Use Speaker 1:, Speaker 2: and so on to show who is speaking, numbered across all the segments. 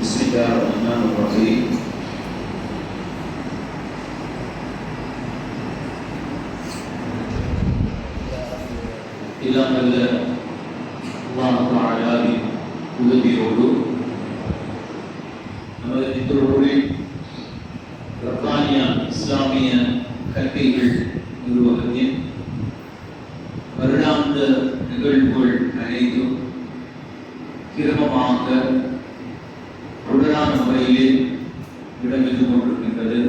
Speaker 1: بسم الله الرحمن الرحيم எல்லாம் அல்ல அல்லாஹ் தஆலாவின் உதவியோடு நமது நித்தூரில் ரப்பானியா இஸ்லாமிய கல்விகள் நிறுவனத்தின் வருடாந்த நிகழ்வுகள் அனைத்தும் கிரமமாக உடனான முறையிலே இடம்பெற்றுக் கொண்டிருக்கின்றது.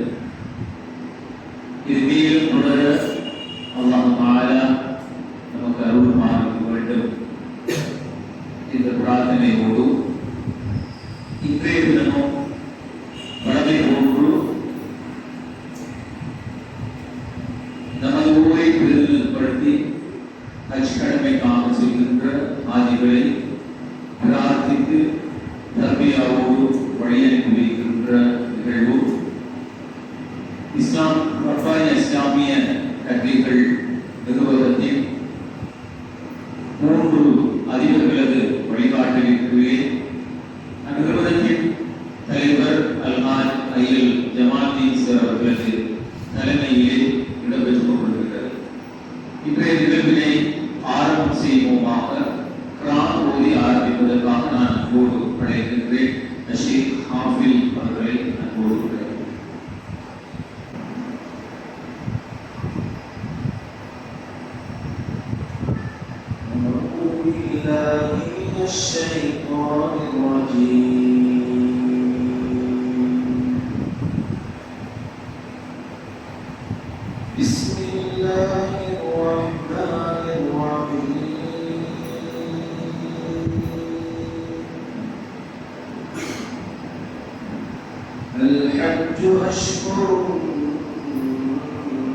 Speaker 1: இது மேலும் தொடர அல்லாஹ் தஆலா நமக்கு அருள் மாறிக்க வேண்டும் என்ற பிரார்த்தனையோடு இன்றைய தினமும் வழமை போன்று நமது ஊரை பிரதிநிதிப்படுத்தி ஹஜ் கடமைக்காக செல்கின்ற ஆதிகளை பிரார்த்தித்து தர்பியாவோடு வழியனுப்பி வைக்கின்ற நிகழ்வு இஸ்லாமிய கல்விகள் நிறுவனத்தின் 3 அதிபர்களது வழிகாட்டலின் அந்நிறுவனத்தின் தலைவர் அல்ஹாஜ் ஐயல் ஜமால்தீன் சார் அவர்களது தலைமையிலே இடம்பெற்றுக் கொண்டிருக்கிறது. இன்றைய நிகழ்வினை ஆரம்பம் செய்வோமாக குர்ஆன் ஓதி ஆரம்பிப்பதற்காக நான் அன்போடு அழைக்கின்றேன். ஷேக் ஹாஃபில் அவர்களை அன்போடு அழைக்கிறேன்.
Speaker 2: الشيطان الرجيم بسم الله الرحمن الرحيم الحج أشهر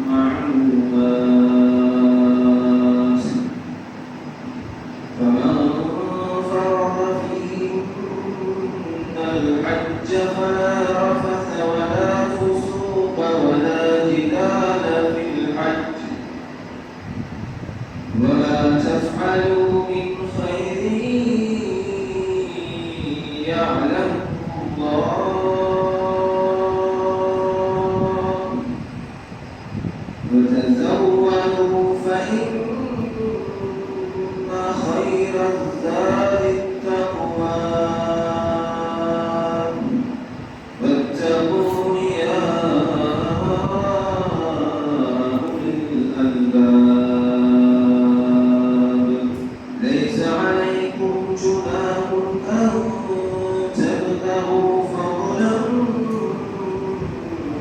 Speaker 2: معلومات فمن فرض فيهن الحج فلا رفث ولا فسوق ولا جدال في الحج وما تفعلوا من خير يعلمه الله وتزودوا فإن خير الزاد التقوى واتقون يا أولي الألباب ليس عليكم جناح أن تبتغوا فضلا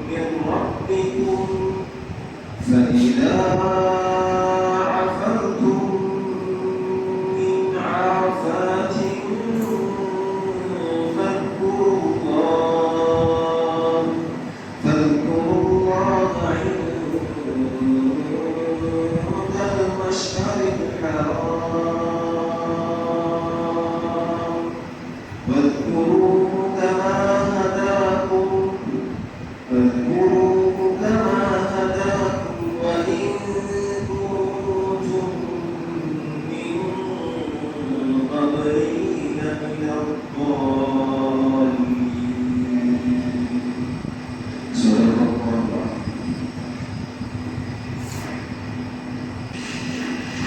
Speaker 2: من ربكم فإذا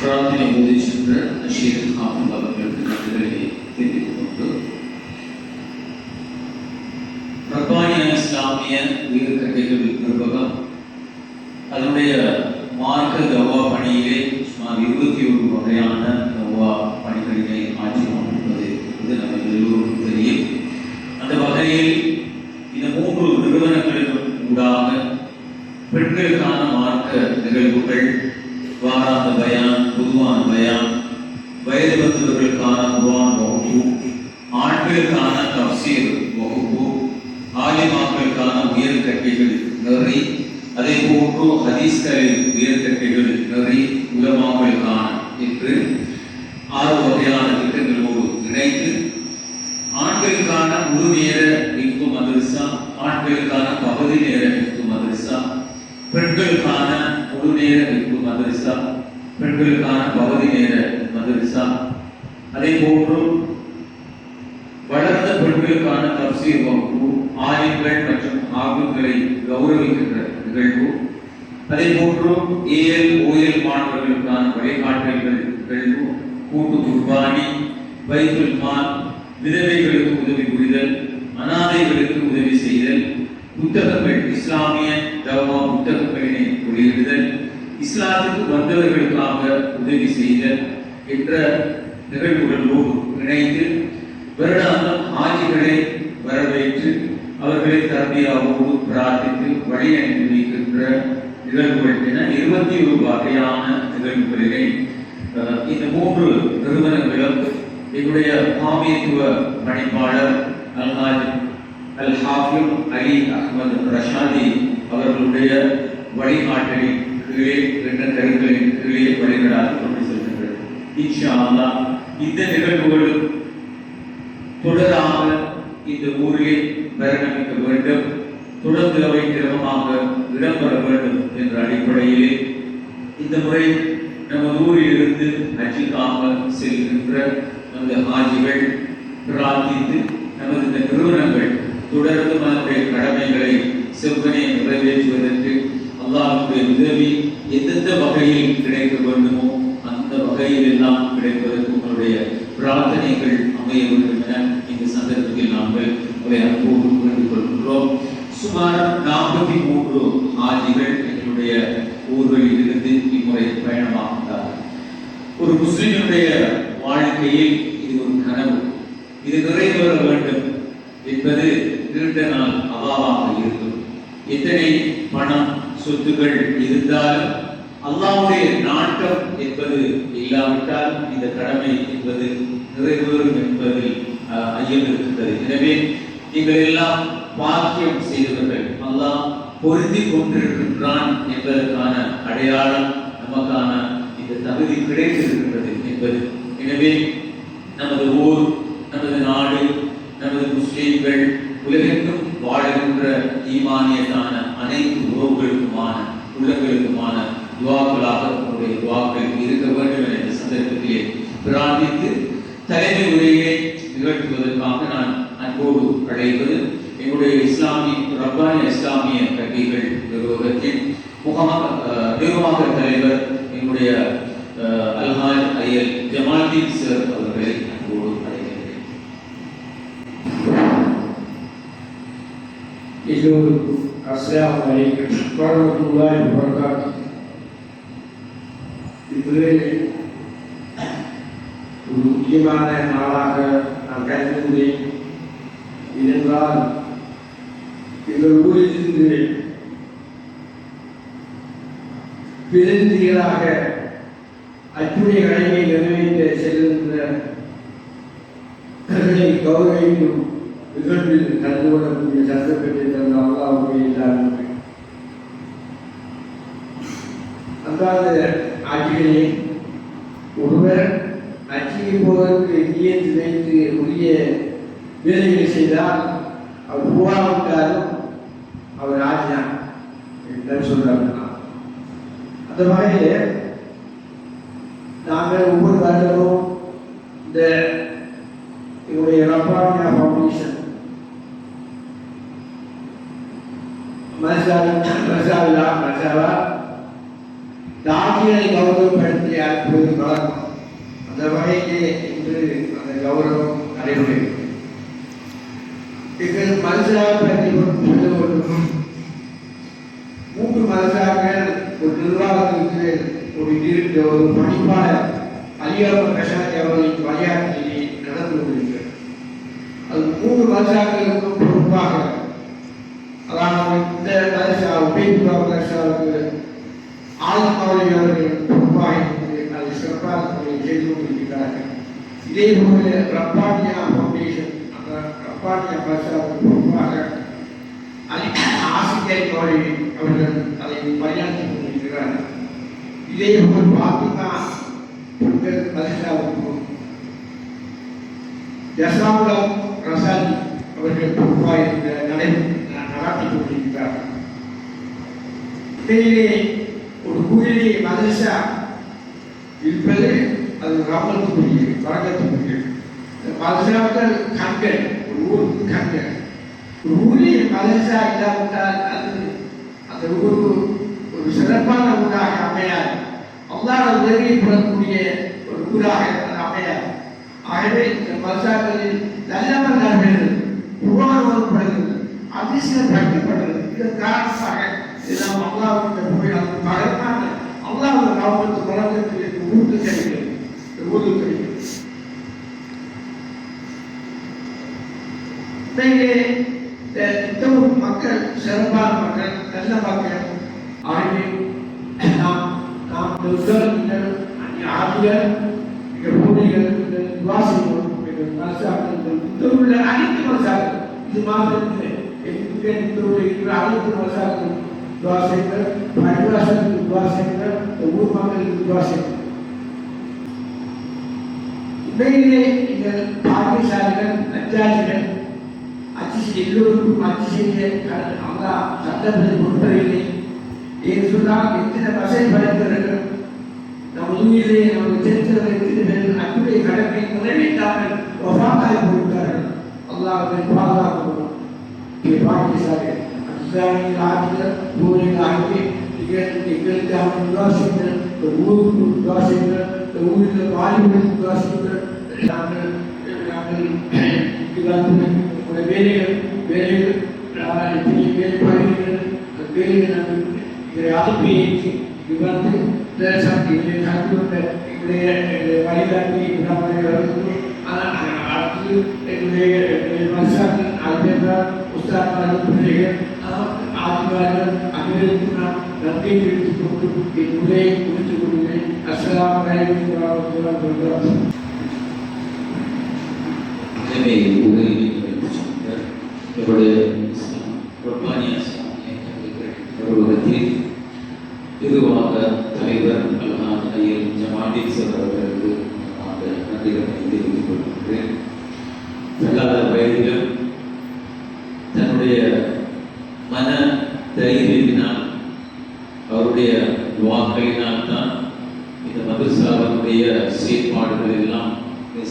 Speaker 1: பிரார்த்தனை உபதேசிக்கின்ற ஷேக் ஹாஃபில் அவர்களுக்கு நன்றிகளை தெரிவித்துக் கொண்டு ரப்பானியா இஸ்லாமிய உயர்கல்விகள் நிர்வாகம் அதனுடைய மார்க்க தவா பணியிலே சுமார் 21 வகையான தவா பணிகளினை ஆற்றி கொண்டிருப்பது இது நம்ம எல்லோருக்கும் தெரியும். அந்த வகையில் இந்த 3 நிறுவனங்களிலும் ஊடாக பெண்களுக்கான மார்க்க நிகழ்வுகள், வாராந்த பயான், பொதுவான பயான், வயது வந்தவர்களுக்கான குர்ஆன் வகுப்பு, ஆண்களுக்கான தஃப்சீர் வகுப்பு, ஆலிமாக்களுக்கான உயர்கல்விகள் நெறி, அதே போன்று ஹதீஸ்களில் உயர்கல்விகள் நெறி, உலமாக்களுக்கான என்று 6 வகையான திட்டங்களோடு இணைத்து ஆண்களுக்கான முழு நேர இஃப்து மதரசா, ஆண்களுக்கான பகுதி நேர இஃப்து மதரசா, பெண்களுக்கான முழு நேர இஃப்து மதரசா, பெண்களுக்கான பகுதி நேர மதரசா, அதே போன்று வளர்ந்த பெண்கள் வகுப்புகளுக்கான தஃசீர் வகுப்பு, ஆலிம்கள் மற்றும் ஆய்வுகளை கௌரவிக்கின்ற நிகழ்வு, அதே போன்று ஏஎல் ஓஎல் மாணவர்களுக்கான வழிகாட்டல்கள் நிகழ்வு, கூட்டு குர்பானி, பைத்துல் மால், விதவைகளுக்கு உதவி புரிதல், அனாதைகளுக்கு உதவி செய்தல், புத்தகங்கள், இஸ்லாமிய தவா புத்தகங்களினை வெளியிடுதல், இஸ்லாத்துக்கு வந்தவர்களுக்காக உதவி செய்தல் என்ற நிகழ்வுகளோடு இணைந்து வருடாந்தம் ஆஜிகளை வரவேற்று அவர்களை தர்பியாவோடு பிரார்த்தித்து வழி அனுப்பி வைக்கின்ற நிகழ்வுகள் என 21 வகையான நிகழ்வுகளிலே இந்த 3 நிறுவனங்களும் என்னுடைய ஆமியத்துவ பணிப்பாளர் அல்ஹாஜ் அல் ஹாஃபிஸ் அலி அஹ்மத் ரஷாதி அவர்களுடைய வழிகாட்டலின் கீழே என்ற கருங்களின் கீழே வழிநடாத்தி கொண்டு செல்கின்றது. இன்ஷா அல்லாஹ் இந்த நிகழ்வுகளும் தொடராக இந்த ஊரிலே பரிணமிக்க வேண்டும், தொடர்ந்து அவை கிரமமாக இடம்பெற வேண்டும் என்ற அடிப்படையிலே இந்த முறை நமது ஊரிலிருந்து ஹஜ்ஜுக்காக செல்கின்ற அந்த ஹாஜிகள் பிரார்த்தித்து நமது இந்த நிறுவனங்கள் தொடர்ந்து அதனுடைய கடமைகளை செவ்வனே நிறைவேற்றுவதற்கு அல்லாஹ்வுடைய உதவி எந்தெந்த வகையில் கிடைக்க வேண்டுமோ அந்த வகையில் எல்லாம் கிடைப்பதற்கு உங்களுடைய பிரார்த்தனைகள் அமைய வேண்டும் என இந்த சந்தர்ப்பத்தில் நாங்கள் உங்களை அன்போடு வேண்டிக் கொள்கின்றோம். சுமார் 43 ஹாஜிகள் எங்களுடைய ஊர்களில் இருந்து இம்முறை பயணமாகின்றார்கள். ஒரு முஸ்லிமுடைய வாழ்க்கையில் இது ஒரு கனவு, இது நிறைவேற வேண்டும் என்பது நீண்ட நாள் அவாவாக இருக்கும். எத்தனை பணம் சொத்துக்கள் இருந்தாலும் அல்லாஹ்வுடைய நாட்டம் என்பது இல்லாவிட்டால் இந்த கடமை என்பது நிறைவேறும் என்பதில் ஐயம் இருக்கின்றது. எனவே நீங்கள் எல்லாம் பாக்கியம் செய்தவர்கள், அல்லாஹ் பொருந்தி கொண்டிருக்கின்றான் என்பதற்கான அடையாளம் நமக்கான இந்த தகுதி கிடைத்திருக்கின்றது என்பது. எனவே நமது ஊர், நமது நாடு, நமது முஸ்லீம்கள், உலகெங்கும் வாழுகின்ற ஈமானியத்தான அனைத்து உறவுகளுக்குமான உள்ளங்களுக்குமான துவாக்களாக உங்களுடைய துவாக்கள் இருக்க வேண்டும் என இந்த சந்தர்ப்பத்திலே பிரார்த்தித்து தலைமை உரையை நிகழ்த்துவதற்காக நான் அன்போடு அழைப்பது எங்களுடைய ரப்பானிய இஸ்லாமிய கல்விகள் நிறுவனத்தின் நிர்வாக தலைவர் எங்களுடைய அல்ஹாஜ் ஐயல் ஜமால்தீன் சார் அவர்களை அன்போடு அழைக்கிறேன்.
Speaker 3: எல்லோருக்கும் அஸ்ஸலாமு அலைக்கும் வரஹ்மத்துல்லாஹி வபரகாத்துஹு. இவ்வேளை ஒரு முக்கியமான நாளாக நான் கருதுகிறேன். ஏனென்றால் எங்கள் ஊரிலிருந்து பிரதிநிதிகளாக அச்சுடைய கடமையை நிறைவேற்ற செல்கின்றவர்களை கௌரவிக்கும் நிகழ்வில் கலந்து கொள்ளக்கூடிய சந்தர்ப்பத்தை தந்த அல்லாஹ்வுடைய எல்லாருமே அதாவது ஆட்சிகளே, ஒருவர் அச்சிக்கு போவதற்கு நியத்து வைத்து உரிய வேலைகளை செய்தால் அவர் போகாவிட்டாலும் அவர் ஆட்சிதான் என்று சொல்றாங்க. அந்த வகையில் நாங்கள் ஒவ்வொரு வருடமும் இந்த எங்களுடைய ரப்பானியா ஃபவுண்டேஷன் மசாலா தாக்கியனை கௌரவப்படுத்தி அனுப்புவது வழக்கம். அந்த வகையிலே இன்று அந்த கௌரவம் நடைபெறும். எங்கள் மனசாவை பற்றி சொல்ல வேண்டும். 3 மனசாக்கள் ஒரு நிர்வாகத்திற்கு ஒரு பணிப்பாளர் அலியாபர் கஷாதி அவர்களின் வழியாற்றிலே நடந்து கொண்டிருக்கிறது. அது 3 மனசாக்களுக்கும் பொறுப்பாக, அதாவது இந்த மதரசா உபயோகிப்பா மதரசாவுக்கு ஆழ்மொழி அவர்கள் பொறுப்பாக இருந்து அதை சிறப்பாக செய்து கொண்டிருக்கிறார்கள். இதே போல ரப்பானியா ஃபவுண்டேஷன் அந்த ரப்பானியா மதரசாவுக்கு பொறுப்பாக ஆசிரியர் மொழி அவர்கள் அதை பணியாற்றி கொண்டிருக்கிறார்கள். இதே போல் பாத்திமா மதரசாவுக்கும் ஜசாவுல்லா ரசாதி அவர்கள் பொறுப்பாக நடாத்தி கொண்டிருக்கிறார்கள். இடையிலே ஒரு ஊரிலே மதரசா இருப்பது அது ராமத்துக்குரியது, வழக்கத்துக்குரியது. மதரசாக்கள் கண்கள் ஊருக்கு கண்ட ஊரே மலேசியா இல்லாவிட்டால் அது அந்த ஊர் ஒரு சிறப்பான ஊராக அமையாது. அல்லாஹ் உதவியை பெறக்கூடிய ஒரு ஊராக அமையாது. ஆகவே இந்த மலேசியாக்களில் நல்லவர்கள் புகழப்படுகிறது, அதிசயம் படுத்தப்படுகிறது. இதன் காரணமாக இதெல்லாம் அல்லாஹ்வுடைய புகழ் பகரமான அல்லாஹ்வுடைய நாமத்து வழக்கத்தில் ஊருக்கு கிடைக்கிறது. ஊருக்கு கிடைக்கிறது. மக்கள் சிறப்பான மக்கள், நல்ல மக்கள். ஆகவே நாம் ஆசிரியர் பூனைகள் வாசிகள் உள்ள அனைத்து மனசாக்கள் இது மாதத்தில் அனைத்து மனசாக்கள் வாசிகள் பரிவாசத்துக்கு வாசிகள் ஊர் மக்களுக்கு வாசிகள். உண்மையிலே நீங்கள் பாகிஸ்தானிகள் நஞ்சாதிகள் எல்லோருக்கும் அதிசய அல்லா சட்டப்படி கொடுப்பதில்லை. ஏன் சொன்னால் எத்தனை வசதி படைத்தவர்கள் நம் உண்மையிலே நமக்கு தெரிந்தவர்கள் எத்தனை பேர்கள் அன்புடைய கடமை நிறைவேற்றாமல் வஃபாத்தாய் போய்விட்டார்கள். அல்லாஹ்வை பாதுகாக்கணும். பாகிஸ்தானில் ஆட்சியர் பூனைகள் ஆகவே எங்களுக்கு அவன் விவாசிங்கள், ஊருக்கு விவாசிங்கள், ஊரில் வாலிபர்களுக்கு விவாசிங்கள். நாங்கள் வேலைகள் வேலைகள் வேலைப்பாடுகள் வேலைகள் இதை அனுப்பி வந்து எங்களுடைய வழிகாட்டி அடுத்து எங்களுடைய மனுஷாக்கள் அறிஞர்கள் உஸ்தாத்மார்கள் பிள்ளைகள் ஆதிவார்கள் அனைவருக்கும் நான் நன்றியை தெரிவித்துக் கொண்டு என் உரையை முடித்துக் கொள்கிறேன். அஸ்ஸலாமு அலைக்கும் வரஹ்மத்துல்லாஹி வபரகாத்துஹு.
Speaker 1: பொதுவாக தலைவர் ஐயர் ஜமாடிக் அவர்களுக்கு நன்றிகளை தெரிவித்துக் கொள்கிறேன். தள்ளாத வயதிலும் தன்னுடைய மன தைரியத்தினால் அவருடைய வாக்களினால் தான் இந்த மதரசாவினுடைய செயற்பாடுகள் எல்லாம்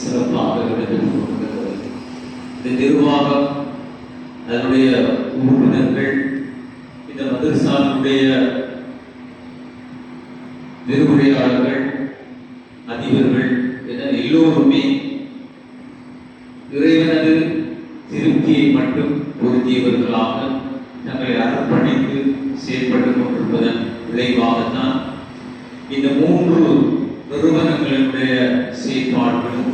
Speaker 1: சிறப்பாக நடைபெற்றுக் கொண்டிருக்கிறது. இந்த நிர்வாகம், அதனுடைய உறுப்பினர்கள், இந்த மதரசாவினுடைய விரிவுரையாளர்கள், அதிபர்கள் என எல்லோருமே இறைவனது திருப்தியை மட்டும் பொருத்தியவர்களாக தங்களை அர்ப்பணித்து செயல்பட்டுக் கொண்டிருப்பதன் விளைவாகத்தான் இந்த 3 நிறுவனங்களினுடைய செயற்பாடுகளும்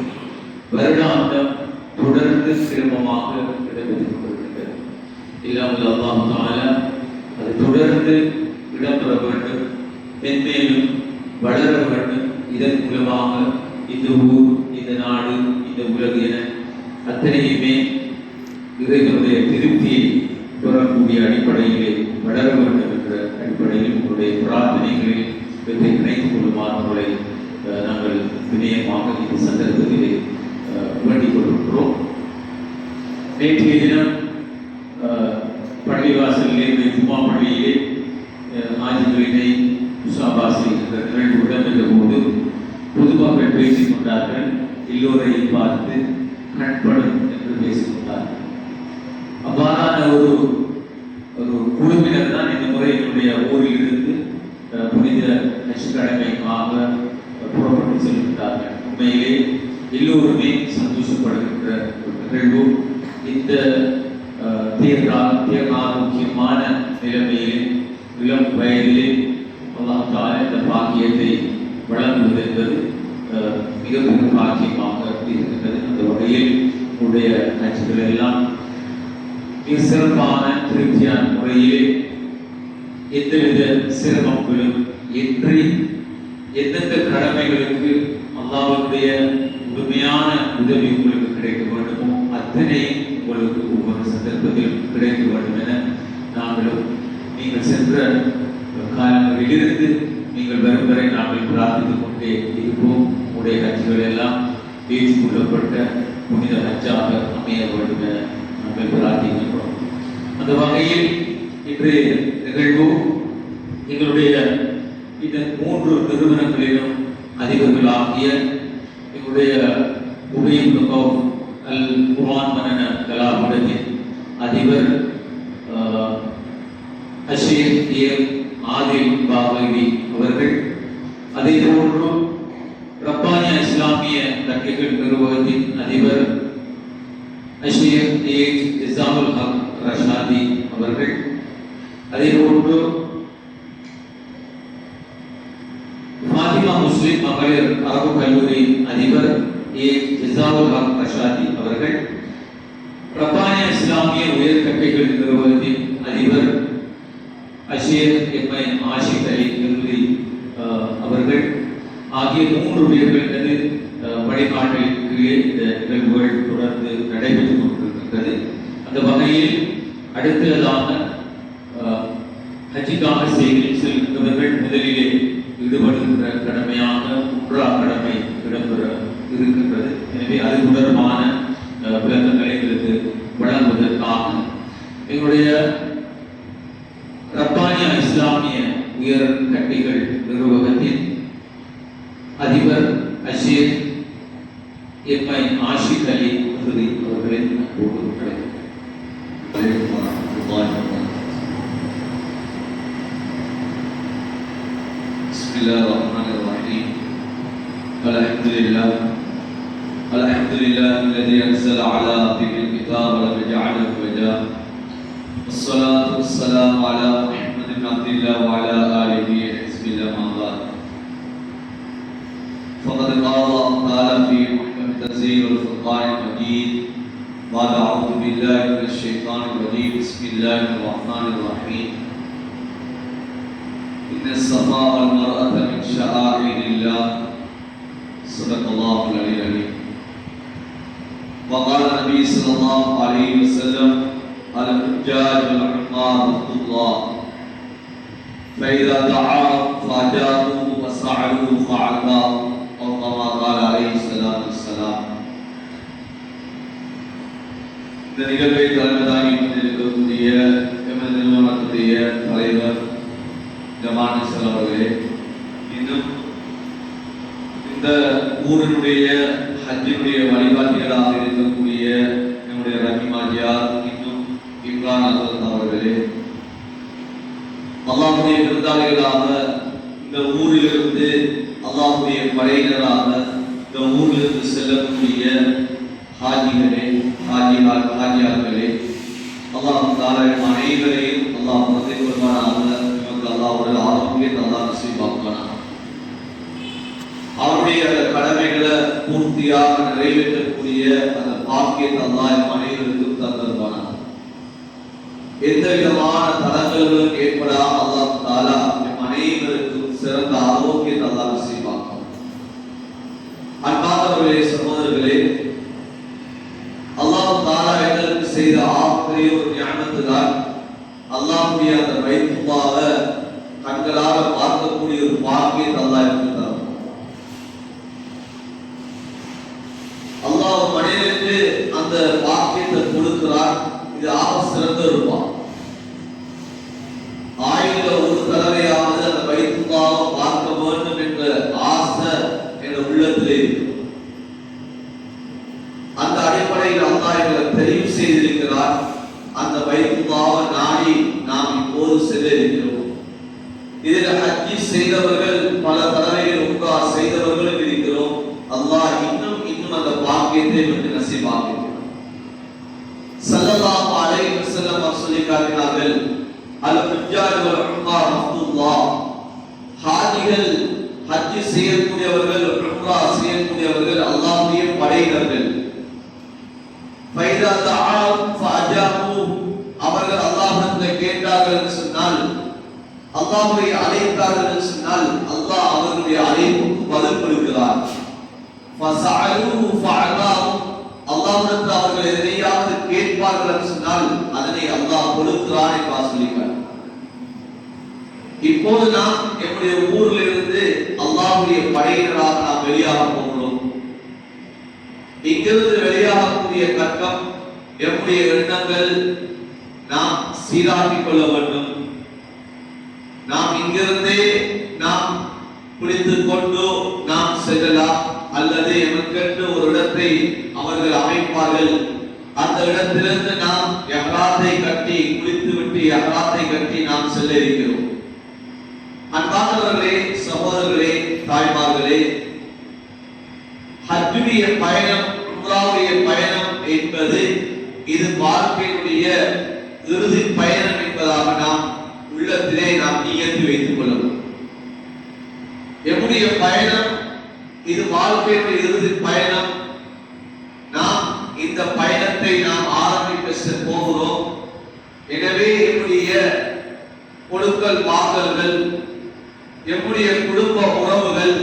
Speaker 1: வருடாந்தம் தொடர்ந்து சிரமமாக இடம்பெற்றுக் கொண்டிருக்கிறது. இல்லாமல் அல்லாஹ் தஆலா அது தொடர்ந்து இடம்பெற வேண்டும், மென்மேலும் வளர வேண்டும். இதன் மூலமாக இந்த ஊர், இந்த நாடு, இந்த உலகு என அத்தனையுமே இறைவனுடைய திருப்தியை பெறக்கூடிய அடிப்படையிலே வளர வேண்டும் என்ற அடிப்படையில் உங்களுடைய பிரார்த்தனைகளில் இவற்றை இணைத்துக் கொள்ளுமாறுகளை நாங்கள் வினயமாக இந்த சந்தர்ப்பத்திலே வேண்டிக் கொள்கின்றோம். நேற்றைய தினம் பள்ளிவாசலிலே ஜும்மா பள்ளியிலே ஆஜிகளினை முசாபாசி என்ற நிகழ்வு இடம்பெற்ற போது பொதுமக்கள் பேசிக் கொண்டார்கள். எல்லோரையும் பார்த்து கண்படும் என்று பேசிக் கொண்டார்கள். அவ்வாறான ஒரு குழுவினர் தான் இந்த முறை என்னுடைய ஊரில் இருந்து புனித நச்சுக்கடமைக்காக புறப்பட்டு செல்கின்றார்கள். உண்மையிலே எல்லோருமே சந்தோஷப்படுகின்ற ஒரு நிகழ்வு. இந்த முக்கியமான நிலைமையிலே இளம் வயதிலே அல்லாஹ் தஆலா இந்த பாக்கியத்தை வழங்குவது என்பது மிக பெரும் பாக்கியமாக இருக்கின்றது. அந்த வகையில் உடைய கட்சிகள் எல்லாம் மிக சிறப்பான திருப்தியான முறையிலே எந்தவித சிரமங்களும் இன்றி எந்தெந்த கடமைகளுக்கு அல்லாஹ்வுடைய முழுமையான உதவி உங்களுக்கு கிடைக்க வேண்டுமோ அத்தனையும் உங்களுக்கு ஒவ்வொரு சந்தர்ப்பத்திலும் கிடைக்க வேண்டும் என நாங்களும் நீங்கள் சென்ற காலங்களிலிருந்து நீங்கள் வரும் வரை நாங்கள் பிரார்த்தித்துக் கொண்டே இருப்போம். உடைய கட்சிகள் எல்லாம் ஏற்றுக்கொள்ளப்பட்ட புனித ஹஜ்ஜாக அமைய வேண்டும் என நாங்கள் பிரார்த்திக்கின்றோம். அந்த வகையில் இன்றைய நிகழ்வு எங்களுடைய இந்த 3 நிறுவனங்களிலும் அதிபர்களாகிய எங்களுடைய உபயம் அல் குர்ஆன் மனன கலாபீடத்தின் அதிபர் அஷீர் ஆதில் பாபவி அவர்கள், அதே போன்று ரப்பானியா இஸ்லாமிய கற்கைகள் நிறுவனத்தின் அதிபர் அஷீர் இசாமுல் ஹக் ரஷாதி அவர்கள், அதே போன்று ஃபாத்திமா முஸ்லிம் மகளிர் அரபு கல்லூரி அதிபர் இசாமுல் ஹக் ரஷாதி அவர்கள், ரப்பானியா இஸ்லாமிய உயர்கற்கைகள் நிறுவனத்தின் அதிபர் அஷீர் எம்ஐ ஆஷிக் அலி கல்லூரி அவர்கள் ஆகிய 3 பேர்களது வழிகாட்டலின் கீழே இந்த நிகழ்வுகள் தொடர்ந்து நடைபெற்றுக் கொண்டிருக்கின்றது. அந்த வகையில் அடுத்ததாக ஹஜ்ஜுக்காக செல்கின்றவர்கள் முதலிலே ஈடுபடுகின்ற கடமையாக உம்ரா கடமை இடம்பெற இருக்கின்றது. எனவே அது தொடர்பான விளக்கங்களை எங்களுக்கு வழங்குவதற்காக எங்களுடைய ரப்பானியா இஸ்லாமிய உயர் கற்கைகள் நிறுவனத்தின் அதிபர் அஷீர் எம்ஐ ஆஷிக் அலி அவர்களின் அன்போடு
Speaker 2: Bismillahirrahmanirrahim. Alhamdulillah alladhi anzala ala abdihi al-kitab wa lam yaj'alhu waja. Wassalatu wassalamu ala Muhammadin abdillah wa ala alihi wa hizbillah ma ba'd. فقد قال الله تعالى في محكم تنزيل الفرقان المجيد بعد أعوذ بالله من الشيطان الرجيم بسم الله الرحمن الرحيم إن الصفا والمروة من شعائر الله صدق الله العلي العظيم. وقال النبي صلى الله عليه وسلم الحجاج والعمار وفد الله فإذا دعاهم فأجابوه وسعدوا فعلاه أو كما قال عليه الصلاة والسلام. இந்த நிகழ்வை தலைமைதாங்கி கொண்டிருக்கக்கூடிய எமது நிறுவனத்துடைய தலைவர் ஜமான் அவர்களே, இன்னும் இந்த ஊரினுடைய ஹஜ்ஜினுடைய வழிகாட்டிகளாக இருக்கக்கூடிய நம்முடைய ரஹிமாஜியார், இன்னும் இம்ரான் அசத் அவர்களே, அல்லாஹ்வுடைய விருந்தாளிகளாக இந்த ஊரிலிருந்து அல்லாஹ்வுடைய படையினராக இந்த ஊரிலிருந்து செல்லக்கூடிய ஹாஜிகளே, ஹாஜியார்களே, அல்லாஹ் தாலா அனைவரையும் அல்லாஹ் மனதை கொள்வானாக. நமக்கு அல்லாஹ்வுடைய ஆரோக்கியத்தை அல்லாஹ் நசீபாக்குவானாக. அவருடைய கடமைகளை பூர்த்தியாக நிறைவேற்றக்கூடிய அந்த பாக்கியத்தை அல்லாஹ் அனைவருக்கும் தந்தருவானாக. எந்த விதமான தடங்கல்களும் ஏற்படாமல் அல்லாஹ் தாலா அனைவருக்கும் சிறந்த ஆரோக்கியத்தை அல்லாஹ் நசீபாக்குவானாக. அன்பார்ந்தவர்களே, சகோதரர்களே, அல்லாஹ் தாலா எங்களுக்கு செய்த ஆகப்பெரிய ஒரு ஞானத்து தான் அல்லாஹ்வுடைய அந்த பைத்துல்லாஹ்வை கண்களாக பார்க்கக்கூடிய ஒரு பாக்கியத்தை அல்லாஹ் இருக்கிறார். அல்லாஹ் மனிதனுக்கு அந்த பாக்கியத்தை கொடுக்கிறார். இது ஆக சிறந்த இருப்பான். ஆயில ஒரு தடவையாவது அந்த பைத்துல்லாஹ்வை பார்க்க வேண்டும் என்ற ஆசை என்ற உள்ளத்திலே இருக்கு. அந்த அடிப்படையில் அல்லாஹ் எங்களை தெரிவு செய்திருக்கிறார். அந்த பைத்துல்லாஹ்வை நாடி நாம் இப்போது செல்ல இருக்கிறோம். இதில் ஹஜ்ஜி செய்தவர்கள் பல தடவைகள் உம்ரா செய்தவர்களும் இருக்கிறோம். அல்லாஹ் இன்னும் அந்த பாக்கியத்தை விட்டு நசீபாக்குகிறார். ஸல்லல்லாஹு அலைஹி வஸல்லம் அவர்கள் சொல்லி காட்டினார்கள், அல் ஹஜ்ஜாஜ் வல் உம்ரா வஃதுல்லாஹ். ஹாஜிகள், ஹஜ்ஜி செய்யக்கூடியவர்கள், உம்ரா செய்யக்கூடியவர்கள் அல்லாஹ்வுடைய படையினர்கள். ஃபைதா தஆவும் ஃபஅஜாபு, அவர்கள் அல்லாஹ்விடத்தில் கேட்டார்கள் என்று சொன்னால், அல்லாஹ்வை அழைத்தார்கள் என்று சொன்னால், அல்லாஹ் அவர்களுடைய அழைப்புக்கு பதில் கொடுக்கிறார். ஃபஸஅலூஹு ஃபஅதாஹு, அல்லாஹ்விடத்தில் அவர்கள் எதையாவது கேட்பார்கள் என்று சொன்னால் அதனை அல்லாஹ் கொடுக்கிறான் என்று சொல்லியிருக்கிறார். இப்போது நாம் நம்முடைய ஊரிலிருந்து அல்லாஹ்வுடைய படையினராக நாம் வெளியாக போகிறோம். இங்கிருந்து வெளியாகக்கூடிய கட்டம் நம்முடைய எண்ணங்கள் நாம் சீராக்கிக் கொள்ள வேண்டும். நாம் இங்கிருந்தே நாம் பிடித்துக் கொண்டு நாம் செல்லலாம், அல்லது எமக்கென்று ஒரு இடத்தை அவர்கள் அவர்கள் அமைப்பார்கள். அந்த இடத்திலிருந்து நாம் இஹ்ராத்தை கட்டி குளித்துவிட்டு இஹ்ராத்தை கட்டி நாம் செல்ல இருக்கிறோம். அன்பானவர்களே, சகோதரர்களே, தாய்மார்களே, ஹஜ்ஜுடைய பயணம், உம்ராவுடைய பயணம் என்பது இது வாழ்க்கையுடைய இறுதி பயணம் என்பதாக நாம் உள்ளத்திலே நாம் நியத்து வைத்துக் கொள்ளலாம். எம்முடைய பயணம் இது வாழ்க்கையுடைய இறுதி பயணம். நாம் இந்த பயணத்தை நாம் ஆரம்பிக்க போகிறோம். எனவே என்னுடைய கொடுக்கல் வாங்கல்கள், எம்முடைய குடும்ப உறவுகள்,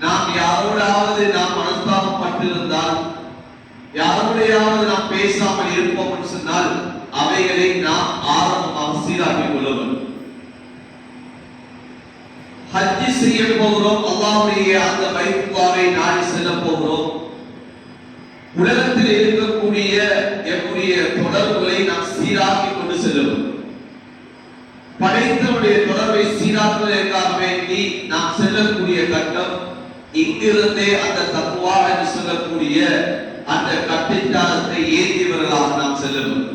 Speaker 2: நாம் யாரோடாவது நாம் மனஸ்தாபப்பட்டிருந்தால், யாரோடையாவது நாம் பேசாமல் இருப்போம் என்று சொன்னால் அவைகளை நாம் ஆரம்பமாக சீராக்கிக் கொள்ள வேண்டும். ஹஜ் செய்ய போகிறோம், அல்லாஹ்வுடைய அந்த பைத்துல்லாவை நாடி செல்ல போகிறோம். உலகத்தில் இருக்கக்கூடிய எம்முடைய தொடர்புகளை நாம் சீராக்கிக் கொண்டு செல்லும். படைத்தவனுடைய தொடர்பை சீராக்குவதற்காக வேண்டி நாம் செல்லக்கூடிய கட்டம் இங்கிருந்தே அந்த தக்வா என்று சொல்லக்கூடிய அந்த கட்டிச்சாரத்தை ஏந்தியவர்களாக நாம் செல்லணும்.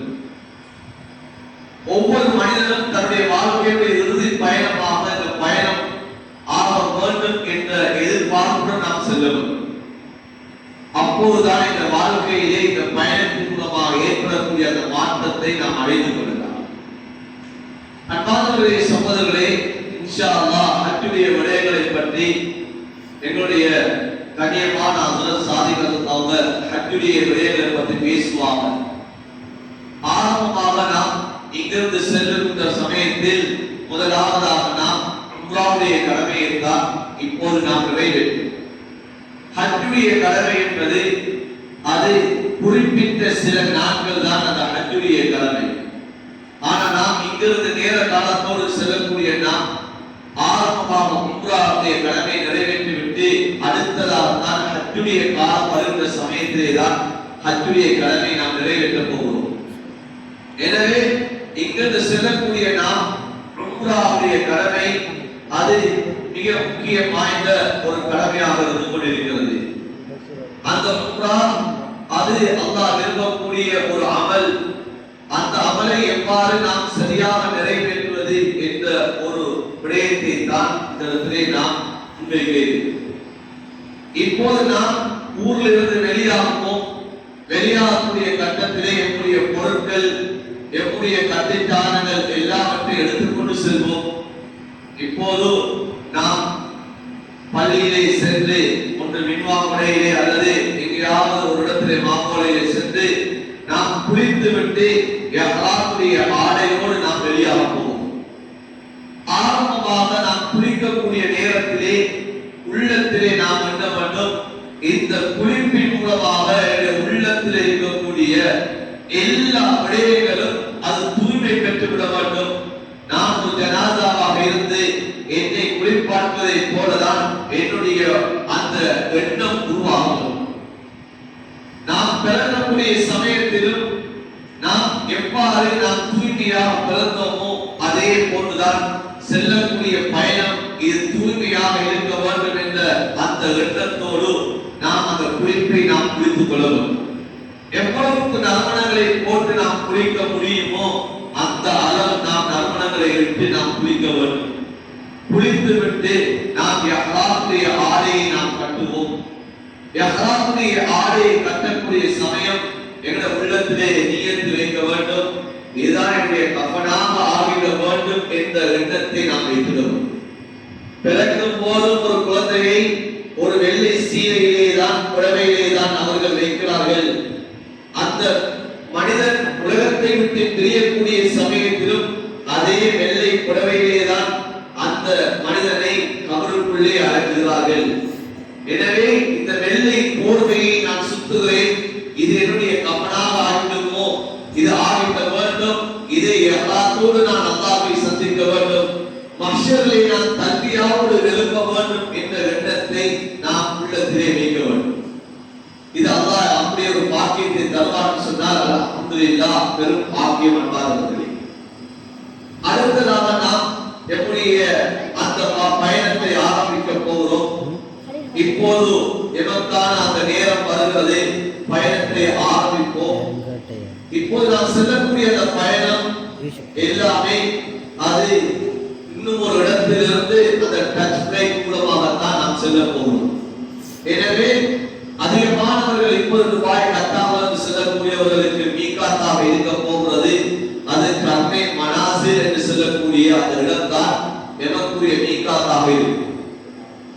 Speaker 2: ஒவ்வொரு மனிதனும் தன்னுடைய வாழ்க்கையுடைய இறுதி பயணமாக இந்த பயணம் ஆக வேண்டும் என்ற எதிர்பார்ப்புடன் நாம் செல்லணும். அப்போதுதான் இந்த வாழ்க்கையிலே இந்த பயணத்தின் மூலமாக ஏற்படக்கூடிய அந்த மாற்றத்தை நாம் அடைந்து கொள்ளலாம். அன்பானவர்களே, சகோதரர்களே, இன்ஷா அல்லாஹ் ஹஜ்ஜுடைய விடயங்களை பற்றி எங்களுடைய கண்ணியமான ஹஜ்ரத் சாதிக் அவங்க ஹஜ்ஜுடைய விடயங்களை பற்றி பேசுவாங்க. ஆரம்பமாக நாம் இங்கிருந்து செல்லுகின்ற சமயத்தில் முதலாவதாக நாம் உம்ராவுடைய கடமையை தான் இப்போது நாம் நிறைவேற்றும். ஹஜ்ஜுடைய கடமை என்பது அது குறிப்பிட்ட சில நாட்கள் தான் அந்த ஹஜ்ஜுடைய கடமை. ஆனா நாம் இங்கிருந்து நேர காலத்தோடு செல்லக்கூடிய நாம் ஆரம்பமாக உம்ராவுடைய கடமை நிறைவேற்றிவிட்டு அடுத்ததாக தான் ஹஜ்ஜுடைய காலம் வருகின்ற சமயத்திலே தான் ஹஜ்ஜுடைய கடமை நாம் நிறைவேற்ற போகிறோம். எனவே இங்கிருந்து செல்லக்கூடிய நாம் உம்ராவுடைய கடமை அது மிக முக்கியம் வாய்ந்த ஒரு கடமையாக இருந்து கொண்டிருக்கிறது. அந்த உம்ரா அது அல்லாஹ் விரும்பக்கூடிய ஒரு அமல். அந்த அமலை எவ்வாறு நாம் சரியாக நிறைவேற்றுவது என்ற ஒரு விடயத்தை தான் இந்த இடத்திலே நாம் முன்வைக்கிறோம். இப்போது நாம் ஊரில் இருந்து வெளியாகுவோம். வெளியாகக்கூடிய கட்டத்திலே எம்முடைய பொருட்கள், எம்முடைய கட்டிச்சாரங்கள் எல்லாவற்றையும் எடுத்துக்கொண்டு செல்வோம். இப்போது நாம் பள்ளியிலே சென்று ஒன்று மின்வாங்குடையிலே அல்லது எங்கேயாவது ஒரு இடத்திலே மாங்கோலையிலே சென்று நாம் குளித்து விட்டு இஹ்ராமுடைய ஆடையோடு நாம் வெளியாக போவோம். ஆரம்பமாக நாம் குளிக்கக்கூடிய நேரத்திலே உள்ளத்திலே நாம் என்ன வேண்டும், இந்த குளிப்பின் மூலமாக உள்ளத்திலே இருக்கக்கூடிய எல்லா விடயங்களும் அது தூய்மை பெற்றுவிட வேண்டும். நாம் ஒரு ஜனாசாவாக இருந்து என்னை குளிப்பாட்டுவதை போலதான் என்னுடைய அந்த எண்ணம் உருவாகும். நாம் பிறக்கக்கூடிய சமயத்திலும் நாம் எவ்வாறு நாம் தூய்மையாக பிறந்தோமோ அதே போன்றுதான் செல்லக்கூடிய பயணம் இது தூய்மையாக இருக்க வேண்டும் என்ற அந்த எண்ணத்தோடு நாம் அந்த குளிப்பை நாம் குளித்துக் கொள்ளவும். எவ்வளவுக்கு நறுமணங்களை போட்டு நாம் குளிக்க முடியுமோ அந்த அளவு நாம் நறுமணங்களை விட்டு நாம் குளிக்க வேண்டும். குளித்து விட்டு நாம் இஹ்ராமுடைய ஆடையை நாம் கட்டுவோம். இஹ்ராமுடைய ஆடையை கட்டக்கூடிய சமயம் எங்களுடைய உள்ளத்திலே நியத்து வைக்க வேண்டும். இதுதான் என்னுடைய கஃபனாக ஆகிட வேண்டும் என்ற எண்ணத்தை நாம் வைத்திடுவோம். பிறக்கும் போதும் ஒரு குழந்தையை ஒரு வெள்ளை சீலையிலே தான் புடவையிலே தான் அவர்கள் வைக்கிறார்கள். அந்த மனிதன் உலகத்தை விட்டு பிரியக்கூடிய சமயத்திலும் அதே வெள்ளை புடவையிலே தான் அந்த மனிதனை கபருக்குள்ளே அடக்குகிறார்கள். எனவே இந்த வெள்ளை போர்வையை நான் சுத்துகிறேன், இது என்னுடைய கஃபனாக ஆகிடுமோ, இது ஆகிட வேண்டும், இதை இஹ்ராத்தோடு நான் அல்லாஹ்வை சந்திக்க வேண்டும், மஹ்ஷரிலே நான் தல்பியாவோடு எழுப்ப வேண்டும் என்ற எண்ணத்தை நாம் உள்ளத்திலே வைக்க வேண்டும். இது அல்லாஹ் அப்படியே ஒரு பாக்கியத்தை தருவான்னு சொன்னால் அல்ஹம்துலில்லாஹ், பெரும் பாக்கியம் என்பார்கள். அடுத்ததாக நாம் எப்படிய அந்த பயணத்தை ஆரம்பிக்க போகிறோம். இப்போது எமக்கான அந்த நேரம் வருகிறது. பயணத்தை ஆரம்பிப்போம். இப்போது நாம் செல்லக்கூடிய அந்த பயணம் எல்லாமே அது இன்னும் ஒரு இடத்திலிருந்து அந்த டச் பிளைட் மூலமாகத்தான் நாம் செல்ல போகிறோம். எனவே அதிகமானவர்கள் இப்போது துபாய் கத்தாமல் செல்லக்கூடியவர்களுக்கு மீகாத்தாக இருக்க போகிறது. அது கர்மே மனாசிர் என்று சொல்லக்கூடிய அந்த இடம்தான் எமக்குரிய மீகாத்தாக இருக்கும்.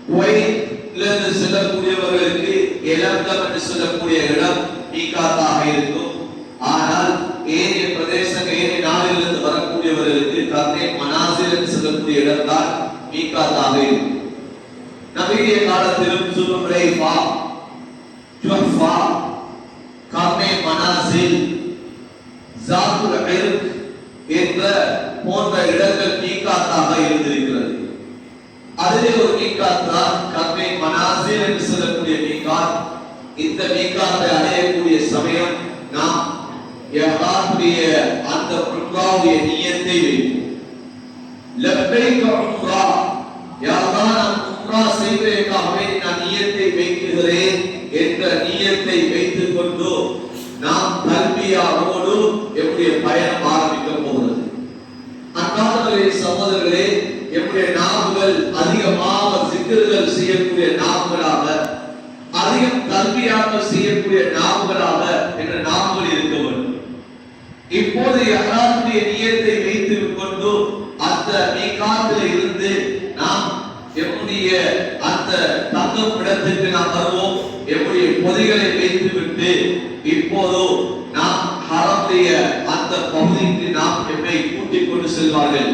Speaker 2: குவைத்திலிருந்து செல்லக்கூடியவர்களுக்கு எலம்லம் என்று சொல்லக்கூடிய இடம் மீகாத்தாக இருக்கும். ஆனால் ஏனைய பிரதேசங்கள் ஏனைய நாடுகளிலிருந்து வரக்கூடியவர்களுக்கு கர்மே மனாசிர் என்று சொல்லக்கூடிய இடம்தான் மீகாத்தாக இருக்கும். நபிய காலத்திலும் சுல்ஹுலைஃபா, ஜுஹ்ஃபா, கர்மே மனாசில், ஜாத்துல் இர்க் என்ற போன்ற இடங்கள் மீகாத்தாக இருந்திருக்கிறது. அதிலே ஒரு மீகாத் தான் கர்மே மனாசில் என்று சொல்லக்கூடிய மீகாத். இந்த மீகாத்தை அடையக்கூடிய சமயம் நாம் இஹ்ராமுடைய அந்த உம்ராவுடைய நியத்தை வைப்போம். லப்பைக உம்ரா, யா அல்லாஹ் நான் உம்ரா செய்வதற்காகவே நான் நியத்தை வைக்கிறேன் என்ற நியத்தை வைத்துக் கொண்டு நாம் தல்பியாவோடு நம்முடைய பயணம் ஆரம்பிக்க போகிறது. அன்பார்ந்தவர்களே, சகோதரர்களே, நம்முடைய நாவுகள் அதிகமாக சிக்கல்கள் செய்யக்கூடிய நாவுகளாக, அதிகம் தல்பியாக செய்யக்கூடிய நாவுகளாக என்ற நாவுகள் இருக்க வேண்டும். இப்போது இஹ்ராமுடைய நியத்தை வைத்துக் கொண்டு அந்த மீகாத்தில் இருந்து நாம் நம்முடைய அந்த தங்கும் இடத்துக்கு நாம் வருவோம். நம்முடைய பொதிகளை வைத்துவிட்டு இப்போது நாம் ஹரமுடைய அந்த பகுதிக்கு நாம் நம்மை கூட்டிக் கொண்டு செல்வார்கள்.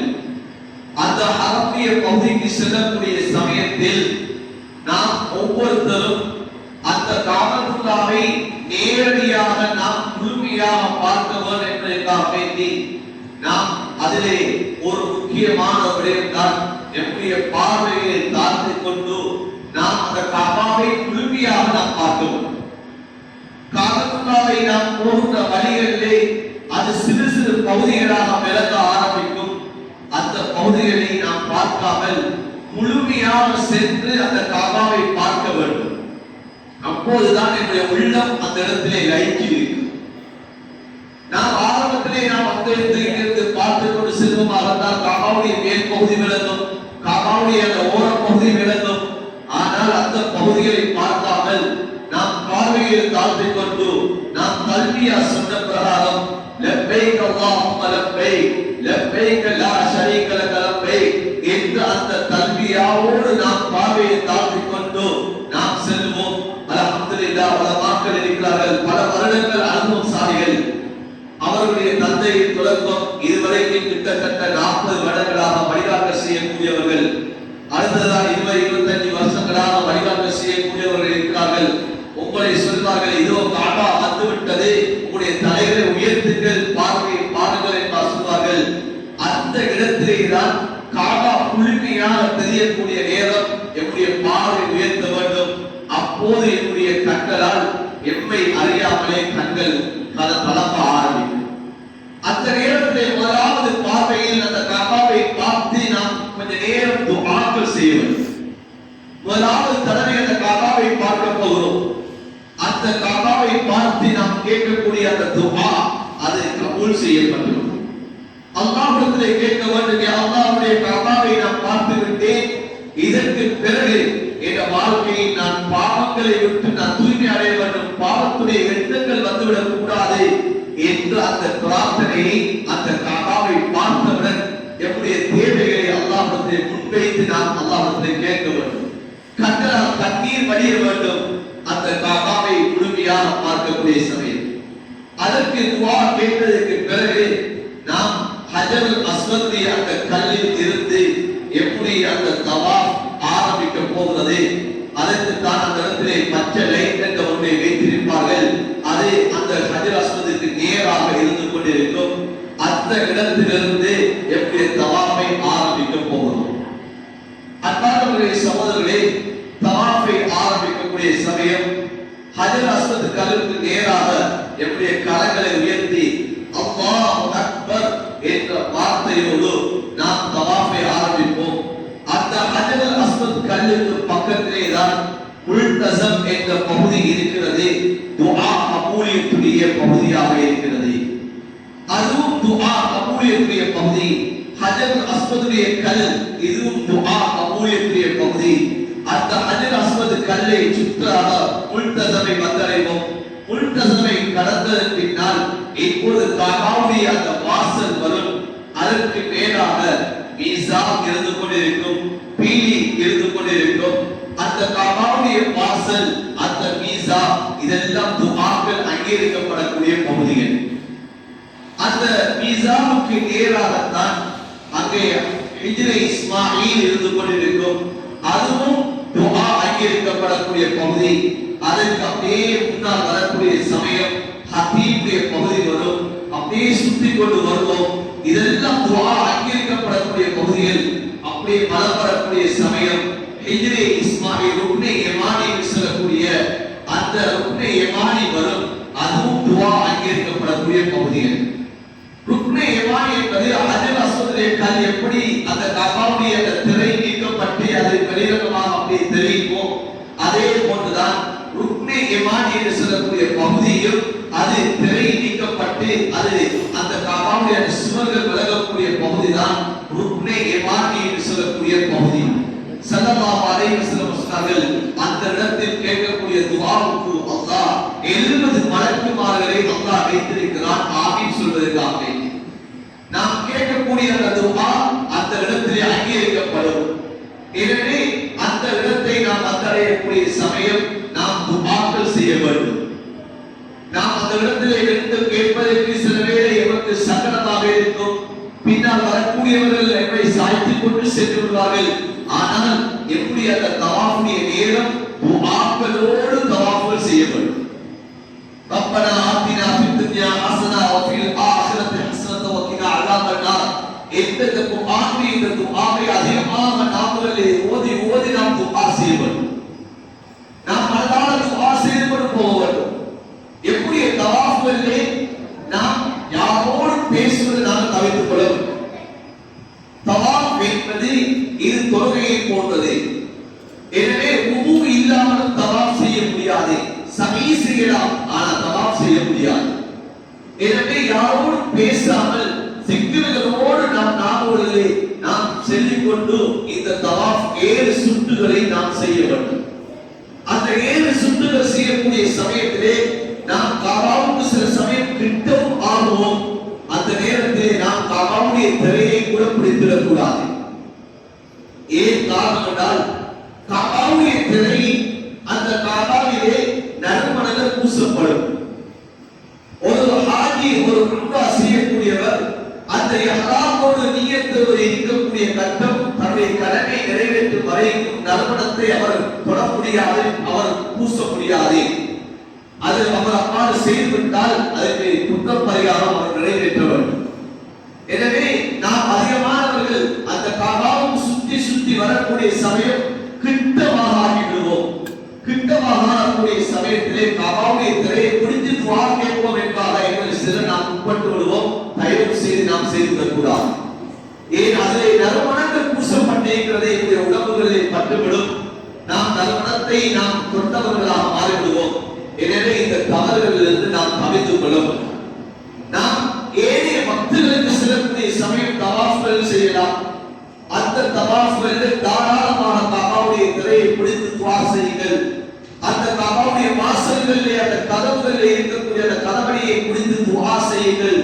Speaker 2: அந்த ஹரமுடைய பகுதிக்கு செல்லக்கூடிய சமயத்தில் நாம் ஒவ்வொருத்தரும் அந்த காபத்துல்லாவை நேரடியாக நாம் முழுமையாக பார்க்க வேண்டும் என்பதற்காக வேண்டி நாம் அதிலே ஒரு முக்கியமான விடயம் தான் நம்முடைய பார்வையை தாழ்த்திக் கொண்டு நாம் அந்த காபாவை முழுமையாக நாம் பார்க்கணும். காபத்துல்லாவை நாம் போகின்ற வழிகளிலே அது சிறு சிறு பகுதிகளாக விளங்க ஆரம்பிக்கும். அந்த பகுதிகளை நாம் பார்க்காமல் முழுமையாக சென்று அந்த காபாவை பார்க்க வேண்டும். அப்போதுதான் என்னுடைய உள்ளம் அந்த இடத்திலே லயிச்சு இருக்கு. நாம் ஆரம்பத்திலே நாம் அந்த இடத்திலிருந்து பார்த்து கொண்டு செல்வமாக இருந்தால் காபாவுடைய மேல் பகுதி விளங்கும், காபாவுடைய அந்த ஓர பகுதி விளங்கும். ஆனால் அந்த பகுதிகளை பார்க்காமல் நாம் பார்வையை தாழ்த்திக் கொண்டு நாம் தல்பியா சொன்ன பிரகாரம் லப்பைக் அல்லாஹும்ம லப்பைக் லப்பைக் லா ஷரீக லக லப்பைக் என்ற அந்த தல்பியாவோடு நாம் பார்வையை தாழ்த்திக் கொண்டு நாம் செல்வோம். அல்ஹம்துலில்லாஹ், உலமாக்கள் இருக்கிறார்கள், பல வருடங்கள் அனுபவசாலிகள். அவர்களுடைய தந்தையை தொடக்கம் இதுவரைக்கும் கிட்டத்தட்ட 40 வருடங்களாக வழிகாட்ட செய்யக்கூடியவர்கள், அடுத்ததாக 20-25 வருஷங்களாக வழிகாட்ட செய்யக்கூடியவர்கள் இருக்கிறார்கள். உங்களை சொல்வார்கள், இதோ காபா வந்துவிட்டது, உங்களுடைய தலைகளை உயர்த்துங்கள், பார்வையை பாருங்கள் என்று சொல்வார்கள். அந்த இடத்திலே தான் காபா முழுமையாக தெரியக்கூடிய நேரம் என்னுடைய பார்வை உயர்த்த வேண்டும். அப்போது என்னுடைய கண்களால் எம்மை அறியாமலே கண்கள் கலங்க ஆரம்பிக்கும். அந்த நேரத்தில் முதலாவது பார்வையில் அந்த காபாவை பார்த்து நாம் கொஞ்ச நேரம் துஆக்கள் செய்ய வேண்டும். முதலாவது தடவை அந்த காபாவை பார்க்க போகிறோம். அந்த காபாவை பார்த்து நாம் கேட்கக்கூடிய அந்த துஆ அது கபூல் செய்யப்படும். அல்லாஹ்விடத்திலே கேட்க வேண்டும், யா அல்லாஹ்வுடைய காபாவை நான் பார்த்து விட்டேன், இதற்கு பிறகு என் வாழ்க்கையில் நான் பாவங்களை விட்டு நான் தூய்மை அடைய வேண்டும், பாவத்துடைய எண்ணங்கள் வந்துவிடக் கூடாது என்ற அந்த பிரார்த்தனையை அந்த காபாவை பார்த்தவுடன் என்னுடைய தேவைகளை அல்லாஹ்விடத்திலே முன்வைத்து நாம் அல்லாஹ்விடத்திலே கேட்க வேண்டும். கண்களால் கண்ணீர் வடிய வேண்டும். அந்த காபாவை முழுமையாக பார்க்கக்கூடிய சமயம் அதற்கு துஆ கேட்டதற்கு பிறகு நாம் ஹஜருல் அஸ்வத் அந்த கல்லில் இருந்து எப்படி அந்த தவாஃப் ஆரம்பிக்க போகிறது, அதற்கு தான் அந்த இடத்திலே பச்சை லைட் என்ற ஒன்றை வைத்திருப்பார்கள். அது அந்த ஹஜர் அஸ்வதுக்கு நேராக இருந்து கொண்டிருக்கும். அந்த இடத்திலிருந்து எப்படி தவாஃபை ஆரம்பிக்க போகிறோம். அன்பார்ந்தவர்களே, சகோதரர்களே, தவாஃபை ஆரம்பிக்கக்கூடிய சமயம் ஹஜர் அஸ்வத் கல்லுக்கு நேராக எப்படி கரங்களை உயர்த்தி அல்லாஹு அக்பர் என்ற வார்த்தையோடு நாம் தவாஃபை ஆரம்பிப்போம். அந்த ஹஜர் அஸ்வத் கல்லுக்கு பக்கத்திலே தான் முல்தஸம் என்ற பகுதி இருக்கிறது, துஆ கபூலியத்துடைய பகுதியாக இருக்கிறது. அதுவும் துஆ கபூலியத்துடைய பகுதி. ஹஜர் அஸ்வதுடைய கல், இதுவும் துஆ கபூலியத்துடைய பகுதி. அந்த ஹஜர் அஸ்வது கல்லை சுற்றாக முல்தஸமை வந்தடைவோம். முல்தஸமை கடந்ததன் பின்னால் இப்பொழுது காபாவுடைய அந்த வாசல் வரும். அதற்கு மேலாக மீசான் இருந்து கொண்டிருக்கும், பீலி இருந்து கொண்டிருக்கும். அந்த காபாவுடைய வாசல், அந்த மீசா, இதெல்லாம் துஆக்கள் அங்கீகரிக்கப்படக்கூடிய பகுதிகள். அந்த மீசாவுக்கு நேராகத்தான் அங்கே ஹிஜ்ரே இஸ்மாயில் இருந்து கொண்டிருக்கும். அதுவும் துஆ அங்கீகரிக்கப்படக்கூடிய பகுதி. அதற்கு அப்படியே முன்னால் வரக்கூடிய சமயம் ஹதீபுடைய பகுதி வரும். அப்படியே சுற்றி கொண்டு வருவோம். இதெல்லாம் துஆ அங்கீகரிக்கப்படக்கூடிய பகுதிகள். அப்படியே மலம் வரக்கூடிய சமயம் ஹிஜ்ரே இஸ்மாயில் ருக்னே யமானி என்று சொல்லக்கூடிய அந்த ருக்னே யமானி வரும். அதுவும் துஆ அங்கீகரிக்கப்படக்கூடிய பகுதிகள். ருக்னே யமானி என்பது ஹஜர் அஸ்வதுடைய கல் எப்படி அந்த கபாவுடைய அந்த திரை நீக்கப்பட்டு அது வெளிரங்கமாக அப்படியே தெரியுமோ, அதே போன்றுதான் ருக்னே யமானி என்று சொல்லக்கூடிய பகுதியும் அது திரை நீக்கப்பட்டு அது அந்த கபாவுடைய சுவர்கள் விலகக்கூடிய பகுதிதான் ருக்னே யமானி என்று சொல்லக்கூடிய பகுதி. ஸல்லல்லாஹு அலைஹி வஸல்லம் சொன்னார்கள், அந்த இடத்தில் கேட்கக்கூடிய துஆவுக்கு அல்லாஹ் 70 மலக்குமார்களை அல்லாஹ் வைத்திருக்கிறான் ஆமீன் சொல்வதற்காக. நாம் கேட்கக்கூடிய அந்த துஆ அந்த இடத்திலே அங்கீகரிக்கப்படும். எனவே அந்த இடத்தை நாம் அடையக்கூடிய சமயம் நாம் துஆக்கள் செய்ய வேண்டும். நாம் அந்த இடத்திலே இருந்து கேட்பதற்கு சில வேளை எமக்கு சங்கடமாக இருக்கும். பின்னால் வரக்கூடியவர்கள் நம்மை சாய்த்துக் கொண்டு சென்று விடுவார்கள். ஆனால் எப்படி அந்த தவாஃபுடைய நேரம் துஆக்களோடு தவாஃபுகள் செய்யப்படும். ரப்பனா ஆத்தினா ஃபித் துன்யா ஹஸனா வ ஃபில் ஆখিরাতি ஹஸனத வ கினா அஸாபன் நார். இந்த குர்ஆனில் இந்த துஆவை அதிகமாக நாமங்களே ஓதி ஓதி நாம் துஆ செய்யணும். நாம் மனதார துஆ செய்யணும் போவோம். எப்படி தவாஃபுகளிலே நாம் யாரோடு பேசுவது நாம் தவிர்த்துக் கொள்ளணும். தவாஃப் என்பது இது தொழுகையை போன்றது. எனவே உது இல்லாமல் தவாஃப் செய்ய முடியாது. சமீ செய்யலாம், ஆனால் தவாஃப் செய்ய முடியாது. எனவே யாரோடு பேசாமல் சிக்கல்களோடு நாம் செல்லிக் கொண்டு இந்த தவாஃப் 7 சுற்றுகளை நாம் செய்ய வேண்டும். அந்த 7 சுற்றுகள் செய்யக்கூடிய சமயத்திலே நாம் காபாவுக்கு சில சமயம் கிட்டவும் ஆகுவோம். அந்த நேரத்திலே நாம் காபாவுடைய திரையை கூட பிடித்திடக் கூடாது. ஏன் காரணம் என்றால் காபாவுடைய திரை அந்த காபாவிலே நறுமணங்கள் பூசப்படும். ஒரு ஹாஜி ஒரு உம்ரா செய்யக்கூடியவர் அந்த இஹ்ராமோடு நியத்தோடு இருக்கக்கூடிய கட்டம் தன்னுடைய கடமை நிறைவேற்றும் வரைக்கும் நறுமணத்தை அவர் தொட முடியாது, அவர் பூச முடியாது. அது அவர் அவ்வாறு செய்துவிட்டால் அதற்கு குற்றம் பரிகாரம் அவர் நிறைவேற்ற வேண்டும். எனவே நாம் அதிகமானவர்கள் அந்த காபாவும் சுற்றி சுற்றி வரக்கூடிய சமயம் கிட்டமாக ஆகிவிடுவோம். கிட்டமாக ஆகக்கூடிய சமயத்திலே காபாவுடைய திரையை பிடித்து துஆ கேட்போம் என்பதாக எங்கள் சிலர் நாம் உட்பட்டு விடுவோம். தயவு செய்து நாம் செய்து விடக்கூடாது. ஏன் அதிலே நறுமணங்கள் பூசப்பட்டிருக்கிறதை எங்களுடைய உடம்புகளிலே பட்டுவிடும். நாம் நறுமணத்தை நாம் தொட்டவர்களாக மாறிவிடுவோம். எனவே இந்த தவறுகளிலிருந்து நாம் தவிர்த்துக் கொள்ளவும். நாம் ஏனைய பக்தர்களுக்கு செல்லக்கூடிய சமயம் தவாஃப்கள் செய்யலாம். அந்த தவாஃப்களில் தாராளமாக காபாவுடைய திரையை பிடித்து துஆ செய்யுங்கள். அந்த காபாவுடைய வாசல்களிலே அந்த கதவுகளிலே இருக்கக்கூடிய அந்த கதவடியை பிடித்து துஆ செய்யுங்கள்.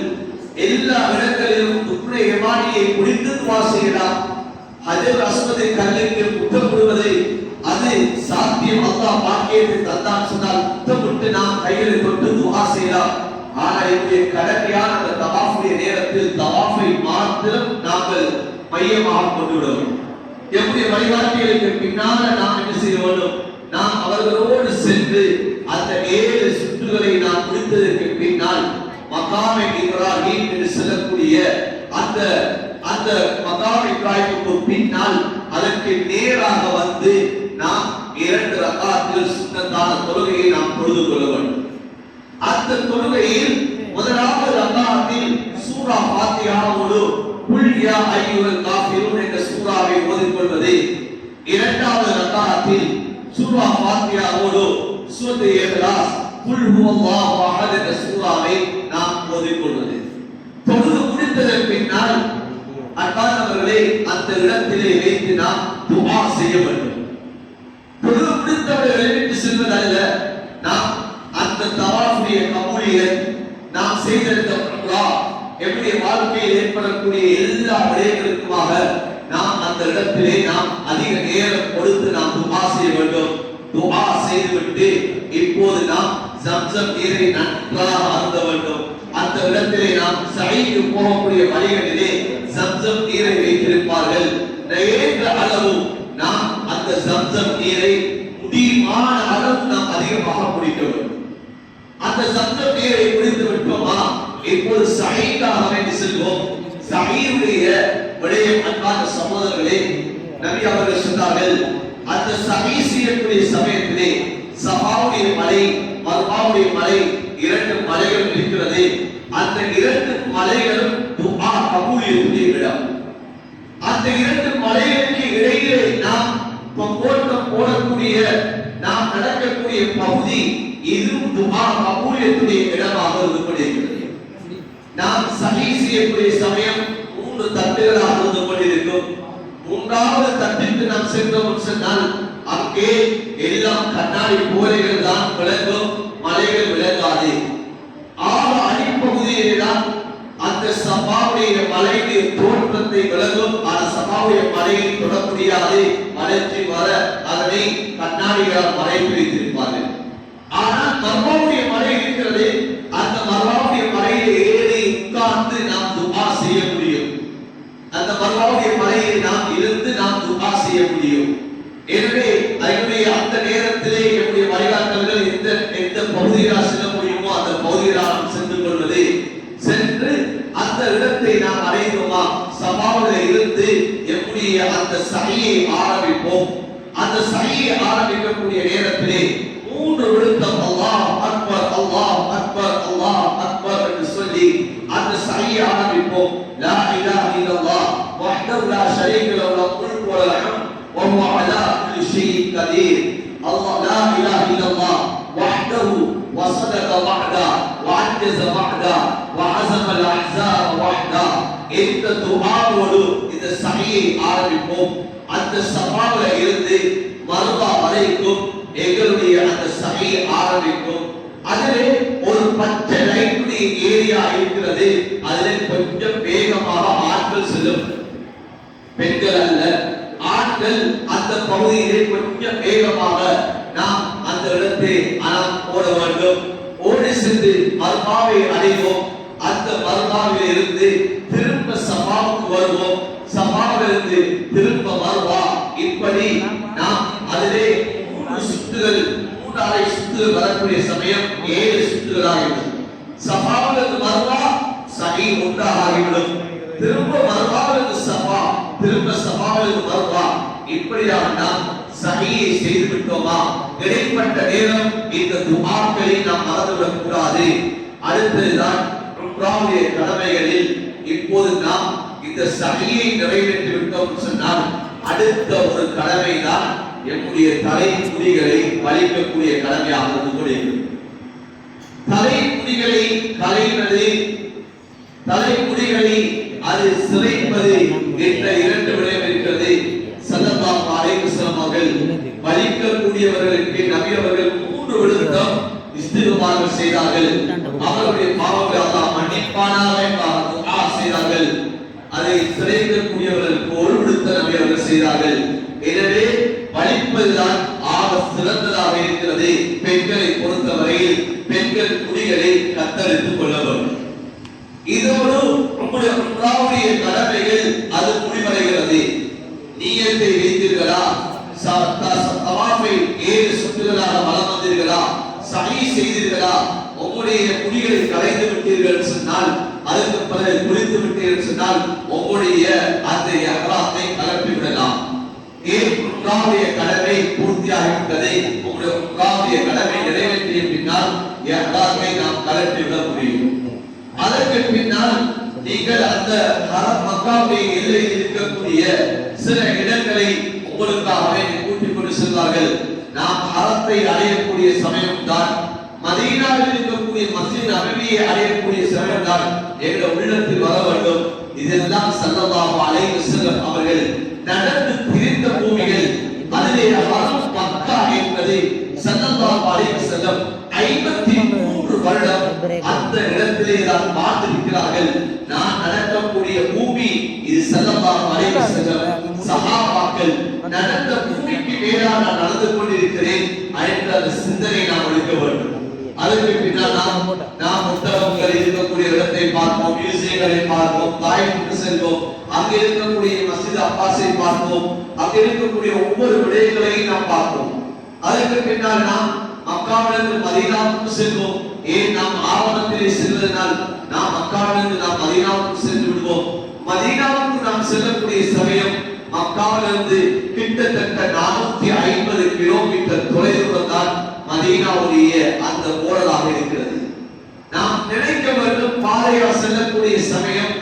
Speaker 2: எல்லா இடங்களிலும் ருக்னே யமானியை பிடித்து துஆ செய்யலாம். ஹஜர் அஸ்வதை கல்லுக்கு முத்தமிடுவது அது சாத்தியம். அல்லாஹ் பாக்கியத்தை தந்தான் சொன்னால் முத்தமிட்டு நாம் கையில் கொண்டு துஆ செய்யலாம். ஆனால் இங்கே கடமையான அந்த தவாஃபுடைய நேரத்தில் தவாஃபை மாத்திரம் நாங்கள் மையமாக கொண்டு விடுவோம். எப்படி வழிகாட்டிகளுக்கு பின்னால நாம் என்ன செய்ய வேண்டும்? நாம் அவர்களோடு சென்று அந்த 7 சுற்றுகளை நாம் முடித்ததற்கு பின்னால் மகாமே இப்ராஹிம் என்று சொல்லக்கூடிய அந்த அந்த மகாமே இப்ராஹிமுக்கு பின்னால் அதற்கு நேராக வந்து நாம் 2 ரக்காத்துகள் சுன்னத்தான தொழுகையை நாம் தொழுது கொள்ள வேண்டும். அந்த தொழுகையில் முதலாவது ரக்காத்தில் சூரா ஃபாத்திஹாவோடு குல் யா அய்யுல் காஃபிரூன் என்ற சூராவை ஓதிக்கொள்வது. இரண்டாவது ரக்காத்தில் சூரா ஃபாத்தியாவோடு சூரத்து இக்லாஸ் குல் ஹுவல்லாஹு அஹத் என்ற சூராவை நாம் ஓதிக்கொள்வது. தொழுது முடித்ததற்கு பின்னால் அன்பானவர்களே அந்த இடத்திலே வைத்து நாம் துஆ செய்ய வேண்டும். தொழுது முடித்தவர்களை விட்டு செல்வதல்ல, நாம் அந்த தவாஃபுடைய கபூலியத் நாம் செய்திருந்த உம்ரா நம்முடைய வாழ்க்கையில் ஏற்படக்கூடிய எல்லா விடயங்களுக்குமாக நாம் அந்த இடத்திலே நாம் அதிக நேரம் கொடுத்து நாம் துஆ செய்ய வேண்டும். துஆ செய்துவிட்டு இப்போது நாம் ஜம்சம் நீரை நன்றாக அருந்த வேண்டும். அந்த இடத்திலே நாம் சைக்கு போகக்கூடிய வழிகளிலே ஜம்சம் நீரை வைத்திருப்பார்கள். நிறைய அளவு நாம் அந்த ஜம்சம் நீரை முடியுமான அளவு நாம் அதிகமாக குடிக்க வேண்டும். அந்த ஜம்சம் நீரை குடித்து விட்டோமா இப்போது சஹீக்காக வேண்டி செல்வோம். சஹீருடைய விடயம் அன்பான சகோதரர்களே, நபி அவர்கள் சொன்னார்கள், அந்த சஹீ செய்யக்கூடிய சமயத்திலே சஃபாவுடைய மலை மர்வாவுடைய மலை இரண்டு மலைகள் இருக்கிறது. அந்த இரண்டு மலைகளும் துஆ கபூலியத்துடைய இடம். அந்த இரண்டு மலைகளுக்கு இடையிலே நாம் கோட்டம் போடக்கூடிய நாம் நடக்கக்கூடிய பகுதி இதுவும் துஆ கபூலியத்துடைய இடமாக இருக்கப்படுகிறது. நாம் சஹீ செய்யக்கூடிய சமயம் 3 தட்டுகளாக இருந்து கொண்டிருக்கும். 3வது தட்டிற்கு நாம் சென்றோம் சொன்னால் அங்கே எல்லாம் கண்ணாடி போலைகள் தான் விளங்கும், மலைகள் விளங்காது. 6 அடிப்பகுதியிலே தான் அந்த சஃபாவுடைய மலைக்கு தோற்றத்தை விளங்கும். ஆனால் சஃபாவுடைய மலையை தொட முடியாது, மலைக்கு வர அதனை கண்ணாடிகளால் மறைத்து வைத்திருப்பார்கள். ஆனால் மர்வாவுடைய மலை இருக்கிறது, அந்த மர்வாவுடைய மலையை ஏறி உட்கார்ந்து நாம் துஆ செய்ய முடியும். அந்த மர்வாவுடைய மலையை நாம் இருந்து நாம் துஆ செய்ய முடியும். எனவே அதனுடைய அந்த நேரத்திலே நம்முடைய வழிகாட்டல்கள் எந்த பகுதியில் செல்ல முடியுமோ அந்த பகுதியில் சென்று கொள்வது. சென்று அந்த இடத்தை நாம் அடைந்தோமா சஃபாவில் இருந்து நம்முடைய அந்த சஹீயை ஆரம்பிப்போம். அந்த சஹீயை ஆரம்பிக்கக்கூடிய நேரத்திலே 3 விழுத்தம் அல்லாஹ் அக்பர் அல்லாஹ் அக்பர் அல்லாஹ் அக்பர் என்று சொல்லி அந்த சஹீயை ஆரம்பிப்போம். லா இலாஹ இல்லல்லாஹ் வஹ்தஹு லா ஷரீக லஹு லஹுல் முல்கு வ லஹுல் ஹம்து வ ஹுவ அலா குல்லி ஷைஇன் கதீர். அல்லாஹ் லா இலாஹ இல்லல்லாஹ் வஹ்தஹு வ ஸதக வஹ்தா வ அன்ஜஸ வஹ்தா வ அஸம அல் அஹ்ஸாப வஹ்தா. இந்த துஆவோடு இந்த சஹீயை ஆரம்பிப்போம். அந்த சஃபாவுல இருந்து மர்வா வரைக்கும் எங்களுடைய அந்த சஹீ ஆரம்பிக்கும். அதிலே ஒரு பச்சை லைனுடைய ஏரியா இருக்கிறது. அதிலே கொஞ்சம் வேகமாக ஆட்கள் செல்லும், பெண்கள் அல்ல ஆண்கள். அந்த பகுதியிலே கொஞ்சம் வேகமாக நாம் அந்த இடத்தை நாம் ஓட வேண்டும். ஓடி சென்று மர்வாவை அடைவோம். அந்த மர்வாவில் இருந்து திரும்ப சஃபாவுக்கு வருவோம். சஃபாவிலிருந்து திரும்ப மர்வா. இப்படி நாம் அதிலே 3 சுற்றுகள் 3 சுற்றுகள் வரக்கூடிய சமயம் 7 சுற்றுகளாக இருக்கும். சஃபாவிலிருந்து மர்வா சஹீ ஒன்றாக ஆகிவிடும். திரும்ப மர்வாவிலிருந்து சஃபா, திரும்ப சஃபாவிலிருந்து மர்வா. இப்படியாக நாம் சஹீயை செய்து விட்டோமா இடைப்பட்ட நேரம் இந்த துஆக்களை நாம் மறந்துவிடக் கூடாது. அடுத்ததுதான் உம்ராவுடைய கடமைகளில் இப்போது நாம் இந்த சஹீயை நிறைவேற்றி விட்டோம் சொன்னால் அடுத்த ஒரு கடமை தான் நம்முடைய தலைமுடிகளை வலிக்கக்கூடிய கடமையாக இருந்து கொண்டிருக்கிறது. தலைமுடிகளை களைவது, தலைமுடிகளை அது சிரைப்பது என்ற 2 விடயம் இருக்கிறது. ஸல்லல்லாஹு அலைஹி வஸல்லம் அவர்கள் வலிக்கக்கூடியவர்களுக்கு நபி அவர்கள் 3 விழுத்தம் இஸ்திக்பார் செய்தார்கள். அவருடைய பாவங்களை அல்லாஹ் மன்னிப்பானாக என்று துஆ செய்தார்கள். அதை சிரைக்கக்கூடியவர்களுக்கு 1 விழுத்தம் நபி அவர்கள் செய்தார்கள். எனவே வலிப்பதுதான் ஆக சிறந்ததாக இருக்கிறது. பெண்களை பொறுத்தவரையில் பெண்கள் முடிகளை கத்தரித்துக் கொள்ள வேண்டும். இதோடு உங்களுடைய உம்ராவுடைய கடமைகள் அது முடிவடைகிறது. நியத்தை வைத்தீர்களா, தவாஃபை 7 சுற்றுகளாக வலம் வந்தீர்களா, சஹீ செய்தீர்களா, உங்களுடைய முடிகளை களைந்து விட்டீர்கள் சொன்னால், அதற்கு பிறகு குளித்து விட்டீர்கள் சொன்னால் உங்களுடைய அந்த இஹ்ராமை கலப்பி விடலாம். உம்ராவுடைய கடமை பூர்த்தியாகிவிட்டது. உங்களுடைய உம்ராவுடைய கடமை நிறைவேற்றிய பின்னால் இஹ்ராமை நாம் கலப்பி விட முடியும். அதற்கு பின்னால் நீங்கள் அந்த ஹரம் மக்காவுடைய எல்லையில் இருக்கக்கூடிய சில இடங்களை உங்களுக்காகவே கூட்டிக் கொண்டு செல்வார்கள். நாம் ஹரத்தை அடையக்கூடிய சமயம் தான், மதீனாவில் இருக்கக்கூடிய மஸ்ஜித் நபவியை அடையக்கூடிய சமயம் தான் எங்கள் உள்ளத்தில் வர வேண்டும். இதெல்லாம் ஸல்லல்லாஹு அலைஹி வஸல்லம் அவர்கள் நடந்து திரிந்த பூமிகள். அதிலே ஹரம் மக்கா என்பது ஸல்லல்லாஹு அலைஹி வஸல்லம் 53 வருடம் அந்த இடத்திலே தான் வாழ்ந்திருக்கிறார்கள். நான் நடக்கக்கூடிய பூமி இது ஸல்லல்லாஹு அலைஹி வஸல்லம் சஹாபாக்கள் நடந்த பூமிக்கு மேலாக நான் நடந்து கொண்டிருக்கிறேன் என்ற அந்த சிந்தனை நாம் எடுக்க வேண்டும். அதற்கு பின்னால் நாம் புத்தகங்கள் இருக்கக்கூடிய இடத்தை பார்ப்போம், மியூசியங்களை பார்ப்போம், தாய்க்கு செல்வோம், அங்கே இருக்கக்கூடிய மஸ்ஜித் அப்பாஸை பார்ப்போம், அங்கே இருக்கக்கூடிய ஒவ்வொரு விடயங்களையும் நாம் பார்ப்போம். அதற்கு பின்னால் நாம் மக்காவிலிருந்து மதீனாவுக்கு செல்வோம். ஏன் நாம் ஆவணத்திலே செல்வதனால் நாம் மக்காவிலிருந்து நாம் மதீனாவுக்கு சென்று விடுவோம். மதீனாவுக்கு நாம் செல்லக்கூடிய சமயம் மக்காவிலிருந்து கிட்டத்தட்ட 450 கிலோமீட்டர் தொலைதூரம் தான் மதீனாவுடைய அந்த போர்டராக இருக்கிறது. நாம் நினைக்க வேண்டும் பாதையால் செல்லக்கூடிய சமயம்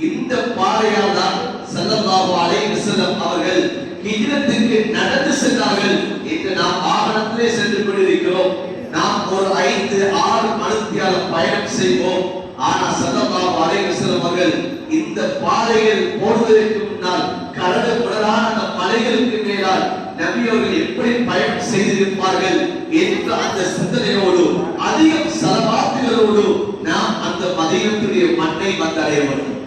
Speaker 2: இந்த பாதையால் தான் ஸல்லல்லாஹு அலைஹி வஸல்லம் அவர்கள் ஹிஜ்ரத்துக்கு நடந்து சென்றார்கள் என்று நாம் ஆவணத்திலே சென்று கொண்டிருக்கிறோம். நாம் ஒரு 5-6 மணித்தியால பயணம் செய்வோம். ஆனால் ஸல்லல்லாஹு அலைஹி வஸல்லம் அவர்கள் இந்த பாதைகள் போடுவதற்கு முன்னால் கரடு முரடான அந்த மலைகளுக்கு மேலால் நபி அவர்கள் எப்படி பயணம் செய்திருப்பார்கள் என்ற அந்த சிந்தனையோடு அதிகம் ஸலவாத்துகளோடு நாம் அந்த மதீனத்துடைய மண்ணை வந்தடைய வேண்டும்.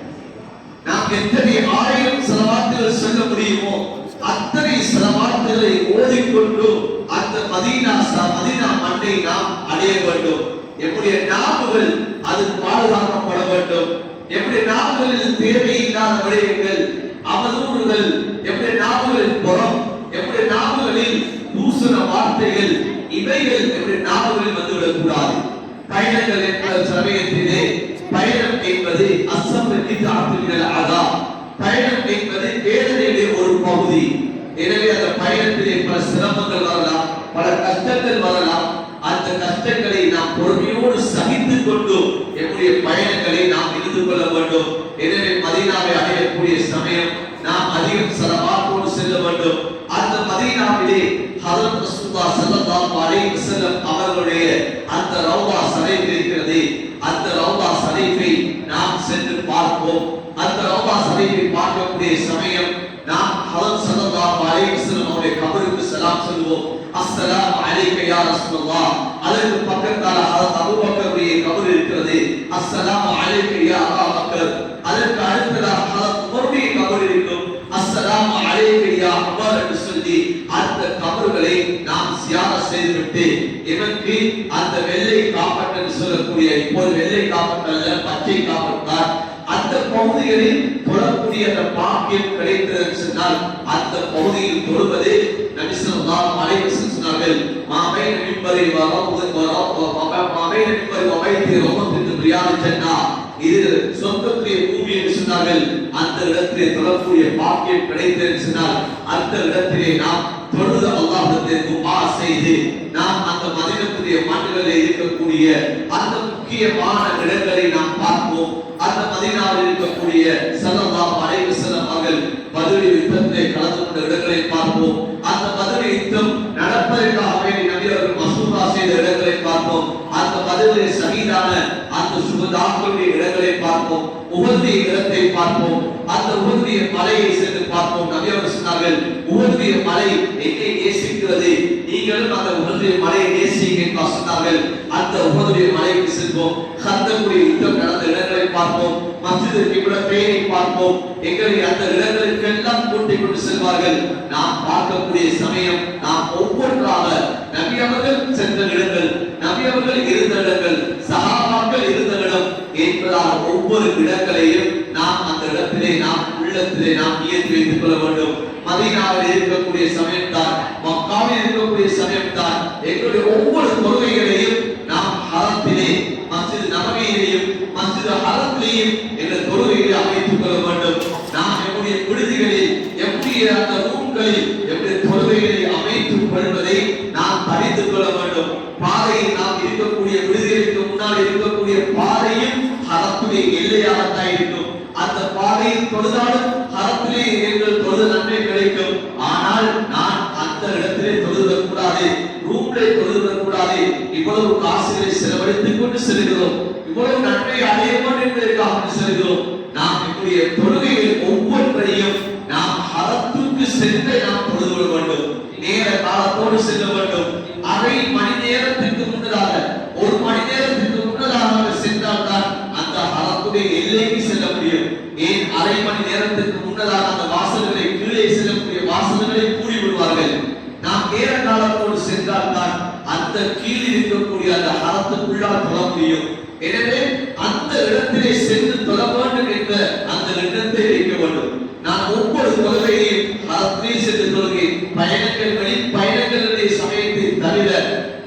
Speaker 2: நாம் எத்தனை 1000 ஸலவாத்துகள் சொல்ல முடியுமோ அத்தனை ஸலவாத்துகளை ஓதிக்கொண்டு அந்த மதீனா மண்ணை நாம் அடைய வேண்டும். நம்முடைய நாவுகள் அது பாதுகாக்கப்பட வேண்டும். நம்முடைய நாவுகளில் தேவையில்லாத விடயங்கள், அவதூறுகள், நம்முடைய நாவுகளில் புறம், நம்முடைய நாவுகளில் தூசண வார்த்தைகள், இவைகள் நம்முடைய நாவுகளில் வந்துவிடக் கூடாது. பயணங்கள் என்ற சமயத்திலே பயணம் என்பது பயணம் என்பது வேதனையிலே ஒரு பகுதி. எனவே அந்த பயணத்திலே பல சிரமங்கள் வரலாம், பல கஷ்டங்கள் வரலாம். அந்த கஷ்டங்களை நாம் பொறுமையோடு சகித்துக் கொண்டு நம்முடைய பயணங்களை நாம் இருந்து கொள்ள வேண்டும். எனவே மதீனாவை அடையக்கூடிய சமயம் நாம் அதிகம் ஸலவாத்தோடு செல்ல வேண்டும். அந்த மதீனாவிலே ஹஜ்ரத் ரசூலுல்லாஹ் ஸல்லல்லாஹு அலைஹி வஸல்லம் அவர்களுடைய அந்த ரௌதா ஷரீஃப் இருக்கிறது. அந்த ரௌதா ஷரீஃபை நாம் சென்று பார்ப்போம். அந்த ரௌதா ஷரீஃபை பார்க்கக்கூடிய சமயம் நாம் ஹஜ்ரத் ஸல்லல்லாஹு அலைஹி வஸல்லம் அவருடைய கபருக்கு சலாம் சொல்வோம். அஸ்ஸலாமு அலைக்க யா ரசூலுல்லாஹ். அதற்கு பக்கத்தால ஹஜ்ரத் அபூபக்கருடைய கபர் இருக்கிறது. அஸ்ஸலாமு அலைக்க யா அபூ பக்கர். அதற்கு அடுத்ததாக ஹஜ்ரத் உமருடைய கபர் இருக்கும். அஸ்ஸலாமு அலைக்க யா உமர் என்று சொல்லி அந்த கபர்களை நாம் சியாரத் செய்துவிட்டு எமக்கு அந்த வெள்ளை காப்பட் என்று சொல்லக்கூடிய, இப்போது வெள்ளை காப்பட் அல்ல பச்சை காப்பட் தான், அந்த பகுதிகளில் தொழக்கூடிய அந்த பாக்கியம் கிடைத்தது சொன்னால் அந்த பகுதியில் தொழுவது நபி ஸல்லல்லாஹு அலைஹி வஸல்லம் சொன்னார்கள். மாபைன மின்பரி மாபைன மின்பரி வபைத்தி ரௌதத்து ரியால் ஜன்னah. இது சொர்க்கத்திலே பூமி என்று சொன்னார்கள். அந்த இடத்திலே தொழக்கூடிய பாக்கியம் கிடைத்தது சொன்னால் அந்த இடத்திலே நாம் தொழுது அல்லாஹ்விடத்திலே துஆ செய்து நாம் அந்த மதீனத்துடைய மண்ணிலே இருக்கக்கூடிய அந்த முக்கியமான இடங்களை நாம் பார்ப்போம். அந்த மதீனாவில் இருக்கக்கூடிய ஸல்லல்லாஹு அலைஹி வஸல்லம் அவர்கள் பத்ர் யுத்தத்திலே கலந்து கொண்ட இடங்களை பார்ப்போம். அந்த பத்ர் யுத்தம் நடப்பதற்காகவே நபி அவர்கள் மசூரா செய்த இடங்களை பார்ப்போம். அந்த பத்ரிலே ஷஹீதான அந்த சுஹதாக்களுடைய இடங்களை பார்ப்போம். உஹதுடைய இடத்தை பார்ப்போம். அந்த உஹதுடைய மலையை சென்று பார்ப்போம். நபி அவர்கள் சொன்னார்கள், உஹதுடைய மலை என்னை நேசிக்கிறது, நீங்களும் அந்த உஹதுடைய மலையை நேசிங்க என்று சொன்னார்கள். அந்த உஹதுடைய மலைக்கு செல்வோம். கந்தகுடைய யுத்தம் நடந்த இடங்களை பார்ப்போம். மஸ்ஜித் கிப்லத்தையை பார்ப்போம். எங்களை அந்த இடங்களுக்கு எல்லாம் கூட்டிக் கொண்டு செல்வார்கள். நாம் பார்க்கக்கூடிய சமயம் நாம் ஒவ்வொன்றாக நபி அவர்கள் சென்ற இடங்கள், நபி அவர்கள் இருந்த இடங்கள், சஹாபாக்கள் இருந்த இடம் என்பதால் ஒவ்வொரு இடங்களையும் நாம் அந்த இடத்திலே நாம் உள்ளத்திலே நாம் நியத்து வைத்துக் கொள்ள வேண்டும். மதீனாவில் இருக்கக்கூடிய சமயம்தான், மக்காவில் இருக்கக்கூடிய சமயம்தான் எங்களுடைய ஒவ்வொரு தொழுகைகளையும் நாம் ஹரத்திலே, மஸ்ஜித் நபவியிலேயும் மஸ்ஜித் ஹரத்திலேயும் எங்கள் தொழுகைகளை அமைத்துக் கொள்ள வேண்டும். நாம் நம்முடைய விடுதிகளில் எப்படி அந்த ரூம்களில் எப்படி தொழுகைகளை அமைத்துக் கொள்வதை நாம் படித்துக் கொள்ள வேண்டும். பாதையில் நாம் இருக்கக்கூடிய விடுதிகளுக்கு முன்னால் இருக்கக்கூடிய பாதையும் ஹரத்துடைய எல்லையாகத்தான் இருக்கும். அந்த பாதையில் தொழுதாலும் ஹரத்திலே எங்கள் தொழுது நன்மை கிடைக்கும். ஆனால் நான் அந்த இடத்திலே தொழுதக்கூடாது. இவ்வளவு காசுகளை செலவழித்துக் கொண்டு செல்கிறோம், இவ்வளவு நன்மை அடைய வேண்டும் என்பதற்காக செல்கிறோம். நாம் நம்முடைய தொழுகைகள் ஒவ்வொன்றையும் நாம் ஹரத்துக்கு சென்று நாம் தொழுது கொள்ள வேண்டும். நேர காலத்தோடு செல்ல வேண்டும். அரை மணி நேரத்திற்கு முன்னதாக, ஒரு மணி நேரத்திற்கு முன்னதாக சென்றால் தான் அந்த ஹரத்துடைய எல்லைக்கு செல்ல முடியும். ஏன் அரை மணி நேரத்திற்கு முன்னதாக அந்த வாசல்களை கீழே செல்லக்கூடிய வாசல்களை மூடி விடுவார்கள். நாம் நேர காலத்தோடு சென்றால் தான் அந்த கீழ் இருக்கக்கூடிய அந்த ஹரத்துக்குள்ளால் தொழ முடியும். எனவே அந்த இடத்திலே சென்று தொழ வேண்டும் என்ற அந்த எண்ணத்தை வைக்க வேண்டும். நான் ஒவ்வொரு தொழுகையையும் ஹரத்திலே சென்று தொழுகிறேன். பயணங்களில் பயணங்களுடைய சமயத்தை தவிர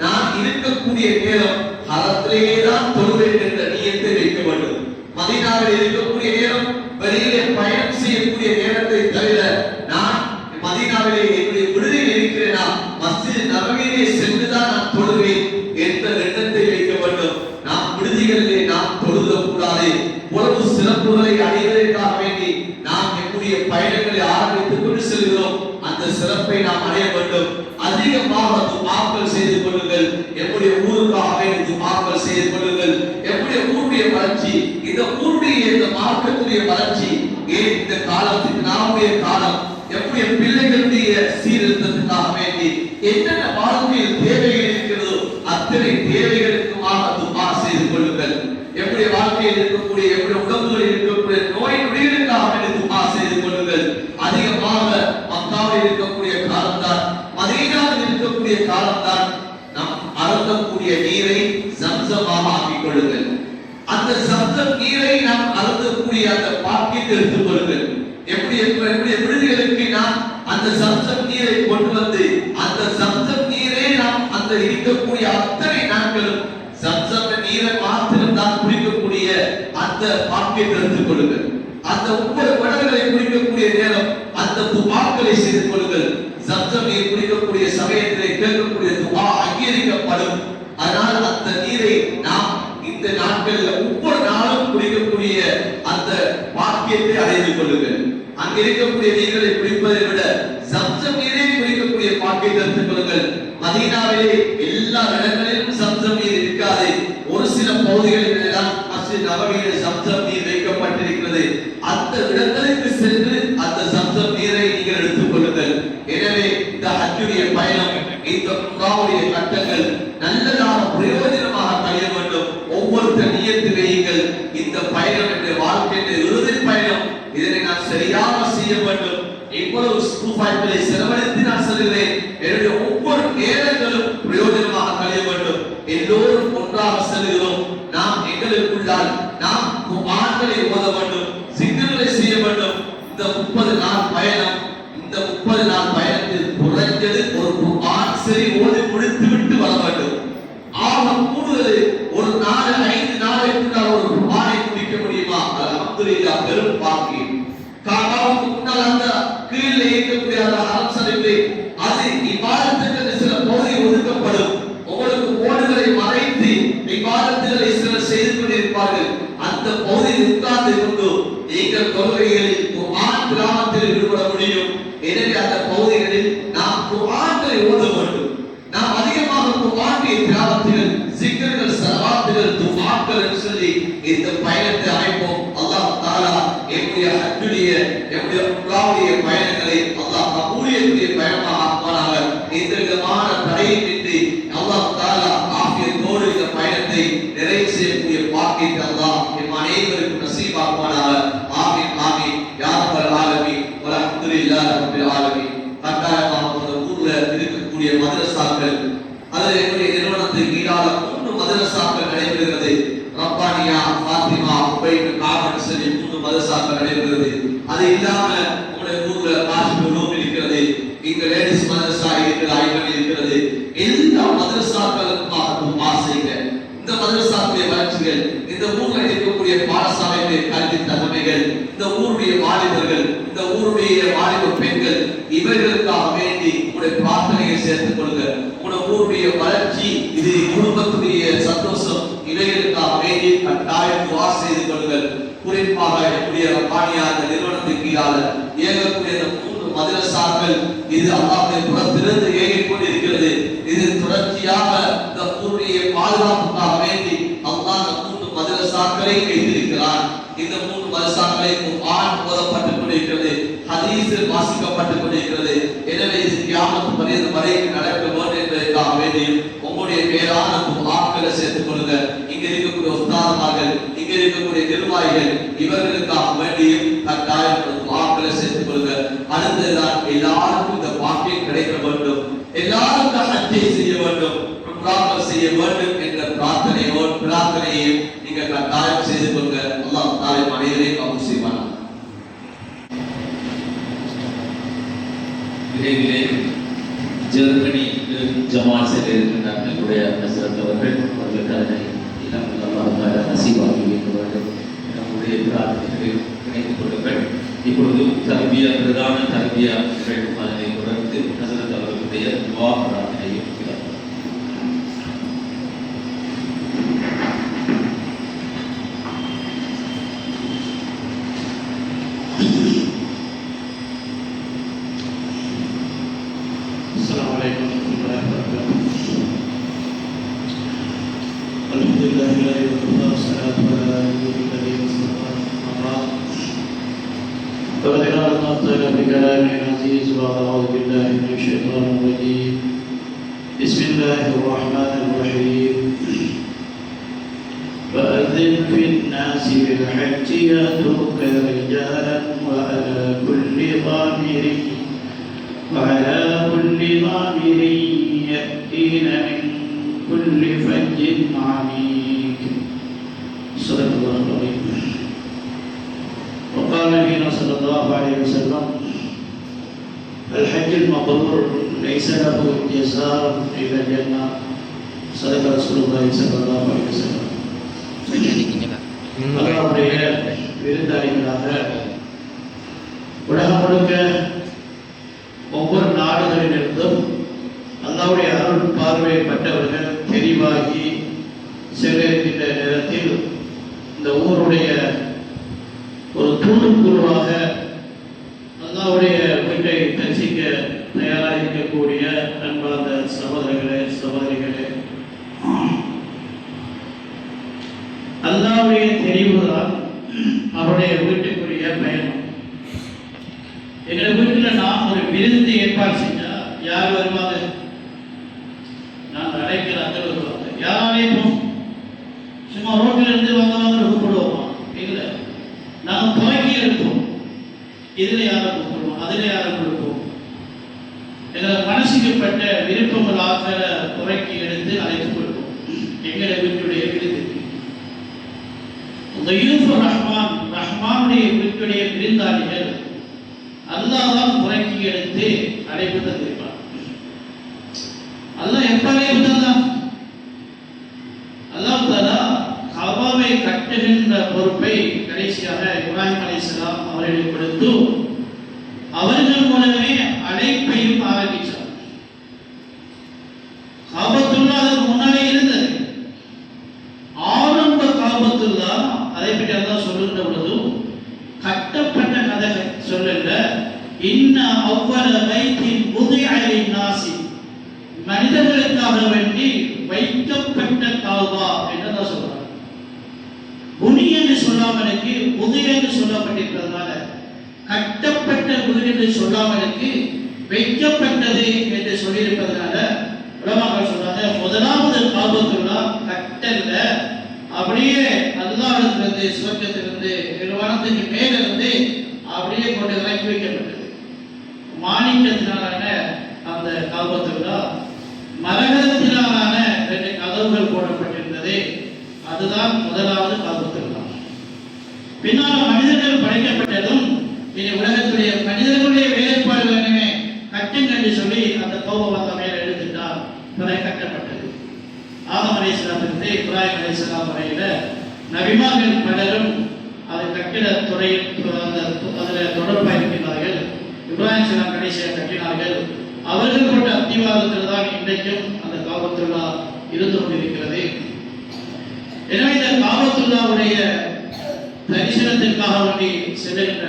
Speaker 2: நான் இருக்கக்கூடிய நேரம் ஹரத்திலேயே தான் தொழுவேன் என்ற நியத்தை வைக்க வேண்டும். மதீனாவில் இருக்கக்கூடிய நேரம், வெளியிலே பயணம் செய்யக்கூடிய நேரத்தை தவிர நான் மதீனாவிலே என்னுடைய விடுதியில் இருக்கிறேனா, மஸ்ஜித் நபவியிலே சென்றுதான் நான் தொழுவேன் என்ற எண்ணத்தை வைக்க வேண்டும். நாம் விடுதிகளிலே நாம் தொழுதக்கூடாது. உலக சிறப்புகளை அடைவதற்காக வேண்டி நாம் நம்முடைய பயணங்களை ஆரம்பித்துக் கொண்டு செல்கிறோம். அந்த சிறப்பை நாம் அடைய வேண்டும். அதிகமாக துஆக்கள் செய்து கொள்ளுங்கள். நம்முடைய ஊருக்காக வேண்டி துஆக்கள் செய்து கொள்ளுங்கள். நம்முடைய ஊருடைய வளர்ச்சி, இந்த ஊருடைய இந்த மார்க்கத்துடைய வளர்ச்சி, ஏன் இந்த காலத்துக்கு நாமுடைய காலம், நம்முடைய பிள்ளைகளுடைய சீர்திருத்தத்துக்காக வேண்டி என்னென்ன வாழ்க்கையில் தேவைகள் இருக்கிறதோ அத்தனை தேவைகளுக்குமாக துஆ செய்து கொள்ளுங்கள். நம்முடைய வாழ்க்கையில் இருக்கக்கூடிய, நம்முடைய உடம்புகளில் இருக்கக்கூடிய நோய் நொடிகளுக்காக வேண்டி துஆ செய்து கொள்ளுங்கள். அதிகமாக மக்காவில் இருக்கக்கூடிய காலம்தான், மதீனாவில் இருக்கக்கூடிய காலம்தான் நாம் அருந்தக்கூடிய நீரை ஜம்சமாக ஆக்கிக் கொள்ளுங்கள். அந்த ஜம்சம் நீரை நாம் அருந்தக்கூடிய அந்த பாக்கியத்தை எடுத்துக் கொள்ளுங்கள். எப்படி விடுதிகளுக்கு நாம் அந்த ஜம்சம் நீரை கொண்டு வந்து அந்த ஜம்சம் நீரை நாம் அந்த இருக்கக்கூடிய அத்தனை நாட்களும் ஜம்சம் நீரை மாத்திரம் தான் குடிக்கக்கூடிய அந்த பாக்கியத்தை எடுத்துக் கொள்ளுங்கள். அந்த ஒவ்வொரு வடகளை குடிக்கக்கூடிய நேரம் அந்த துஆக்களை செய்து கொள்ளுங்கள். ஜம்சம் நீர் குடிக்கக்கூடிய சமயத்திலே கேட்கக்கூடிய துஆ அங்கீகரிக்கப்படும். அதனால் அந்த நீரை நாம் இந்த நாட்களில் ஒவ்வொரு நாளும் குடிக்கக்கூடிய அந்த பாக்கியத்தை அடைந்து கொள்ளுங்கள். அங்க இருக்கக்கூடிய நீர்களை குடிப்பதை விட ஜம்சம் நீரை குடிக்கக்கூடிய பாக்கியத்தை எடுத்துக் கொள்ளுங்கள். மதீனாவிலே எல்லா இடங்களிலும் ஜம்சம் நீர் இருக்காது. ஒரு சில பகுதிகளில் தான் மஸ்ஜித் நபவியில் ஜம்சம் நீர் வைக்கப்பட்டிருக்கிறது. அந்த இடங்களுக்கு சென்று அந்த ஜம்சம் நீரை நீங்கள் எடுத்துக் கொள்ளுங்கள். எனவே இந்த ஹஜ்ஜுடைய பயணம், இந்த உம்ராவுடைய கட்டங்கள் நல்லதாக பிரயோஜனமாக கழிய வேண்டும். ஒவ்வொருத்தர் நியத்து வையுங்கள். இந்த பயணம் என்ற வாழ்க்கையின் இறுதி பயணம், இதனை நான் சரியாக செய்ய வேண்டும். இவ்வளவு ரூபாய்களை செலவழித்து நான் செல்கிறேன். என்னுடைய ஒவ்வொரு நேரங்களும் பிரயோஜனமாக கழிய வேண்டும். எல்லோரும் ஒன்றாக செல்கிறோம். நாம் எங்களுக்குள்ளால் நாம் குர்ஆன்களை ஓத வேண்டும், சிக்ருகளை செய்ய வேண்டும். இந்த 30 நாள் பயணம், இந்த 30 நாள் பயணத்தில் குறைஞ்சது ஒரு குர்ஆன் சரி ஓதி முடித்து விட்டு வர வேண்டும். ஆக கூடுதல் ஒரு 4-5 நாளைக்குள்ளால் ஒரு குர்ஆனை முடிக்க முடியுமா? அல்ஹம்துலில்லாஹ், பெரும் பாக்கியம். காபாவுக்கு முன்னால் அந்த கீழே இருக்கக்கூடிய அந்த ஹரம் ஷரீஃபிலே அது இபாதத்துக்கு சில பகுதி ஒதுக்கப்படும். உங்களுக்கு ஓடுகளை மறைத்து இபாதத்துகளை சிலர் செய்து கொண்டிருப்பார்கள். அந்த பகுதியில் உட்கார்ந்து கொண்டு நீங்கள் தொழுகைகளில் குர்ஆன் திலாவத்தில் ஈடுபட முடியும். எனவே அந்த பகுதிகளில் நாம் குர்ஆனை ஓத வேண்டும். நாம் அதிகமாக குர்ஆனுடைய திலாவத்துகள், சிக்ருகள், ஸலவாத்துகள், துஆக்கள் என்று சொல்லி இந்த பயணத்தை அமைப்போம். அல்லாஹ் தஆலா நம்முடைய ஹஜ்ஜுடைய, நம்முடைய உம்ராவுடைய பயணங்களை அல்லாஹ் கபூலியத்துடைய பயணமாக ஆக்குவானாக. எந்த விதமான தடையின்றி அல்லாஹ் தஆலா ஆஃபியத்தோடு இந்த பயணத்தை நிறைவு செய்யக்கூடிய பாக்கியத்தை அல்லாஹ் நம் அனைவருக்கும் நசீபாக்குவானாக. ஆமீன் ஆமீன் யா ரப்பல் ஆலமீன் வல்ஹம்துலில்லாஹி ரப்பில் ஆலமீன். கட்டாயமாக இந்த ஊர்ல இருக்கக்கூடிய மதரசாக்கள், அதில் என்னுடைய நிறுவனத்துக்கு ஈடாக 3 மதரசாக்கள் நடைபெறுகிறது. ரப்பானியா, ஃபாத்திமா, உபைத், காபன் சொல்லி 3 மதரசாக்கள் நடைபெறுகிறது. அது இல்லாம உங்களுடைய ஊர்ல காஷ்மீர் ரூம் இருக்கிறது, இங்க லேடிஸ் மதரசா இருக்கிறது, ஐவன் இருக்கிறது. எல்லா மதரசாக்களுக்கும் ஆசைங்க. இந்த மதரசாவுடைய வளர்ச்சிகள், இந்த ஊர்ல இருக்கக்கூடிய பாடசாலைகளுடைய கல்வி தகமைகள், இந்த ஊருடைய வாலிபர்கள், இந்த ஊருடைய வாலிப பெண்கள், இவர்களுக்காக வேண்டி உங்களுடைய பிரார்த்தனையை சேர்த்துக் கொள்ளுங்க. உங்களுடைய ஊருடைய வளர்ச்சி, இது குடும்பத்துடைய சந்தோஷம், இவைகளுக்காக வேண்டி கட்டாயம் துஆ செய்து கொள்ளுங்கள். குறிப்பாக நம்முடைய ரப்பானியா அந்த நிறுவனத்துக்கு கீழாக இயங்கக்கூடிய இந்த 3 மதரசாக்கள், இது அல்லாஹ்வுடைய புறத்திலிருந்து இயங்கிக் கொண்டிருக்கிறது. இது தொடர்ச்சியாக இந்த ஊருடைய பாதுகாப்புக்காக வேண்டி அல்லாஹ் மூன்று மதரசாக்களை வைத்திருக்கிறார். இந்த மூன்று மதரசாக்களை குர்ஆன் ஓதப்பட்டுக் கொண்டிருக்கிறது, ஹதீஸ் வாசிக்கப்பட்டுக் கொண்டிருக்கிறது. எனவே இது கியாமத் பரியந்தம் வரைக்கும் நடக்க வேண்டும் என்பதற்காக வேண்டி உங்களுடைய பேரான துஆக்களை சேர்த்துக் கொள்ளுங்க. இங்க இருக்கக்கூடிய உஸ்தாதுமார்கள், இங்க இருக்கக்கூடிய நிர்வாகிகள், இவர்களுக்காக வேண்டியும் கட்டாயம் துஆக்களை சேர்த்துக் கொள்ளுங்க. அடுத்ததுதான் எல்லாருக்கும் இந்த பாக்கியம் கிடைக்க வேண்டும், எல்லாருக்கும் ஹஜ்ஜை செய்ய வேண்டும், உம்ராக்கள் செய்ய வேண்டும் என்ற பிரார்த்தனையை நீங்க கட்டாயம் செய்து கொள்ளுங்க. அல்லாஹ் தஆலா அனைவரையும் கபூல் செய்வானாக.
Speaker 1: விரைவிலே ஜெர்மனி ஜமாத் இருக்கின்ற நம்முடைய ஹஸ்ரத் அவர்களுக்கு அதனை அல்லாஹ் நசீபாக்கி வைக்க வேண்டும். நம்முடைய பிரார்த்தனைகளை இணைத்துக் கொள்ளுங்கள். இப்பொழுது தர்பியா பிரதான தர்பியா அதனை தொடர்ந்து ஹஸ்ரத் அவர்களுடைய துஆ பிரார்த்தனையும்
Speaker 4: بسم الله الرحمن الرحيم. فأذن في الناس بالحج يأتوك رجالا وعلى كل ضامر يأتين من كل فج عميق. صدق الله العظيم. وقال نبينا صلى الله عليه وسلم: الحج المبرور ليس له جزاء إلا الجنة. صدق رسول الله صلى الله عليه وسلم. அல்லாஹ்வுடைய விருந்தாளிகளாக உலகம் முழுக்க ஒவ்வொரு நாடுகளிலிருந்தும் அல்லாஹ்வுடைய அருள் பார்வைப்பட்டவர்கள் தெரிவாகி செல்லுகின்ற நேரத்தில் இந்த ஊருடைய ஒரு தூதுக்குழுவாக அல்லாஹ்வுடைய வீட்டை தரிசிக்க தயாராக இருக்கக்கூடிய அன்பார்ந்த சகோதரர்களே சகோதரிகளே, அல்லாஹ்வுடைய தெரிவுதான் அவருடைய வீட்டுக்குரிய பயணம். எங்களை வீட்டில் நாம் ஒரு விருந்து ஏற்பாடு செஞ்சா யார் வருவாங்க? நான் அழைக்கிற அந்த வருவாங்க. யாராலே போகும்? சும்மா ரோட்டில் இருந்து வந்தவங்க கூப்பிடுவோமா? இல்லை, நாம் துவக்கி எடுப்போம். இதுல யாரை கூப்பிடுவோம், அதுல யாரை கொடுப்போம்? எங்களை மனசுக்குப்பட்ட விருப்பங்கள் ஆக்கிற துவக்கி எடுத்து அழைத்து கொடுப்போம். எங்களை வீட்டுடைய விருந்துக்கு ரஹ்மானுடைய வீட்டுடைய விருந்தாளிகள் அல்லாஹ் தான் துவக்கி எடுத்து அழைப்பு தந்திருப்பார். அல்லாஹ் எப்ப அழைப்பு தந்தான்? அல்லாஹ் தஆலா கஅபாவை கட்டுகின்ற பொறுப்பை கடைசியாக இப்ராஹிம் அலைஹிஸ்ஸலாம் அவர்களுக்கு கொடுத்து அவர்கள் மூலமே அழைப்பையும் ஆரம்பித்தார். காபத்துல்லா அதுக்கு முன்னாலே இருந்தது. ஆரம்ப காபத்துல்லா அதை பற்றி அல்லாஹ் சொல்லுகின்ற பொழுது கட்டப்பட்ட கதை சொல்லல. இன்ன அவ்வள பைத்தின் புதிய நாசி, மனிதர்களுக்காக வேண்டி வைக்கப்பட்ட காபா என்றுதான் சொல்றாங்க. புனி என்று சொல்லாமலுக்கு புதிய என்று சொல்லப்பட்டிருக்கிறதுனால கட்டப்பட்ட வீடு என்று சொல்லாமலுக்கு வைக்கப்பட்டது என்று சொல்லியிருப்பதனால உலமாக்கள் சொல்றாங்க, முதலாவது காபத்துல்லா கட்டல்ல, அப்படியே அல்லாஹ்விடமிருந்து சுவர்க்கத்திலிருந்து வானத்துக்கு மேலிருந்து அப்படியே கொண்டு இறக்கி வைக்கப்பட்டது. மாணிக்கத்தினாலான அந்த காபத்துல்லா மரகதத்தினாலான 2 கதவுகள் போடப்பட்டிருந்தது. அதுதான் முதலாவது காபத்துல்லா. பின்னால் மனிதர்கள் படைக்கப்பட்டதும் இனி உலகத்துடைய மனிதர்களுடைய வேலைப்பாடு வேணுமே கட்டுங்க என்று சொல்லி அந்த கோபத்தை மேல எடுத்துட்டார். பிறகு கட்டப்பட்டது. ஆதம் அலைஹிஸ்ஸலாமிலிருந்து இப்ராஹிம் அலைஹிஸ்ஸலாம் வரையில நபிமார்கள் பலரும் அதை கட்டிட துறையில் அதில் தொடர்பாக இருக்கின்றார்கள். இப்ராஹிம் அலைஹிஸ்ஸலாம் கடைசியாக கட்டினார்கள். அவர்கள் கொண்ட அத்திவாதத்தில் தான் இன்றைக்கும் அந்த காபத்துல்லா இருந்து கொண்டிருக்கிறது. எனவே இந்த காபத்துல்லாவுடைய தரிசனத்திற்காக வேண்டி செல்லுகின்ற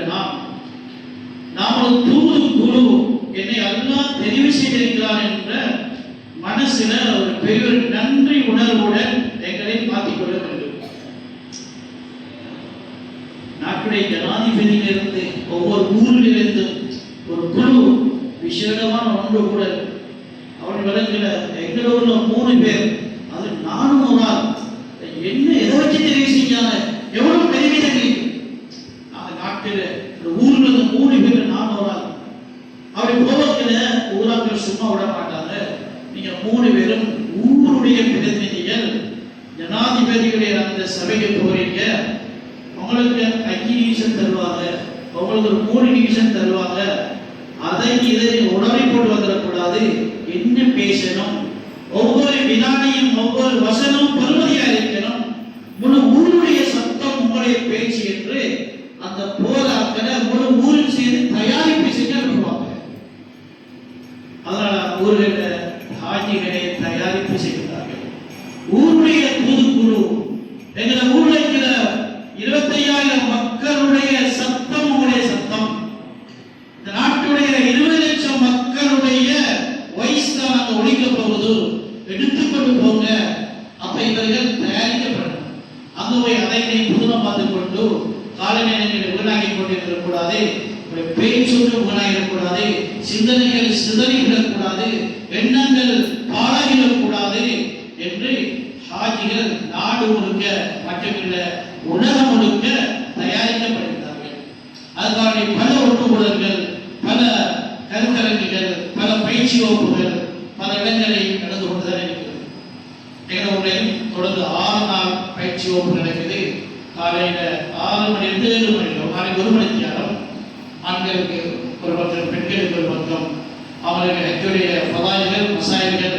Speaker 4: நாம் ஒரு தூது குழு என்னை அல்லாஹ் தெரிவு செய்திருக்கிறார் என்ற மனசுல ஒரு பெரிய ஒரு நன்றி உணர்வுடன் எங்களை மாற்றிக்கொள்ள வேண்டும். நாட்டுடைய ஜனாதிபதியிலிருந்து ஒவ்வொரு ஊரிலிருந்தும் ஒரு குழு விசேடமான ஒன்று கூட அவன் விளங்குல எங்கள ஊர்ல 3 பேர், அது நானும் ஒரு ஆள். என்ன எதை வச்சு தெரிவு செஞ்சாங்க, எவ்வளவு பெருமிதங்கள் அந்த நாட்டில் ஊர்ல இருந்து 3 பேர், நான் ஒரு ஆள். அப்படி போவதில் ஊராக்கள் சும்மா விட மாட்டாங்க. நீங்க 3 பேரும் ஊருடைய பிரதிநிதிகள், ஜனாதிபதிகளுடைய அந்த சபைக்கு போறீங்க, உங்களுக்கு 5 நிமிஷம் தருவாங்க, உங்களுக்கு ஒரு 3 நிமிஷம் தருவாங்க. அதை இதை உடனே போட்டு வந்துடக்கூடாது. என்ன பேசணும், ஒவ்வொரு வினாடியும் ஒவ்வொரு வசனம் பெருமதியா இருக்கணும். முழு ஊருடைய சத்தம் உங்களுடைய பேச்சு என்று அந்த போராக்களை முழு ஊரில் செய்து தயாரிப்பு செய்ய விடுவாங்க. அதனால ஊர்களில் ஹாஜிகளை தயாரிப்பு செய்கிறார்கள். ஊருடைய தூதுக்குழு, எங்களை ஊர்ல இருக்கிற 25,000 மக்களுடைய சத்தம் உங்களுடைய சத்தம். இந்த நாட்டுடைய 20 லட்சம் மக்களுடைய வயசு தான் அங்க ஒழிக்க போகுது, எடுத்துக்கொண்டு போங்க. அப்ப இவர்கள் தயாரிக்கப்படணும். அங்க போய் அதை புதுமை பார்த்துக் கொண்டு காலை நேரங்களில் வீணாகி கொண்டிருக்கக்கூடாது, பேச்சொன்று வீணாகிடக்கூடாது, சிந்தனைகள் சிதறிவிடக்கூடாது, எண்ணங்கள் பாழாகிடக்கூடாது என்று ஹாஜிகள் நாடு முழுக்க மட்டுமில்ல உலகம் முழுக்க தயாரிக்கப்படுகிறார்கள். அதற்கான பல ஒட்டுமுடல்கள், பல கருத்தரங்குகள், பல பயிற்சி வகுப்புகள் பல இடங்களில் நடந்து கொண்டுதான் இருக்கிறது. எங்களுடைய தொடர்ந்து 6 நாள் பயிற்சி வகுப்பு நடக்குது. காலையில 6 மணிலிருந்து 7 மணி வரை, நாளைக்கு 1 மணி நேரம். ஆண்களுக்கு ஒரு பக்கம், பெண்களுக்கு ஒரு பக்கம். அவர்களுக்கு ஹஜ்ஜுடைய ஃபதாயில்கள், மசாயில்கள்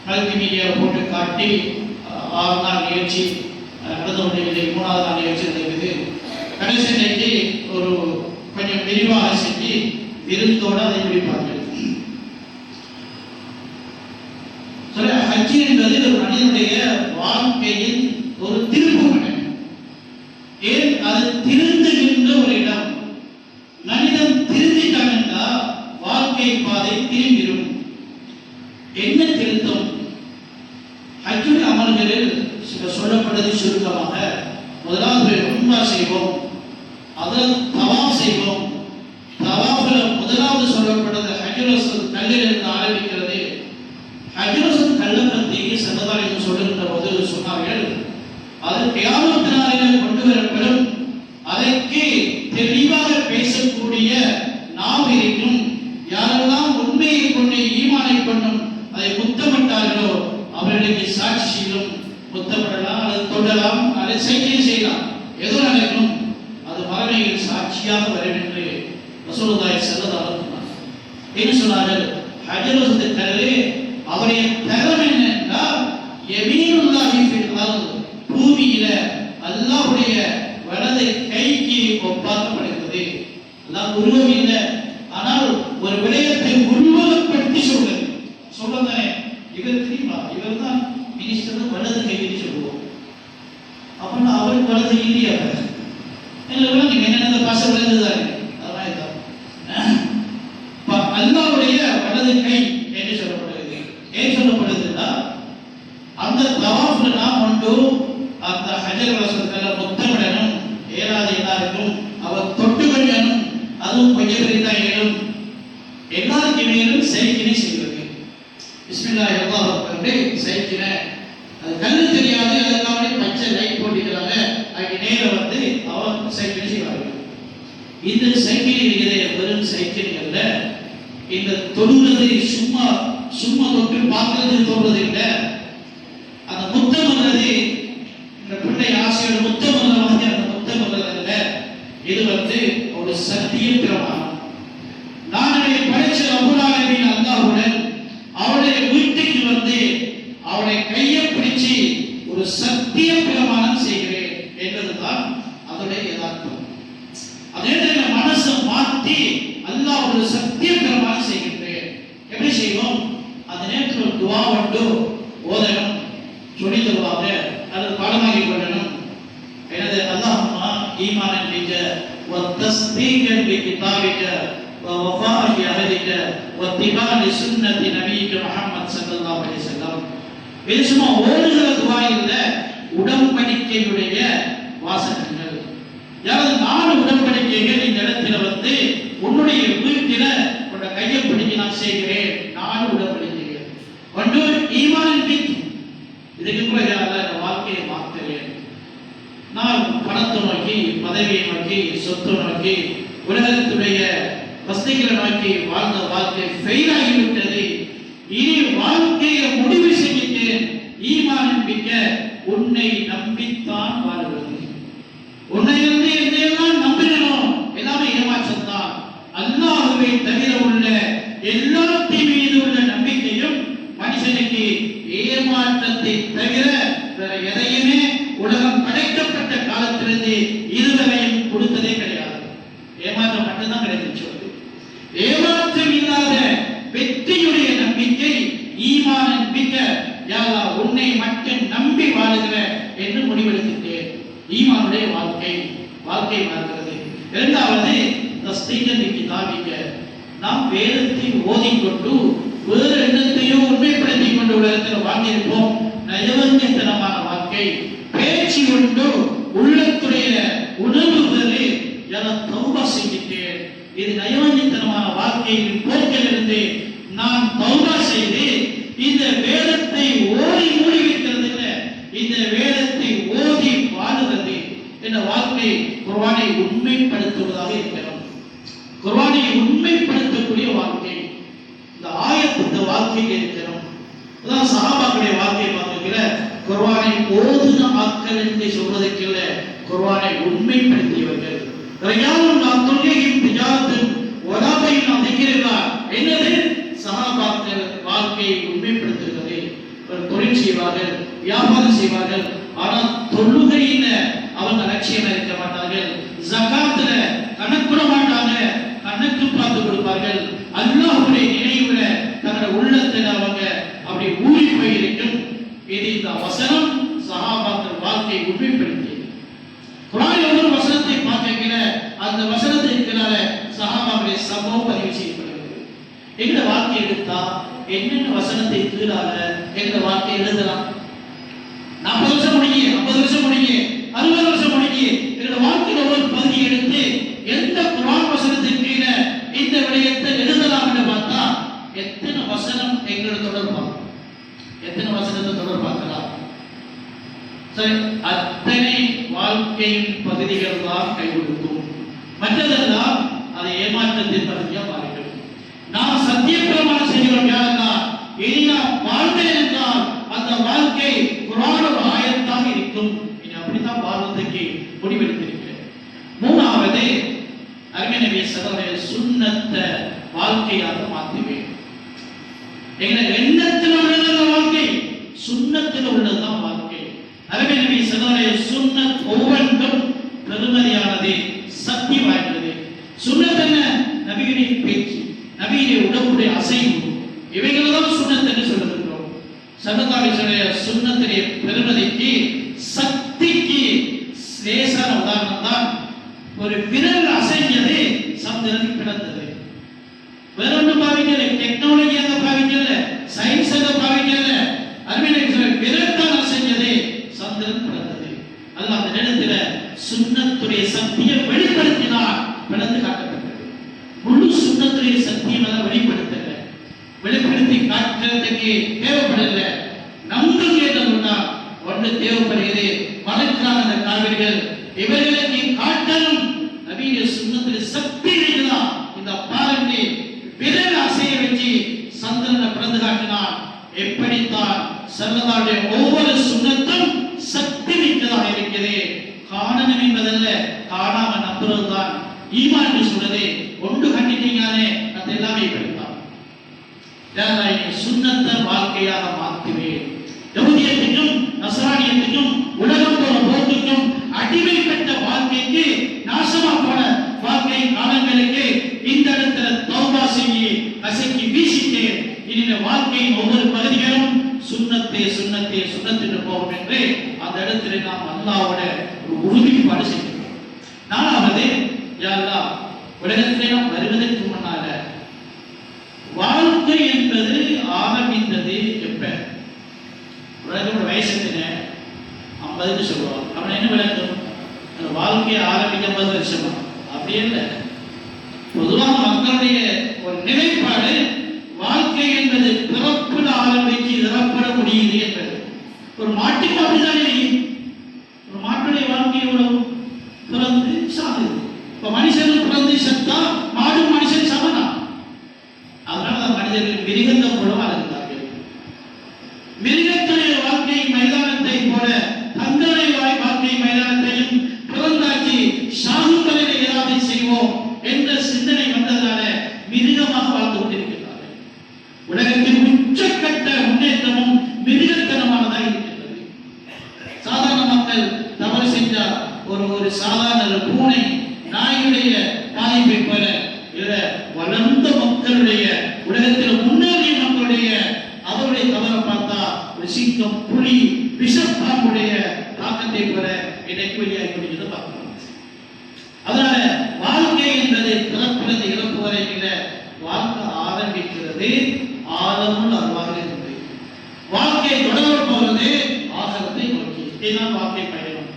Speaker 4: மல்டிமீடியா போட்டு காட்டி 6 நாள் நிகழ்ச்சி நடந்து கொண்டிருக்கிறது. 3வது நாள் நிகழ்ச்சி நடக்குது. கடைசி நிலைக்கு ஒரு கொஞ்சம் விரிவாக செஞ்சு விருந்தோடு அதை முடிப்பார்கள். ஹஜ் என்பது ஒரு மனிதனுடைய வாழ்க்கையின் ஒரு திருப்புமுனை. ஏன் அது திருந்துகின்ற ஒரு இடம். மனிதன் திருந்திட்டான் என்றால் வாழ்க்கை பாதை திரும்பிடும். என்ன திருத்தம்? ஹஜ்ஜுடைய அமல்களில் சொல்லப்பட்டது சுருக்கமாக, முதலாவது உம்ரா செய்வோம், அதில் தவாஃப் செய்வோம். தவாஃபில் முதலாவது சொல்லப்பட்டது ஹஜ்ருல் அஸ்வத் கல்லிலிருந்து ஆரம்பிக்கிறது. ஹஜ்ருல் அஸ்வத் கல்லை பற்றி ஸல்லல்லாஹு அலைஹி வஸல்லம் சொல்லுகின்ற போது சொன்னார்கள், அது கியாமத் நாளில் கொண்டு வரப்படும். அதற்கு தெளிவாக பேசக்கூடிய நாம் இருக்கும். யாரெல்லாம் உண்மையை கொண்டு ஈமானை கொண்டும் அதை முத்தமிட்டார்களோ அவர்களுக்கு சாட்சி செய்யும். முத்தமிடலாம், அல்லது தொடலாம், அல்லது செய்கை செய்யலாம், எது நடக்கும் அது மறுமையில் சாட்சியாக வரும் என்று ரசூலுல்லாஹி ஸல்லல்லாஹு அலைஹி வஸல்லம் என்ன சொன்னார்கள்? ஹஜ்ருல் அஸ்வத் கல்லே அவருடைய தரம் என்னென்றால் யமீனுல்லாஹி ஃபில் அர்த், பூமியில அல்லாஹ்வுடைய வலது கைக்கு ஒப்பாக்கப்படுகிறது. அல்லாஹ் உருவம் இல்லை, ஆனால் ஒரு விடயத்தை உருவகப்படுத்தி சொல்லுங்க. இவர் தெரியுமா, இவர் தான் மினிஸ்டர் வலது கையில் சொல்லுவோம். அப்படின்னா அவருக்கு வலது இல்லையா? நீங்க என்னென்ன பாச விளங்குதாரு, அல்லாஹ்வுடைய வலது கை என்று சொல்லப்படுகிறது. ஏன் சொல்லப்படுதுன்னா, அந்த தவாஃப்ல நாம் கொண்டு அந்த ஹஜ்ருல் அஸ்வத்ல முத்தமிடணும். ஏறாத எல்லாருக்கும் அவர் தொட்டு கொள்ளணும். அதுவும் கொஞ்சம் பேர் தான் ஏழும். எல்லாருக்கு மேலும் சைக்கினை செய்வது. பிஸ்மில்லாஹிர் ரஹ்மானிர் ரஹீம் சைக்கினை. அது கண்ணு தெரியாது, அதுக்காக பச்சை லைட் போட்டுக்கிறாங்க. அதுக்கு நேரம் வந்து அவர் சைக்கினை செய்வார்கள். இந்த சைக்கிள் இருக்கிற வெறும் சைக்கிள் அல்ல. இந்த தொடுவது சும்மா சும்மா தொட்டு பார்க்கறது தோன்றது இல்லை. அந்த முத்தம் அல்லது இந்த பிள்ளை ஆசையோட முத்தம் அல்ல, அந்த முத்தம் அல்ல. இது வந்து ஒரு சத்திய பிரமாணம். நான் படைச்ச ரப்பல் ஆலமீன் அல்லாஹ்வுடன் அவருடைய வீட்டுக்கு வந்து அவருடைய கையை பிடிச்சு ஒரு சத்திய பிரமாணம் செய்கிறேன் என்பதுதான் அதோடைய யதார்த்தம். அதே நேரத்தில் மனசை மாற்றி அல்லாஹ் ஒரு சத்திய பிரமாணம் செய்கின்றேன். எப்படி செய்வோம்? அந்த நேரத்தில் ஒரு துவா வந்து ஓதணும், சொல்லி தருவாங்க, அது பாடமாகி கொள்ளணும். எனது அல்லாஹும்மா ஈமானன் பிக்க வ தஸ்தீகன் பி கிதாபிக வ ووفاء بعهدك واتباع لسنة نبيك محمد صلى الله عليه وسلم. இது சும்மா ஓடுகிற துஆ இல்ல, உடன்படிக்கையுடைய வாசகங்கள். யாராவது 4 உடன்படிக்கைகள் இந்த இடத்துல வந்து உன்னுடைய வீட்டில உன்ன கையை பிடிச்சு நான் செய்கிறேன். 4 உடன்படிக்கைகள். ஒன்று ஈமான் பிக், இதுக்கு கூட யாராவது வாழ்க்கையை மாற்றுகிறேன். நான் பணத்தை நோக்கி, பதவியை நோக்கி, சொத்து நோக்கி, உலகத்துடைய வசதிகளை நோக்கி வாழ்ந்த வாழ்க்கை ஃபெயில் ஆகிவிட்டது. இனி வாழ்க்கையை முடிவு செய்கிறேன். ஈமான் பிக்க, உன்னை நம்பித்தான் வாழ்வது. உன்னை வந்து எதையெல்லாம் நம்பினோம் எல்லாமே ஏமாற்றம் தான். அல்லாஹ்வை தவிர உள்ள எல்லாத்தின் மீது உள்ள நம்பிக்கையும் மனுஷனுக்கு ஏமாற்றத்தை தவிர வேற எதையுமே உலகம் படைக்கப்பட்ட காலத்திலிருந்து இதுவரையும் கொடுத்ததே கிடையாது. ஏமாற்றம் மட்டும்தான் கிடைச்சிச்சு. ஏமாற்றம் இல்லாத வெற்றியுடைய நம்பிக்கை ஈமான் நம்பிக்க. யா அல்லாஹ், உன்னை மட்டும் நம்பி வாழுகிற என்று முடிவெடுத்துட்டேன். ஈமானுடைய வாழ்க்கை மாறுகிறது. இரண்டாவது தஸ்தீகன் கிதாபிக்க, நாம் வேதத்தை ஓதிக்கொண்டு வேறு எண்ணத்தையும் உண்மைப்படுத்திக் கொண்டு உலகத்தில் வாழ்ந்திருப்போம். நயவஞ்சத்தனமான வாழ்க்கை, பேச்சு கொண்டு உள்ளத்துடைய உணர்வுகளில் என தௌபா செய்கிறேன். இது நயவஞ்சத்தனமான வாழ்க்கையின் போக்கிலிருந்து நான் தௌபா செய்து இந்த வேதத்தை ஓதி மூடி வைக்கிறது இல்லை, இந்த வேதத்தை ஓதி வாழுகிறது என்ற வாழ்க்கை குர்ஆனை உண்மைப்படுத்துவதாக இருக்கிறோம். குர்ஆனை உண்மைப்படுத்தக்கூடிய வாழ்க்கை இந்த ஆயத்து, இந்த வாழ்க்கையில் இருக்கிறோம். அதான் சஹாபாக்களுடைய வாழ்க்கையை பார்க்கிற குர்ஆனை ஓதுன மக்கள் என்று சொல்வதற்கு இல்லை, குர்ஆனை உண்மைப்படுத்தியவர்கள். ரயாலும் நாம் தொழுகையும் திஜாரத்தும் வலாபையும் நாம் திக்கிறார். என்னது? சஹாபாக்கள் வாழ்க்கையை உண்மைப்படுத்துகிறது. தொழில் செய்வார்கள், வியாபாரம் செய்வார்கள், ஆனால் தொழுகையில அவங்க லட்சியம் இருக்க மாட்டார்கள். ஜகாத்துல கணக்குட மாட்டாங்க, கணக்கு பார்த்து கொடுப்பார்கள். அல்லாஹ்வுடைய நினைவுல தங்களுடைய உள்ளத்தில் அவங்க அப்படி ஊறி போயிருக்கும். இது இந்த வசனம் சஹாபாக்கள் வாழ்க்கையை உண்மைப்படுத்தியது. குர்ஆனில் ஒரு வசனத்தை பார்க்கிற அந்த வசனத்திற்கான சஹாபாக்களுடைய சம்பவம் பதிவு செய்யப்படுகிறது. எங்க வாழ்க்கை எடுத்தா என்னென்ன வசனத்தை கீழால எங்க வாழ்க்கை எழுதலாம். 40 வருஷம் முடிஞ்சு, 50 வருஷம் முடிஞ்சு, 60 வருஷம் முடிஞ்சு, எங்களோட வாழ்க்கையில ஒரு பகுதி எடுத்து எந்த குர்ஆன் வசனத்தின் கீழே இந்த விடயத்தை எழுதலாம் என்று பார்த்தா எத்தனை வசனம் எங்களோட தொடர்பாக, எத்தனை வசனத்தை தொடர்பாக்கலாம். சரி, அத்தனை வாழ்க்கையின் பகுதிகள் தான் கை கொடுக்கும். மற்றதெல்லாம் அதை ஏமாற்றத்தின் பகுதியா மாறிடும். நாம் சத்தியப்பிரமாணம் செய்கிறோம். யாரெல்லாம் இனி நாம் வாழ்ந்தேன் என்றால் அந்த வாழ்க்கை குர்ஆன் ஆயத்தாக இருக்கும். இனி அப்படித்தான் வாழ்வதற்கு முடிவெடுத்திருக்கிறேன். மூணாவது, அருமை நபி ஸல்லல்லாஹு அலைஹி வஸல்லம் சுன்னத்தை வாழ்க்கையாக மாற்றுவேன். எங்களை எண்ணத்தில் உள்ளது வாழ்க்கை, சுன்னத்தில் உள்ளதுதான் வாழ்க்கை. அருமை நபி ஸல்லல்லாஹு அலைஹி வஸல்லம் சுன்னத் ஒவ்வொன்றும் பெருமதியானது, சக்தி வாய்ந்தது. சுன்னத் என்ன? நபியுடைய பேச்சு, நபியுடைய உடம்புடைய அசைவு, இவைகள் தான் சுன்னத் என்று சொல்லுகிறோம். ஸல்லல்லாஹு அலைஹி வஸல்லம் சுன்னத்திலே பெருமதிக்கு, சக்திக்கு லேசான உதாரணம் தான் ஒரு விரல் அசைஞ்சது சந்திரன் பிளந்தது. வேற ஒன்றும் பாவிக்கல, டெக்னாலஜி அங்க பாவிக்கல, சயின்ஸ் அங்க பாவிக்கல. அருமையான விரல் தான் அசைஞ்சது, சந்திரன் பிளந்தது. அல்லாஹ் அந்த நேரத்துல சுன்னத்துடைய சக்தியை வெளிப்படுத்தினார், பிளந்து காட்டப்பட்டது. முழு சுன்னத்துடைய சக்தியை வெளிப்படுத்தல, வெளிப்படுத்தி காட்டுறதுக்கு தேவைப்படல. நம்பும் கேட்டதுதான் ஒன்று தேவைப்படுகிறது. மலக்கிறான் அந்த காவிரிகள், இவர்களுக்கு காட்டணும் நபியுடைய சுன்னத்தில் சக்தி இருக்குதா. இந்த பாருங்க, விரல் அசைய வச்சு சந்திரனை பிளந்து காட்டினான். எப்படித்தான் ஸல்லல்லாஹு ஒவ்வொரு சுன்னத்தும் சக்தி மிக்கதாக இருக்கிறது. காணணும் என்பதல்ல, காணாம நம்புறதுதான் ஈமான் என்று சொல்றது. ஒன்று கண்டிட்டீங்கானே அது எல்லாமே இப்படித்தான். சுன்னத்தை வாழ்க்கையாக மாற்றுவேன். யஹூதியத்துக்கும் நஸ்ரானியத்துக்கும் உலகம் போன போக்குக்கும் அடிமைப்பட்ட வாழ்க்கைக்கு, நாசமா போன வாழ்க்கை காலங்களுக்கு இந்த இடத்துல தௌபா செய்ய அசைக்கு வீசிட்டேன். இனி வாழ்க்கையின் ஒவ்வொரு பகுதிகளும் சுன்னத்தே சுன்னத்தே சுன்னத்திட்டு போகும் என்று அந்த இடத்துல நாம் அல்லாஹ்வோட ஒரு உறுதிப்பாடு செய்கிறோம். நாலாவது, யா அல்லாஹ் உலகத்திலே நாம் வருவதற்கு முன்னால வாழ்க்கை என்பது ஆரம்பித்தது எப்ப? உலகம் வயசுல 50 சொல்லுவாங்க. அவன் என்ன விளக்கம்? அந்த வாழ்க்கையை ஆரம்பிக்க 50 வருஷமா? அப்படியே இல்லை. பொதுவாக மக்களுடைய ஒரு நிலைப்பாடு வாழ்க்கை என்பது பிறப்புல ஆரம்பிச்சு இறப்பட முடியுது என்பது. ஒரு மாட்டுக்கு அப்படிதான் இல்லையே. ஒரு மாட்டுடைய வாழ்க்கை எவ்வளவு? பிறந்து சாகுது. இப்ப மனுஷன் பிறந்து செத்தா மாடு மனுஷன் சமனா. அதனால மனிதர்கள் மிருகத்தை போல வாழ்ந்தார்கள். மிருகத்துடைய வாழ்க்கை மைதானத்தை போல தங்களுடைய வாழ்க்கை மைதானத்தையும் பிறந்தாக்கி சாகுதலை ஏதாவது செய்வோம் என்ற சிந்தனை வந்ததால மிருகமாக வாழ்ந்து கொண்டிருக்கிறார்கள். உலகத்தின் உச்சக்கட்ட முன்னேற்றமும் மிருகத்தனமானதாக இருக்கின்றது. சாதாரண மக்கள் தவறு செஞ்சால் ஒரு சாதாரண பூனை நாயுடைய பாதிப்பை போல வளர்ந்த மக்களுடைய உலகத்தில் முன்னேறிய மக்களுடைய அவருடைய தவறை பார்த்தா ஒரு சிங்கம் புலி விஷப்பாம்புடைய தாக்கத்தை போல இன்றைக்கு வெளியாகி கொண்டிருந்ததை பார்க்கலாம். அதனால வாழ்க்கை என்பது பிறப்பிலிருந்து இறப்பு வரை இல்லை. வாழ்க்கை ஆரம்பிக்கிறது ஆழமுள்ள அறிவாக இருந்தது. வாழ்க்கை தொடர போவது ஆகரத்தை நோக்கி. இதுதான் வாழ்க்கை பயணம்.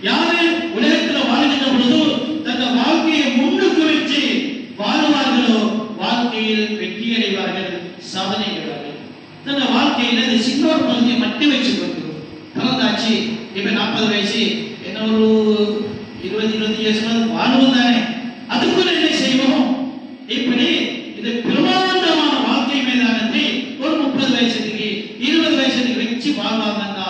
Speaker 4: யாரு உலகத்தில் வாழ்கின்ற பொழுது தங்கள் வாழ்க்கையை முன்னுக்கு வச்சு வாழ்வார்களோ வாழ்க்கையில் வெற்றி அடைவார்கள், சாதனை அடைவார்கள். தங்கள் வாழ்க்கையில இந்த சின்ன பகுதியை மட்டும் வச்சு கொடுக்கிறோம். பிறந்தாச்சு, இப்ப 40 வயசு, என்ன ஒரு 20-25 வருஷம் வாழ்வோம் தானே, அதுக்குள்ள என்ன செய்வோம்? இப்படி இது பிரமாண்டமான வாழ்க்கை மைதானத்தை ஒரு 30 வயசுக்கு 20 வயசுக்கு வச்சு வாழ்வாங்கன்னா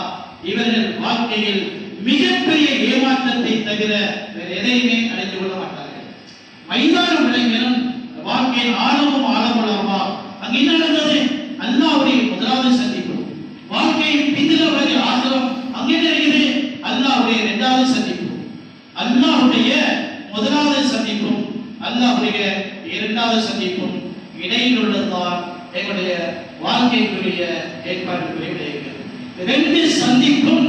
Speaker 4: இவர்கள் வாழ்க்கையில் மிகப்பெரிய ஏமாற்றத்தை தவிர வேற எதையுமே அடைந்து கொள்ள மாட்டார்கள். மைதானம் விளைஞரும் வாழ்க்கையின் ஆழமும் ஆழமுள்ளவா. அங்க என்ன நடந்தது? அல்லாஹ்வுடைய முதலாவது சந்திப்பு. வாழ்க்கையின் பிந்தில வரை ஆதரம் அங்கே இருக்குது. அல்லாஹ்வுடைய இரண்டாவது சந்திப்பு. அல்லாஹ்வுடைய முதலாவது சந்திப்பும் அல்லாஹ்வுடைய இரண்டாவது சந்திப்பும் இடையில் உள்ளதுதான் எங்களுடைய வாழ்க்கைக்குரிய ஏற்பாடுக்குரிய விடயங்கள். ரெண்டு சந்திப்பும்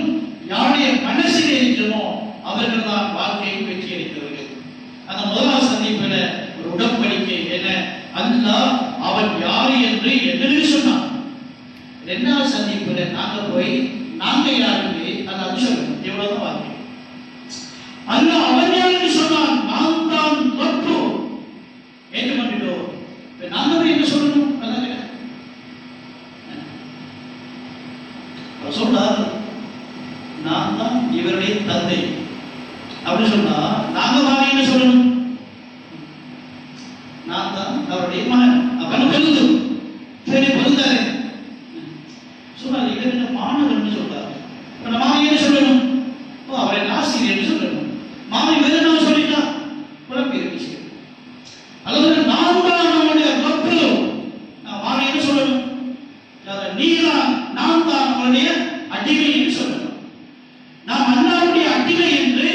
Speaker 4: யாருடைய மனசில் இருக்கிறோமோ அவர்கள் தான் வாழ்க்கையை வெற்றி அளித்தவர்கள். அந்த முதலாவது சந்திப்புல ஒரு உடன்படிக்கை என்ன? அல்லாஹ் அவன் யாரு என்று எங்களுக்கு சொன்னான். இரண்டாவது சந்திப்புல நாங்க போய் நாங்க யாருக்கு அது சொல்லணும். எவ்வளவுதான் வாழ்க்கை. அல்லாஹ் அவன் யாருக்கு சொன்னான், நான் தான் ரப்பு ஏற்றுக்கொண்டோம். நாங்க போய் என்ன சொல்லணும்? சொல்றார், நான் தான் இவருடைய தந்தை அப்படின்னு சொன்னா நாங்க வாங்க என்ன சொல்லணும்? நான் தான் அவருடைய மகன். அப்ப பெருது சரி பொருந்தாரு சொன்னாரு. இவர் என்ன மாணவன் சொல்றாரு. மாமா என்ன சொல்லணும்? அவரை ஆசிரியர் சொல்லணும். மாமா இவர் என்ன சொல்லிட்டா குழப்பி இருக்கு. அல்லது நான் தான் நம்முடைய ரப்பு. மாமா என்ன சொல்லணும்? நீதான் நான் தான் நம்முடைய அடிமை என்று சொல்லணும். நாம் அல்லாஹ்வுடைய அடிமை என்று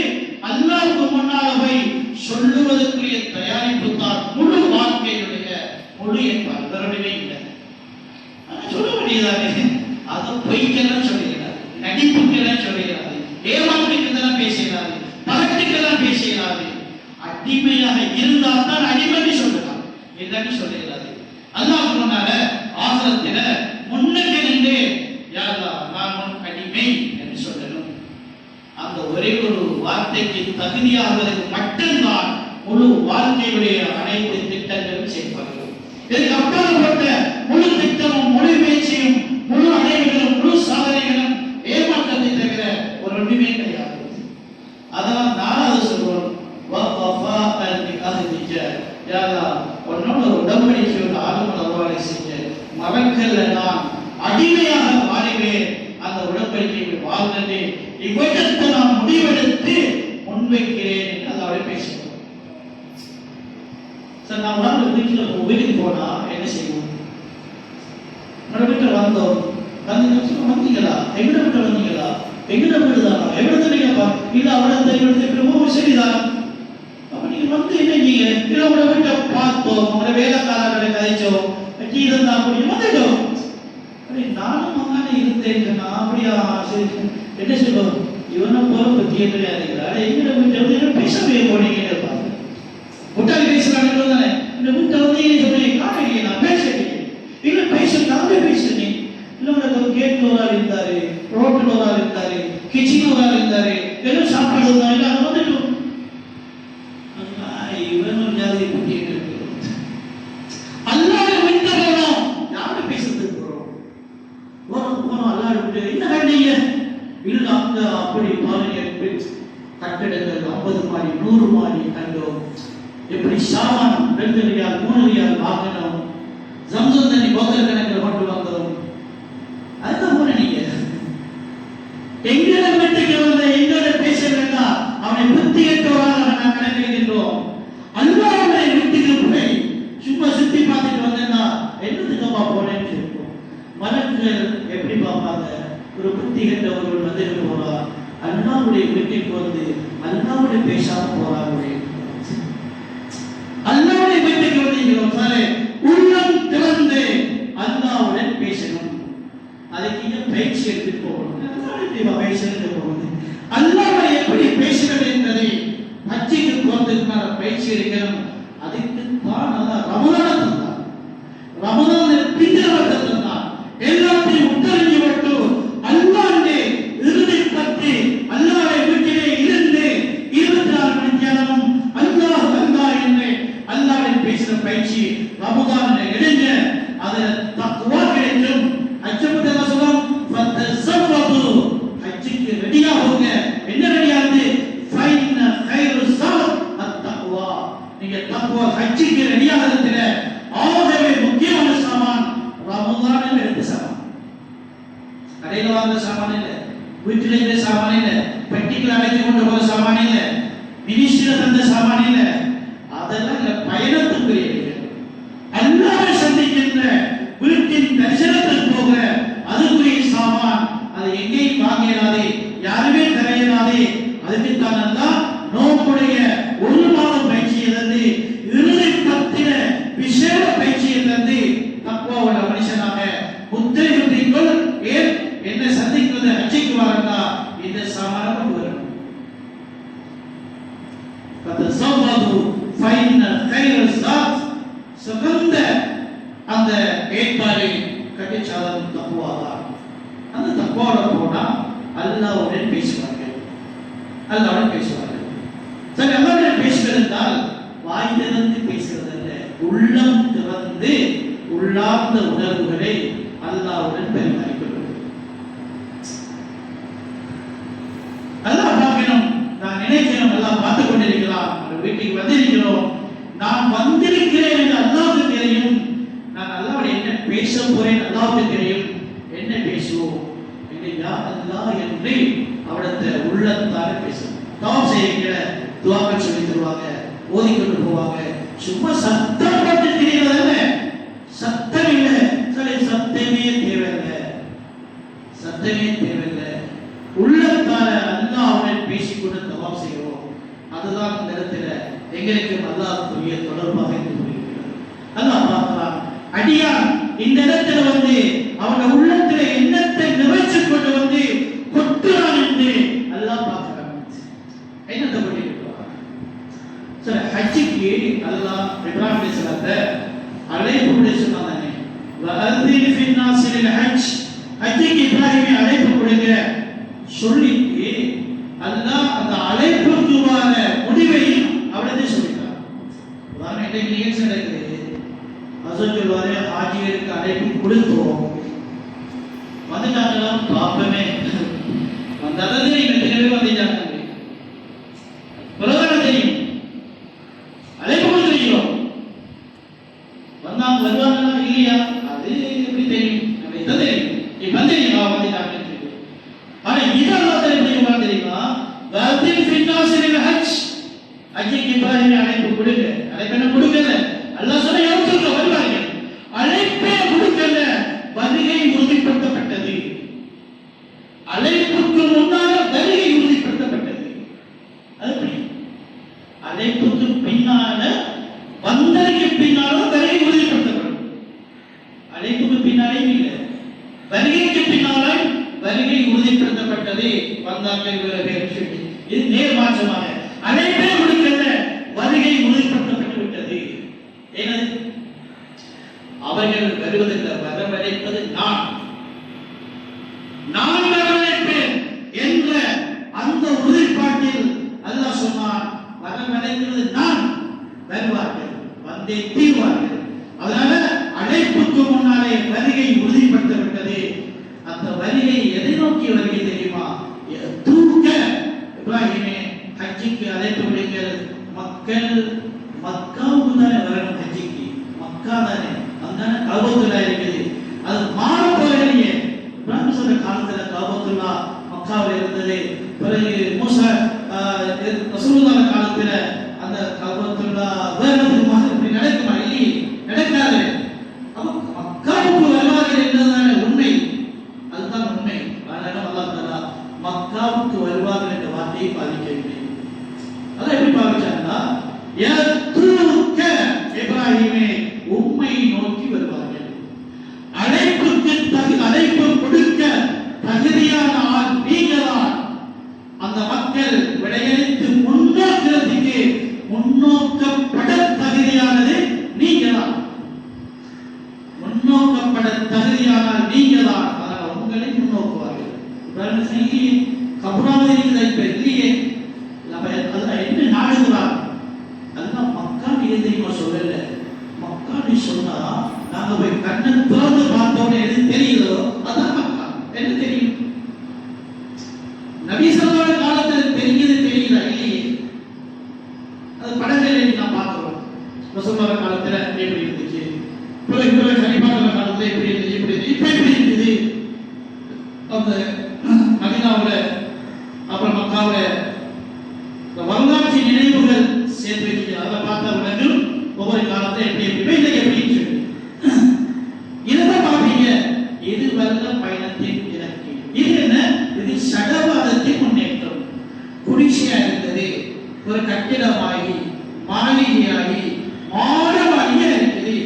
Speaker 4: அல்லாஹ்வுக்கு முன்னால போய் சொல்லுவதற்குரிய தயாரிப்பு தான் முழு வாழ்க்கையுடைய முழு ஏற்பாடு. வேறொன்றுமே இல்லை. சொல்ல வேண்டியதானே. அதை பொய்க்கெல்லாம் சொல்லுகிறார், நடிப்புக்கெல்லாம் சொல்லுகிறார், ஏமாற்றுக்கெல்லாம் பேசுகிறார், பகட்டுக்கெல்லாம் பேசுகிறார். அடிமையாக இருந்தால் தான் அடிமை சொல்லலாம், இல்லைன்னு சொல்லுகிறார். அல்லாஹ்வுக்கு முன்னால ஆசிரத்தில முன்னுக்கு நின்று யாரா நான் உன் அடிமை என்று சொல்லணும். அந்த ஒரே ஒரு வார்த்தைக்கு தகுதியாவதற்கு மட்டும்தான் முழு வாழ்க்கையுடைய அனைத்து திட்டங்களும் செய்வார்கள். இதற்கு அப்பாற்பட்ட முழு திட்டமும் முழு முயற்சியும் முழு அடைவுகளும் முழு சாதனைகளும் ஏமாற்றத்தை தவிர ஒரு ஒன்றுமே கிடையாது. அதனால் நாலாவது சொல்வோம், உன்னோட உடம்படிக்கையோட ஆளுமன் அறுவாலை செஞ்ச மறக்கல்ல நான் அடிமையாக வாழுவேன். அந்த உடன்படிக்கை வாழ்ந்தது இவ்விடத்தை நான் முடிவெடுத்து முன்வைக்கிறேன் என்று அதோட பேசுகிறோம். சார் நான் ஒரு வீட்டுக்கு போனா என்ன செய்வோம்? வீட்டில் வந்தோம், வந்தீங்களா? எங்கிட்ட வீட்டு வந்தீங்களா? எங்கிட்ட வீடுதானா? எவ்வளவு நீங்கப்பா? இல்ல அவ்வளவு சரிதான். அப்ப நீங்க வந்து என்ன நீங்க இல்ல உங்களோட வீட்டை பார்த்தோம், உங்களோட வேலைக்காரர்களை கதைச்சோம், டீ இருந்தா அப்படி வந்துட்டோம். நானும் அங்கே இருந்தேன். அப்படியா? சரி என்ன சொல்லுவோம்? இவனை போல பத்தி என்ன எங்கிட்ட வீட்டை பேசவே போனீங்க. முட்டாளி பேசுறாங்க. வாழ்ந்தோம் இல்லை அதை வந்துட்டோம். இவன் ஒரு ஜாதியை பற்றி அல்லாஹ்வை விட்டு போனோம். யாரு பேசுறதுக்கு போனோம் அல்லாஹ்வை விட்டு என்ன கண்டீங்க இல்லை அங்க அப்படி பாருங்க கட்டடங்கள் 50 மாடி 100 மாடி கண்டோம். எப்படி சாமான் 2 ரியால் 3 ரியால் வாங்கினோம். ஜம்சம் தண்ணி போத்தல் கணக்கில் கொண்டு வந்தோம். அதுதான் போன நீங்க எங்களை வீட்டுக்கு வந்த எங்களோட பேச வேண்டாம். அவனை புத்தி எட்டோராக நான் கணக்கிடுகின்றோம். அல்லாஹ்வை வீட்டுக்கு போய் சும்மா சுத்தி பார்த்துட்டு வந்தேன்னா என்னதுக்கம்மா போனேன்னு சொல்லுவோம். மலர்கள் எப்படி பார்ப்பாங்க? ஒரு புத்தி கட்ட ஒருவர் வந்துட்டு போறா, அல்லாஹ்வுடைய வீட்டுக்கு வந்து அல்லாஹ்வுடைய பேசாம போறாங்க. அல்லாஹ்வுடைய வீட்டுக்கு வந்து உள்ளம் திறந்து அல்லாஹ்வுடன் பேசணும். அதுக்கு இங்க பயிற்சி எடுத்துட்டு போகணும். அல்லாஹ்வை எப்படி பேசுவது என்பதை ஹஜ்ஜுக்கு போறதுக்கான பயிற்சி எடுக்கணும். அதுக்கு தான் அல்லாஹ் ரமலான் தந்தான். ரமலான் பிந்திரவத்தை தந்தான். எல்லாத்தையும் உத்தரஞ்சு விட்டு அல்லாஹ்வுடைய இறுதி பற்றி அல்லாஹ்வை வீட்டிலே இருந்து 24 மணி நேரமும் அல்லாஹ் அல்லாஹ் என்று அல்லாஹ்வை பேசுற பயிற்சி ரமலான்ல எடுங்க. அதுல தக்வா கிடைக்கும். ஹஜ்ஜை பத்தி என்ன சொல்றோம்? ஃபதஸவ்வது, ஹஜ்ஜுக்கு ரெடியாகுங்க. என்ன ரெடியாகுது? ஃபைன கைரு ஸாத் அத்தக்வா. நீங்க தக்வா ஹஜ்ஜுக்கு ரெடியாகிறதுல ஆகவே முக்கியமான சாமான் ரமலானில் எடுத்த சாமான். கடையில் வாங்குற சாமான் இல்லை, வீட்டில் இருக்கிற சாமான் இல்லை, பெட்டிகள் அடைத்து கொண்டு போகிற சாமான் இல்லை, மினிஸ்டர் தந்த சாமான் இல்லை. அதெல்லாம் இல்லை, பயணத்துக்குரியவைகள். அல்லாஹ்வை சந்திக்கின்ற வீட்டின் தரிசனத்தில் போக அதுக்குரிய சாமான். அதை எங்கேயும் வாங்கிடாதே, யாருமே தரையிடாதே. அதுக்குத்தான் அல்லாஹ் நோக்குடைய 1 மாதம் பயிற்சியை தந்து இறுதி பத்திர விசேட பயிற்சியை தந்து தக்வாவுள்ள மனுஷனாக முத்திரை குத்திக்கொள். ஏன் என்ன சந்திக்கிறது? ஹஜ்ஜுக்கு வரண்டா இந்த சாமான கொண்டு வரணும். ஃபதஸவ்வது ஃபைன கைரு ஸாத், சுகந்த அந்த ஏற்பாடு கட்டிச்சாதம் தக்குவாதான். அந்த தக்குவாவோட போனா அல்லாஹ்வுடன் பேசுவார்கள். அல்லாஹ்வுடன் பேசுவார்கள். சரி, அல்லாஹ்வுடன் பேசுவதென்றால் வாய் திறந்து பேசுவதல்ல, உள்ளம் திறந்து உள்ளார்ந்த உணர்வுகளை அல்லாஹ்வுடன் பரிமாறிக்கொள்வது. அல்லாஹ் பார்க்கணும், நான் நினைக்கிறோம் அல்லாஹ் பார்த்துக் கொண்டிருக்கிறான். வீட்டுக்கு வந்திருக்கிறோம், நான் வந்திருக்கிறேன் என்று அல்லாஹ்வுக்கு தெரியும். நான் அல்லாஹ்வுடைய என்ன பேச போறேன் அல்லாஹ்வுக்கு தெரியும். என்ன பேசுவோம் என்று யா அல்லாஹ் என்று அவடத்தை உள்ளத்தால பேசணும். தவாப் செய்கிற துஆக்கள் சொல்லி தருவாங்க, ஓதிக்கொண்டு போவாங்க. சும்மா சத்தம் போட்டு தெரியறதல்ல, சத்தம் இல்லை. சரி, சத்தமே தேவையில்லை, சத்தமே தேவையில்லை. உள்ளத்தால அல்லாஹ்வுடன் பேசிக்கொண்டு தவாப் செய்கிறோம். அதுதான் இந்த இடத்துல எங்களுக்கு அல்லாஹ்வுடைய தொடர்பாக இருக்கிறது. அல்லாஹ் பார்க்கிறான். அடியான் இந்த இடத்துல வந்து அவன உள்ளத்துல எண்ணத்தை நிறைச்சு கொண்டு வந்து கொட்டுறான் என்று அல்லாஹ் பார்க்கிறான். என்னத்தை பண்ணிருக்கிறான்? சரி, ஹஜ்ஜுக்கு அல்லாஹ் இப்ராஹிம் அலைஹிஸ்ஸலாத்தை அழைப்பு சொன்னானே, வஅذின் ஃபின் நாஸி லில் ஹஜ். ஹஜ்ஜுக்கு இப்ராஹிமை அழைப்பு கொடுங்க சொல்லிட்டு அல்லாஹ் அந்த அழைப்புக்குமான முடிவையும் அவளே சொல்லிட்டான். உதாரணம், இன்னைக்கு நிகழ்ச்சி நடக்குது, அசோக் சொல்வாரு ஹாஜிகளுக்கு அழைப்பு கொடுத்தோம், வந்துட்டாங்க பாப்பமே வந்தாலும் தெரியும், எத்தனை பேர் வந்துட்டாங்க பிரதான தெரியும், அழைப்பு கொடுத்துருக்கிறோம். வந்தாங்க வருவாங்களா இல்லையா அது எப்படி தெரியும்? நம்ம இதான் தெரியும், இப்ப தெரியும் வந்துட்டாங்கன்னு சொல்லி. ஆனா இதெல்லாம் தெரியுமா? தெரியுமா? வஅذின் ஃபின் நாஸி லில் ஹஜ். ஹஜ்ஜுக்கு இப்ராஹிம் அழைப்பு கொடுங்க. அழைப்பு என்ன கொடுக்கல? அல்லாஹ் சொன்ன யோசிச்சு வருவார்கள். அழைப்பே கொடுக்கல, வருகை உறுதிப்படுத்தப்பட்டது. அழைப்புக்கு முன்னால வருகை உறுதிப்படுத்தப்பட்டது. அது எப்படி? அழைப்புக்கு பின்னால வந்ததுக்கு பின்னால வருகை உறுதிப்படுத்தப்படும். அழைப்புக்கு பின்னாலே இல்லை, வருகைக்கு பின்னால வருகை உறுதிப்படுத்தப்பட்டது. வந்தார்கள் சொல்லி இது நேர் மாற்றமாக அழைப்பே கொடுக்கல, வருகை உறுதிப்படுத்தப்பட்டு விட்டது. ஏனது? அவர்கள் வருவதில்லை, வரவழைப்பது நான் வரவழைப்பேன் என்ற அந்த உறுதிப்பாட்டில் வந்தே தீர்வார்கள். அதனால அழைப்புக்கு முன்னாலே வருகை உறுதிப்படுத்தப்பட்டது. அந்த வருகை எதை நோக்கிய வருகை தெரியுமா? தூக்க இப்ராஹிமே ஹஜ்ஜுக்கு அழைப்பு விடுங்கள். மக்கள் மக்காவுக்கு தானே வரணும், ஹஜ்ஜுக்கு மக்கா தானே, அந்தானே கஅபத்துல்லா இருக்குது. அது மாற போகலையே. இப்ராஹிம் சொல்ற காலத்துல கஅபத்துல்லா மக்காவில் இருந்தது. பிறகு மூசா ரசூலுல்லாஹ் காலத்துல அந்த கஅபத்துல்லா வேறதுக்கு மாதிரி இப்படி நடக்குமா? இல்லையே, நடக்காது. அப்ப மக்காவுக்கு வருவார்கள் என்பதுதானே உண்மை, அதுதான் உண்மை. அதனால அல்லாஹ் தஆலா மக்காவுக்கு வருவார்கள் என்ற வார்த்தையை பாதிக்கவில்லை. அதை எப்படி பாவிச்சாங்கன்னா, யதூக்க இப்ராஹிமே உம்மை நோக்கி வருவார்கள். அழைப்பு கொடுக்க தகுதியான ஆள் நீங்கதான். அந்த மக்கள் விடையளித்து முன்னோக்கிறதுக்கு முன்னோக்கப்பட தகுதியானது நீங்கதான். முன்னோக்கப்பட தகுதியான நீங்கதான். அதனால உங்களை முன்னோக்குவார்கள். இல்லையே, கபுராவது இருக்குதா? இப்ப இல்லையே. அதுல என்ன நாடுகிறார்? அதுதான் மக்கான்னு எது தெரியுமா சொல்லல. மக்கான்னு சொன்னா நாங்க போய் கண்ணை திறந்து பார்த்தோன்னு எது தெரியுதோ அதான் மக்கா. என்ன தெரியும்? நபி ஸல்லல்லாஹு அலைஹி காலத்துல தெரியுதா? இல்லையே. அது படங்களை நான் பார்க்கிறோம். ரசூலுல்லாஹ் காலத்துல எப்படி இருந்துச்சு, பிறகு கலிஃபாக்கள் காலத்துல எப்படி இருந்துச்சு, இப்ப எப்படி இருக்குது. அந்த மதீனாவுல அப்புறம் மக்காவுல வரலாற்று நினைவுகள் சேர்த்து வச்சு அதை பார்த்தா உடனே ஒவ்வொரு காலத்துல எப்படி இன்னைக்கு எப்படின்னு சொல்லி இதைதான் பார்ப்பீங்க. இது வரல பயணத்தின் இலக்கு. இது என்ன? இது சடவாதத்தின் முன்னேற்றம். குடிசையா இருந்தது ஒரு கட்டிடமாகி மாளிகையாகி மாடமாகியா இருக்குது.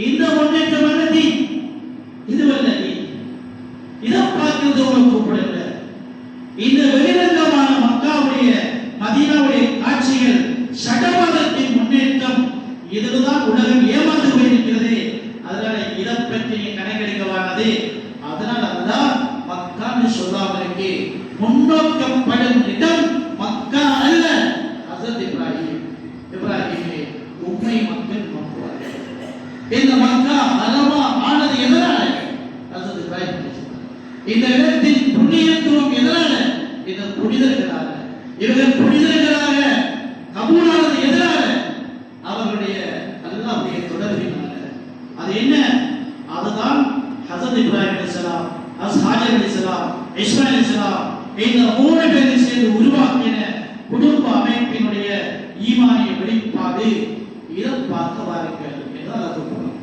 Speaker 4: இந்த முன்னேற்றம் அல்லது இது வல்லது. இதை பார்க்கிறது உங்களுக்கு கூப்பிடல. இந்த வெளிரங்கமான மக்காவுடைய மதீனாவுடைய காட்சிகள் சடவாதத்தின் முன்னேற்றம். இதுதான் உலகம் ஏமாந்து போயிருக்கிறது. அதனால இதை பற்றி கணக்கெடுக்கவானது. அதனால அதுதான் மக்கான்னு சொல்லாமல் இருக்கு. முன்னோக்கப்படும் இடம் மக்கா அல்ல. ஹஸரத் இப்ராஹிமே உம்மை மக்கள் நோக்குவார்கள். இந்த மக்கா அலமா ஆனது எதனால? ஹஸரத் இப்ராஹிம் இந்த இடத்தின் புண்ணியத்துவம் எதனால? இந்த புனிதர்களாக. இவர்கள் புனிதர்களாக கபூலானது எதனால? அவர்களுடைய அல்லாஹ்வுடைய தொடர்பினால. அது என்ன? அதுதான் ஹஸரத் இப்ராஹிம் அலைஹிஸ்ஸலாம், ஹாஜர் அலைஹிஸ்ஸலாம், இஸ்மாயில் அலைஹிஸ்ஸலாம் இந்த மூணு பேரும் சேர்ந்து உருவாக்கின குடும்ப அமைப்பினுடைய ஈமானிய வெளிப்பாடு. இதை பார்க்க வாருங்கள் என்று அல்லாஹ் சொல்றார்.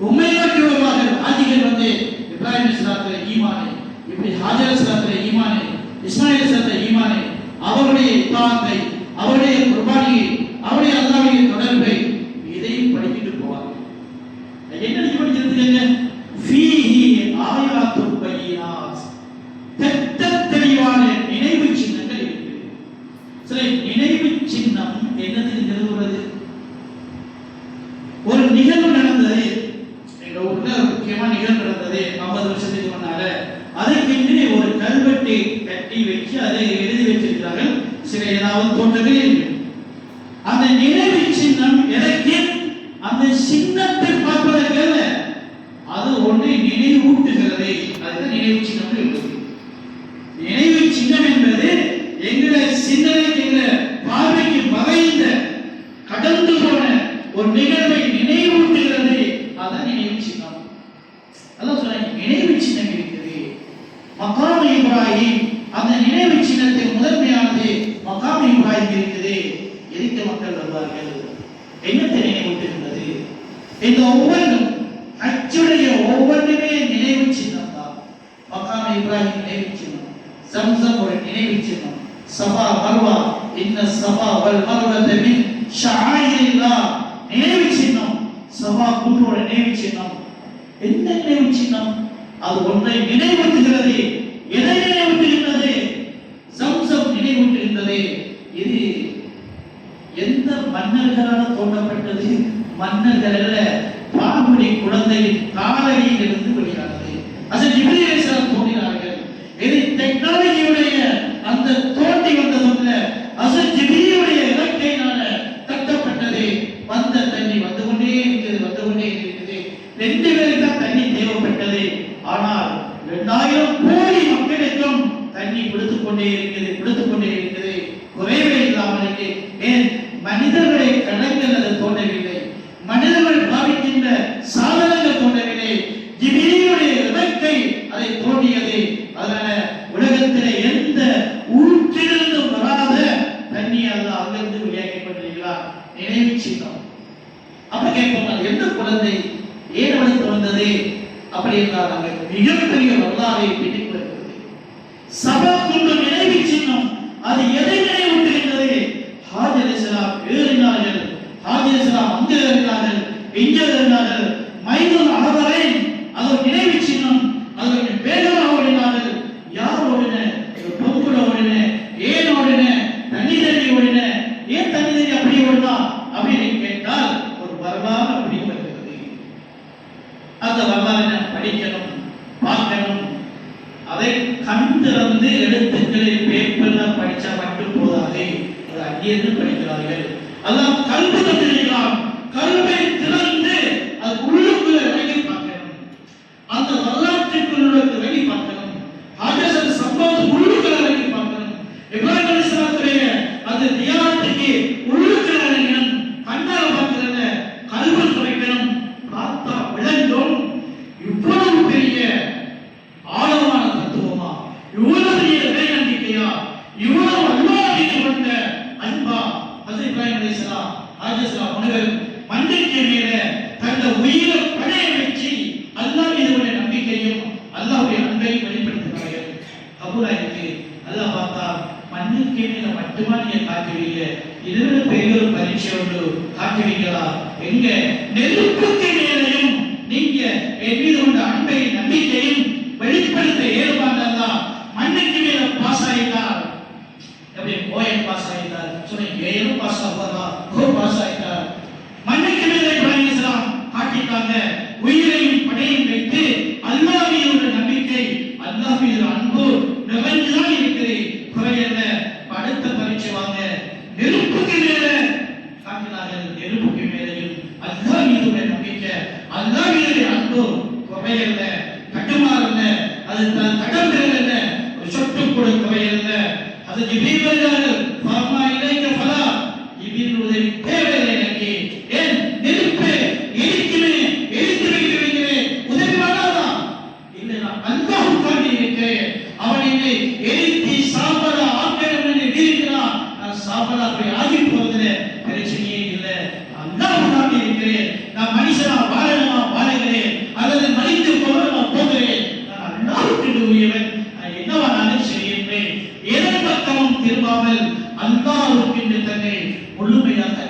Speaker 4: உண்மையாக வருவார்கள். ஹாஜிகள் வந்து இப்ராஹிம் அலைஹிஸ்ஸலாத்துல ஈமானை, இப்படி ஹாஜர் அலைஹிஸ்ஸலாத்துல ஈமானை, இஸ்மாயில் அலைஹிஸ்ஸலாத்துல ஈமானை, அவருடைய இத்தாத்தை, அவருடைய குர்பானியை, அவருடைய அல்லாஹ்வுடைய தொடர்பை இதை படிக்கிட்டு போவாங்க. என்ன படிச்சிருக்கீங்க? ஃபீஹி ஆயாத்துல் பையினாத். தெளிவான நினைவு சின்னங்கள் இருக்கு. சரி, நினைவு சின்னம் என்னதுன்னு நிறுவுறது? ஒரு நிகழ்வு நடந்தது எங்க ஊர்ல, ஒரு முக்கியமான நிகழ்வு நடந்தது 50 வருஷத்துக்கு முன்னால. அதுக்கு ஒரு கல்வெட்டை கட்டி வச்சு அதை எழுதி வச்சிருக்கிறார்கள். சில ஏதாவது தோற்றங்கள் இருக்கு. அந்த நினைவு சின்னம் எதற்கு? அந்த சின்னத்தை பார்ப்பதற்கு அல்ல, அது ஒன்றை நினைவூட்டுகிறது. அதுதான் நினைவு சின்னம் என்பது. நினைவு சின்னம் என்பது எங்களுடைய சிந்தனைக்கு, எங்களுடைய பார்வைக்கு மறைந்த கடந்து போன ஒரு நிகழ்வை நினைவூட்டுகிறது. அதான் நினைவு சின்னம். அதான் சொல்றாங்க, நினைவு சின்னம் இருக்குது. மகாம் இப்ராஹிம், அந்த நினைவு சின்னத்தின் முதன்மையானது மகாம் இப்ராஹிம் இருக்குது. எதிர்க்க மக்கள் வருவார்கள். என்னத்தை நினைவூட்டுகிறது? இந்த ஒவ்வொன்றும் அச்சுடைய ஒவ்வொன்றுமே நினைவு சின்னம் தான். மகாம் இப்ராஹிம் நினைவு சின்னம், ஜம்சம் ஒரு நினைவு சின்னம், சஃபா மர்வா இன்ன சஃபா வல் மர்வத மின் ஷஆயிரில்லாஹ் நினைவு சின்னம், சஃபா குன்றோட நினைவு சின்னம். என்ன நினைவு சின்னம்? அது ஒன்றை நினைவூட்டுகிறது. எதை நினைவூட்டுகிறது? ஜம்சம் நினைவூட்டுகிறது. இது எந்த மன்னர்களால் தோன்றப்பட்டது? மன்னர்கள் அல்ல, பார்வதி குழந்தையின் காலடியில் இருந்து வெளியானது. அது ஜிப்ரீல் அலைஹிஸ்ஸலாம் தோன்றினார்கள். இது டெக்னாலஜியுடைய அந்த தோண்டி வந்ததுள்ள அது ஜிப்ரீலுடைய இலக்கையினால தட்டப்பட்டது. வந்த தண்ணி வந்து கொண்டே கேட்போம், அது எந்த குழந்தை, ஏன் அவனுக்கு வந்தது அப்படி என்றால் நாங்கள் மிகப்பெரிய வரலாறை பிடித்து வருகிறது. சபா கொண்டு நினைவு சின்னம் அது எதை நினைவூட்டுகின்றது? ஹாஜர் அலைஹிஸ்ஸலாம் ஏறினார்கள், ஹாஜர் அலைஹிஸ்ஸலாம் அங்கே ஏறினார்கள், இங்கே ஏறினார்கள், மைதுன் அகவரை அது ஒரு நினைவு சின்னம். அதற்கு வேகமாக ஓடினார்கள். யார் ஓடின? பொங்குல ஓடின. ஏன் ஓடின? தண்ணி தண்ணி ஓடின. ஏன் தண்ணி தண்ணி அப்படி ஓடினா அப்படின்னு கேட்டால் ஒரு வரலாறு அப்படி வருகிறது. அந்த வரலாறு படிக்கணும், பார்க்கணும். அதை கண் திறந்து எழுத்துக்களை பேப்பர்ல படிச்சா மட்டும் போதாது, அதை அங்கிருந்து படிக்கிறார்கள். அதான் கல்வி தந்திருக்கிறான். கல்வை திறந்து அது உள்ளுக்குள்ள இறங்கி பார்க்கணும். அந்த வரலாற்றுக்குள்ள இறங்கி பார்க்கணும். ஹாஜர் சம்பவம் உள்ளுக்குள்ள இறங்கி பார்க்கணும். இப்ராஹிம் அலைஹிஸ்ஸலாத்துடைய அந்த தியானத்துக்கு உள்ளுக்குள்ள இறங்கணும். கண்ணால பார்க்கிறத கல்வி துறைக்கணும். பார்த்தா விளங்கும் இவ்வளவு பெரிய ஆழமான தத்துவமா, இவ்வளவு பெரிய வேதனையா, இவ்வளவு அல்லாஹ்வின் கொண்ட அன்பா. ஹஜ்ரத் இப்ராஹிம் அலைஹிஸ்ஸலாம் ஹாஜர் முனிவர் மண்ணுக்கு மேலே தன்னுடைய உயிரை பணைய வச்சு அல்லாஹ் மீது நம்பிக்கையும் அல்லாஹ்வுடைய அன்பையும் வெளிப்படுத்துகிறார்கள். கபூலாயிருக்கு. அல்லாஹ் பார்த்தா மண்ணுக்கு மேல மட்டுமா நீங்க காட்டுவீங்க, இதுல பெரிய ஒரு பரீட்சை ஒன்று காட்டுவீங்களா? எங்க நெருப்புக்கு மேலையும் நீங்க என் மீது கொண்ட அன்பையும் நம்பிக்கையும் வெளிப்படுத்த ஏற்பாண்டா? மண்ணுக்கு மேல பாஸ் ஆயிட்டார், அப்படியே ஓஎன் பாஸ் ஆயிட்டார், சொன்னீங்க ஏழும் பாஸ் ஆகுதா? ஓ பாஸ் ஆயிட்டார். மண்ணுக்கு மேல இப்ராஹிம் அலைஹிஸ்ஸலாம் காட்டிட்டாங்க. உயிரையும் படையும் வைத்து அல்லாஹ் மீது நம்பிக்கை, அல்லாஹ் மீது அன்பு நிறைந்துதான் இருக்குது, குறையல்ல. அடுத்த பரீட்சை வாங்க. நெருப்புக்கு மேல காட்டினார்கள். நெருப்புக்கு மேலையும் அல்லாஹ் மீது நம்பிக்கை, அல்லாஹ் மீது அன்பு குறையல்ல, கட்டுமாறல்ல, அது தடம்பெறல்ல, ஒரு சொட்டு கூட குறையல்ல. அது ஜிப்ரீல் வருகிறார்கள். ஃபர்மா இலைக்க ஃபலா, ஜிப்ரீல் உதவி தேவையில்லை எனக்கு. ஏன் நெருப்பு எரிக்குமே, எரித்து வைக்கிறீங்களே, உதவி வேண்டாதா? இல்லை, நான் அல்லாஹ்வுக்காண்டி இருக்கிறேன். அவன் என்னை எரித்து சாம்பல ஆக்கணும் என்று இருக்கிறான். நான் சாம்பல அப்படி ஆகி போவதில்லை, பிரச்சனையே இல்லை. அல்லாஹ்வுக்காண்டி இருக்கிறேன். நான் மனுஷனா வாழணுமா வாழுகிறேன், அல்லது மனித போகணுமா போகிறேன். நான் அல்லாஹ்வுக்கு உரியவன். நான் என்னவானாலும் செய்கின்றேன். எதன் பக்கமும் திரும்பாமல் அல்லாஹ்வுக்கு தன்னை முழுமையாக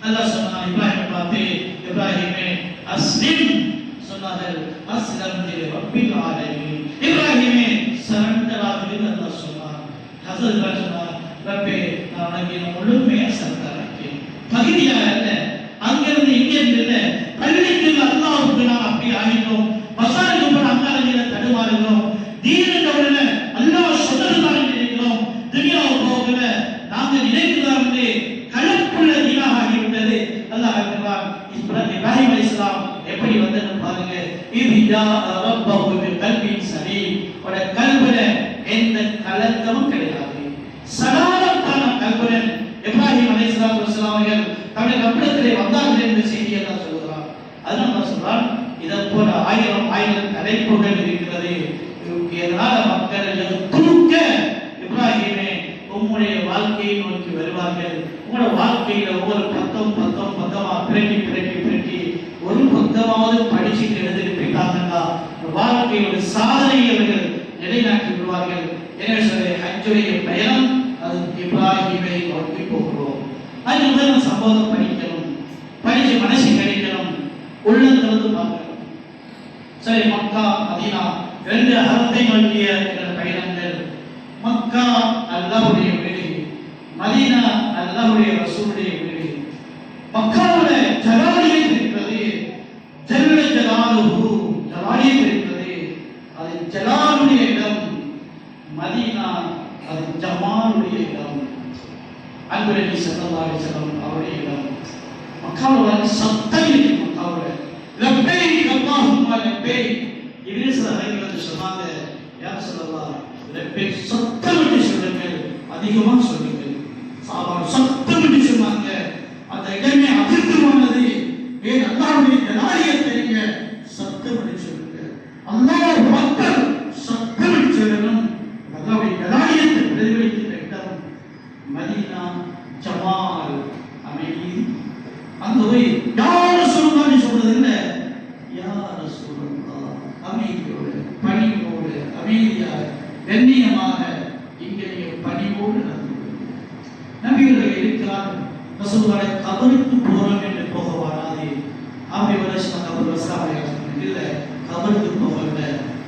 Speaker 4: அல்லாஹ் சொன்னான். இப்ராஹிமை பார்த்து, இப்ராஹிமே அஸ்லிம் சொன்னார்கள். அஸ்லம் ரப்பில் ஆலமீன். இப்ராஹிமே சரண்டர் ஆகு அல்லாஹ் சொன்னான். ஹஸரத் இப்ராஹிம் சொன்னார், ரப்பே நான் உனக்கு முழுமையா சரண்டர் ஆகிறேன். பகுதியா இல்ல, அங்கிருந்து இங்கே இல்ல, பள்ளிக்கு அல்லாஹ்வுக்கு நான் அப்படி ஆகிட்டோம். பசாருக்கு போன அல்லாஹ்வில தடுமாறுகிறோம். தீனத்தவர்கள அல்லாஹ் சொன்னதுதான் நினைக்கிறோம். துனியாவை போகல நாங்க நினைக்கிறோம். கலப்புள்ள தீனாக ஆகிவிட்டது. அல்லாஹ் சொல்றான், இப்ராஹிம் அலைஹிஸ்ஸலாம் எப்படி வந்தது பாருங்க. இப்ஜா ரப்பஹு பிகல்பின் சலீம். ஒரு கல்புல எந்த கலக்கமும் கிடையாது. சலாமத்தான கல்புடன் இப்ராஹிம் அலைஹிஸ்ஸலாம் அவர்கள் தன்னுடைய ரப்பிடத்திலே வந்தார்கள் என்ற செய்தியை தான் சொல்கிறார். அதனால தான் சொல்றான், இதை போல ஆயிரம் ஆயிரம் தலைப்புகள் இருக்கிறது. இதனால மக்கள் தூக்க இப்ராஹிமே உங்களுடைய வாழ்க்கையை நோக்கி வருவார்கள். உங்களோட வாழ்க்கையில ஒவ்வொரு பக்கமா பிரட்டி ஒரு பக்கமாவது படிச்சுட்டு எழுதிட்டு போயிட்டாங்கன்னா வாழ்க்கையோட சாதனையை அவர்கள் நிலைநாட்டி விடுவார்கள். எனவே சொல்ல ஹஜ்ஜுடைய பயணம் அது இப்ராஹிமை நோக்கி போகிறோம். அது முதல் சம்பவம் படிக்கணும், படிச்சு மனசு கிடைக்கணும், உள்ளத்திலிருந்து பார்க்கணும். சரி, மக்கா மதீனா ரெண்டு அறத்தை நோக்கிய பயணங்கள். மக்கா அல்லாஹ்வுடைய வீடு, மதீனா அல்லாஹ்வுடைய ரசூலுடைய வீடு. மக்காவுல ஜலாலியத் இருக்கிறது, ஜல்ல ஜலாலுஹு ஜலாலியத் இருக்கிறது, அது ஜலாலுடைய இடம். மதீனா அது ஜமாலுடைய இடம், அன்பு நபி ஸல்லல்லாஹு அலைஹி வஸல்லம் அவருடைய இடம். மக்காவுல சத்தம் இருக்கு. மக்காவுல லப்பைக் அல்லாஹும்ம லப்பைக். இப்ரீஸ் அலைஹிஸ்ஸலாம் சொன்னாங்க, யா ஸல்லல்லாஹு லப்பைக் சத்தமிட்டு சொல்லுங்கள், அதிகமா சொல்லுங்கள். சாபார் சத்தமிட்டு சொன்னாங்க. அந்த இடமே அதிர்ந்தமானது. ஏன் அல்லாஹ்வுடைய ஜலாலியத்தை நீங்க சத்தமிட்டு சொல்லுங்க. அல்லாஹ் அக்பர் சத்தமிட்டு சொல்லணும். அல்லாஹ்வுடைய ஜலாலியத்தை பிரதிபலிக்கிற இடம் மதீனா, ஜமால், அமைதி. அந்த போய் யார் கண்ணியமாக இங்கே பணிவோடு நடந்து நபிகள் இருக்கிறார். ரசூலுல்லாஹி கபருக்கு போறோம் என்று போக வராது. அப்படி வருஷம் கபர் வசாவை இல்ல, கபருக்கு போகல,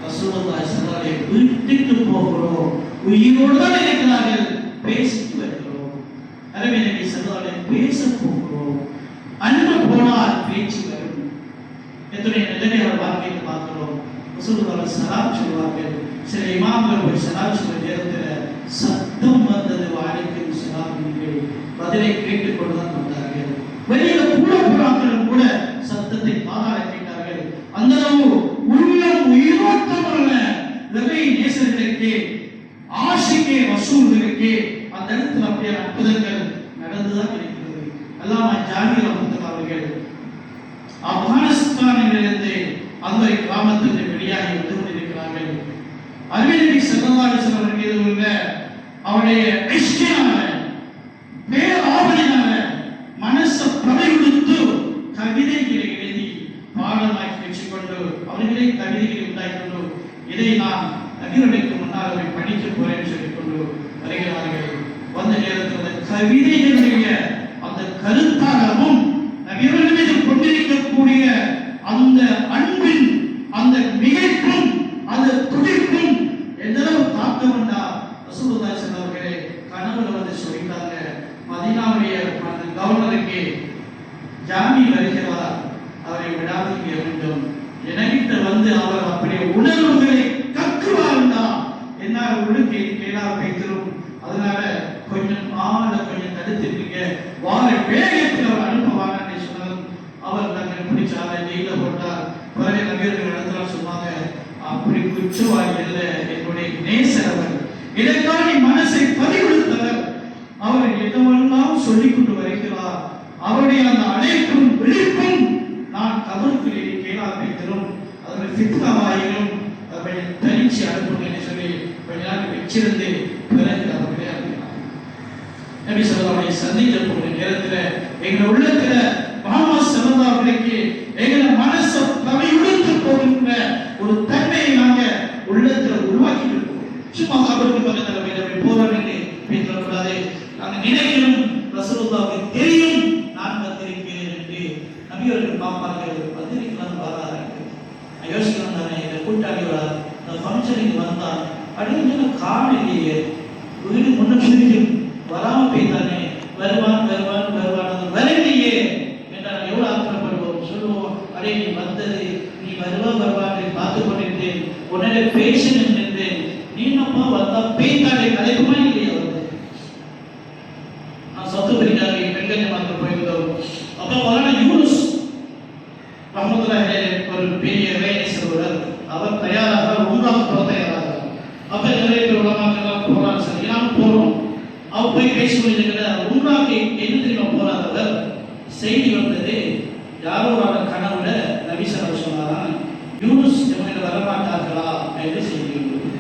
Speaker 4: ரசூலுல்லாஹி ஸல்லல்லாஹு அலைஹி வீட்டுக்கு போகிறோம். உயிரோடு தான் இருக்கிறார்கள், பேசிட்டு வருகிறோம். அரபி நபி ஸல்லல்லாஹு அலைஹி பேச போகிறோம். அன்று போனால் பேச்சு வரும். எத்தனை நிலைமைகள் வாழ்க்கையில் பார்க்கிறோம். ரசூலுல்லாஹி ஸலாம் சொல்வார்கள். சில இமாம்கள் போய் ஸலாம் சொல்ற நேரத்தில் சத்தம் வந்தது, வாழைக்கும் ஸலாம் என்று பதிலை கேட்டுக்கொண்டுதான் வந்தார்கள். வெளியில கூடப்புறாக்கள் கூட சத்தத்தை பாதாள கேட்டார்கள். அந்த அளவு உள்ளம் உயிரோட்டமுள்ள நபி நேசர்களுக்கு, ஆஷிகே ரசூலுகளுக்கு அந்த இடத்துல அப்படியே அற்புதங்கள் நடந்துதான் இருக்கிறது. அல்லாமா ஜாபீர் ரஹ்மத்துல்லாஹி அவர்கள் ஆப்கானிஸ்தானிலிருந்து அந்த கிராமத்திலிருந்து வெளியாகி வந்து கொண்டிருக்கிறார்கள். அருமை நபி ஸல்லல்லாஹு அலைஹி வஸல்லம் மீது உள்ள அவருடைய இஷ்கினால, பேராவலினால மனச பிரமையுடுத்து கவிதைகளை எழுதி பாடமாக்கி வச்சுக்கொண்டு அவர்களே கவிதைகளை உண்டாக்கிக்கொண்டு இதை நான் நபிகளுக்கு முன்னால் அவை படிக்க போறேன்னு சொல்லிக்கொண்டு வருகிறார்கள். வந்த நேரத்தில் கவிதைகளுடைய அந்த கருத்தாகவும் நபிகள் மீது கொண்டிருக்கக்கூடிய அந்த அன்பின் அந்த மிகைப்பும் அந்த துடிப்பும் எந்தளவு தாக்கம்னா ரசூலுல்லாஹி ஸல்லல்லாஹு அலைஹி வஸல்லம் கனவுல வந்து சொல்லிட்டாங்க. மதீனாவுடைய அந்த கவர்னருக்கு ஜாமி வருகிறார், அவரை விடாதீங்க வேண்டும். என்கிட்ட வந்து அவர் அப்படியே உணர்வுகளை கக்குவாருண்டா என்னால் ஒழுங்கை கேளாக வைத்திரும். அதனால கொஞ்சம் கொஞ்சம் தடுத்திருக்கீங்க, வார வேகத்தில் அவர் அனுப்புவாங்க சொன்னாலும் அவர் தங்கள் பிடிச்சால ஜெயில போட்டார். பிறகு நபியர்கள் இடத்துல சொன்னாங்க, அப்படி குற்றவாளி அல்ல, என்னுடைய நேசர் அவர், இதற்கான மனசை பதிவெடுத்தவர். அவர் எதுவெல்லாம் சொல்லிக் கொண்டு வருகிறார். அவருடைய அந்த அழைப்பும் விழிப்பும் நான் கபருக்குள்ளே கேளாக தரும். அதனுடைய ஃபித்னாவாயிலும் அவரை தனிச்சு அனுப்புங்க என்று சொல்லி கொஞ்ச நாள் வச்சிருந்து பிறகு அவர்களே அனுப்பினார். நபி ஸல்லல்லாஹு அலைஹி சந்திக்க போகிற நேரத்தில் எங்கள் உள்ளத்துல முஹம்மது ஸல்லல்லாஹு அலைஹி எங்களை மனசை பிரமையுடுத்து போகின்ற ஒரு தன்மையை நாங்க உள்ளத்துல உருவாக்கி இருக்கோம். சும்மா கபருக்கு பக்கத்துல போய் போறோம் என்று பேசக்கூடாது. நாங்க நினைக்கிறோம் ரசூலுல்லாஹ்வுக்கு தெரியும் நான் வந்திருக்கிறேன் என்று. நபியவர்கள் பார்ப்பார்கள், வந்திருக்கிறான் வராது யோசிக்கிறோம் தானே, இந்த கூட்டாளி இந்த ஃபங்க்ஷனுக்கு வந்தான் அப்படின்னு காணலையே, வீடு முன்ன பிரிக்கும் வராம போய்த்தானே, வருவான் வருவான் வருவான் வரலையே என்றால் எவ்வளவு ஆத்திரப்படுவோம். சொல்லுவோம், அடே நீ வந்தது, நீ வருவான் பார்த்து கொண்டிருந்தேன், உடனே பேசணும் என்றேன், நீ நம்ம வந்தா பேய்த்தாலே கலைக்குமா இல்லையா? வந்து நான் சொத்து பிரிக்காக பெண்கள் மாற்ற போயிருந்தோம். அப்ப மௌலானா யூனுஸ் ரஹ்மத்துல்லாஹி அலைஹி ஒரு பெரிய வேலை செய்வார். அவர் தயாராக உம்ராஹ் போக தயாராக. அப்ப நிறைய பேர் உலமாக்கெல்லாம் போறாங்க, சரி நாம போறோம். அவர் போய் பேச முடியல. உம்ராஹ்க்கு என்ன தெரியுமா போறாதவர் செய்தி வந்தது, யாரோ ஒரு கனவுல நபி ஸல்லல்லாஹு அலைஹி சொன்னாராம், யூனுஸ் இவங்க வரமாட்டார்களா என்று செய்தி வந்தது.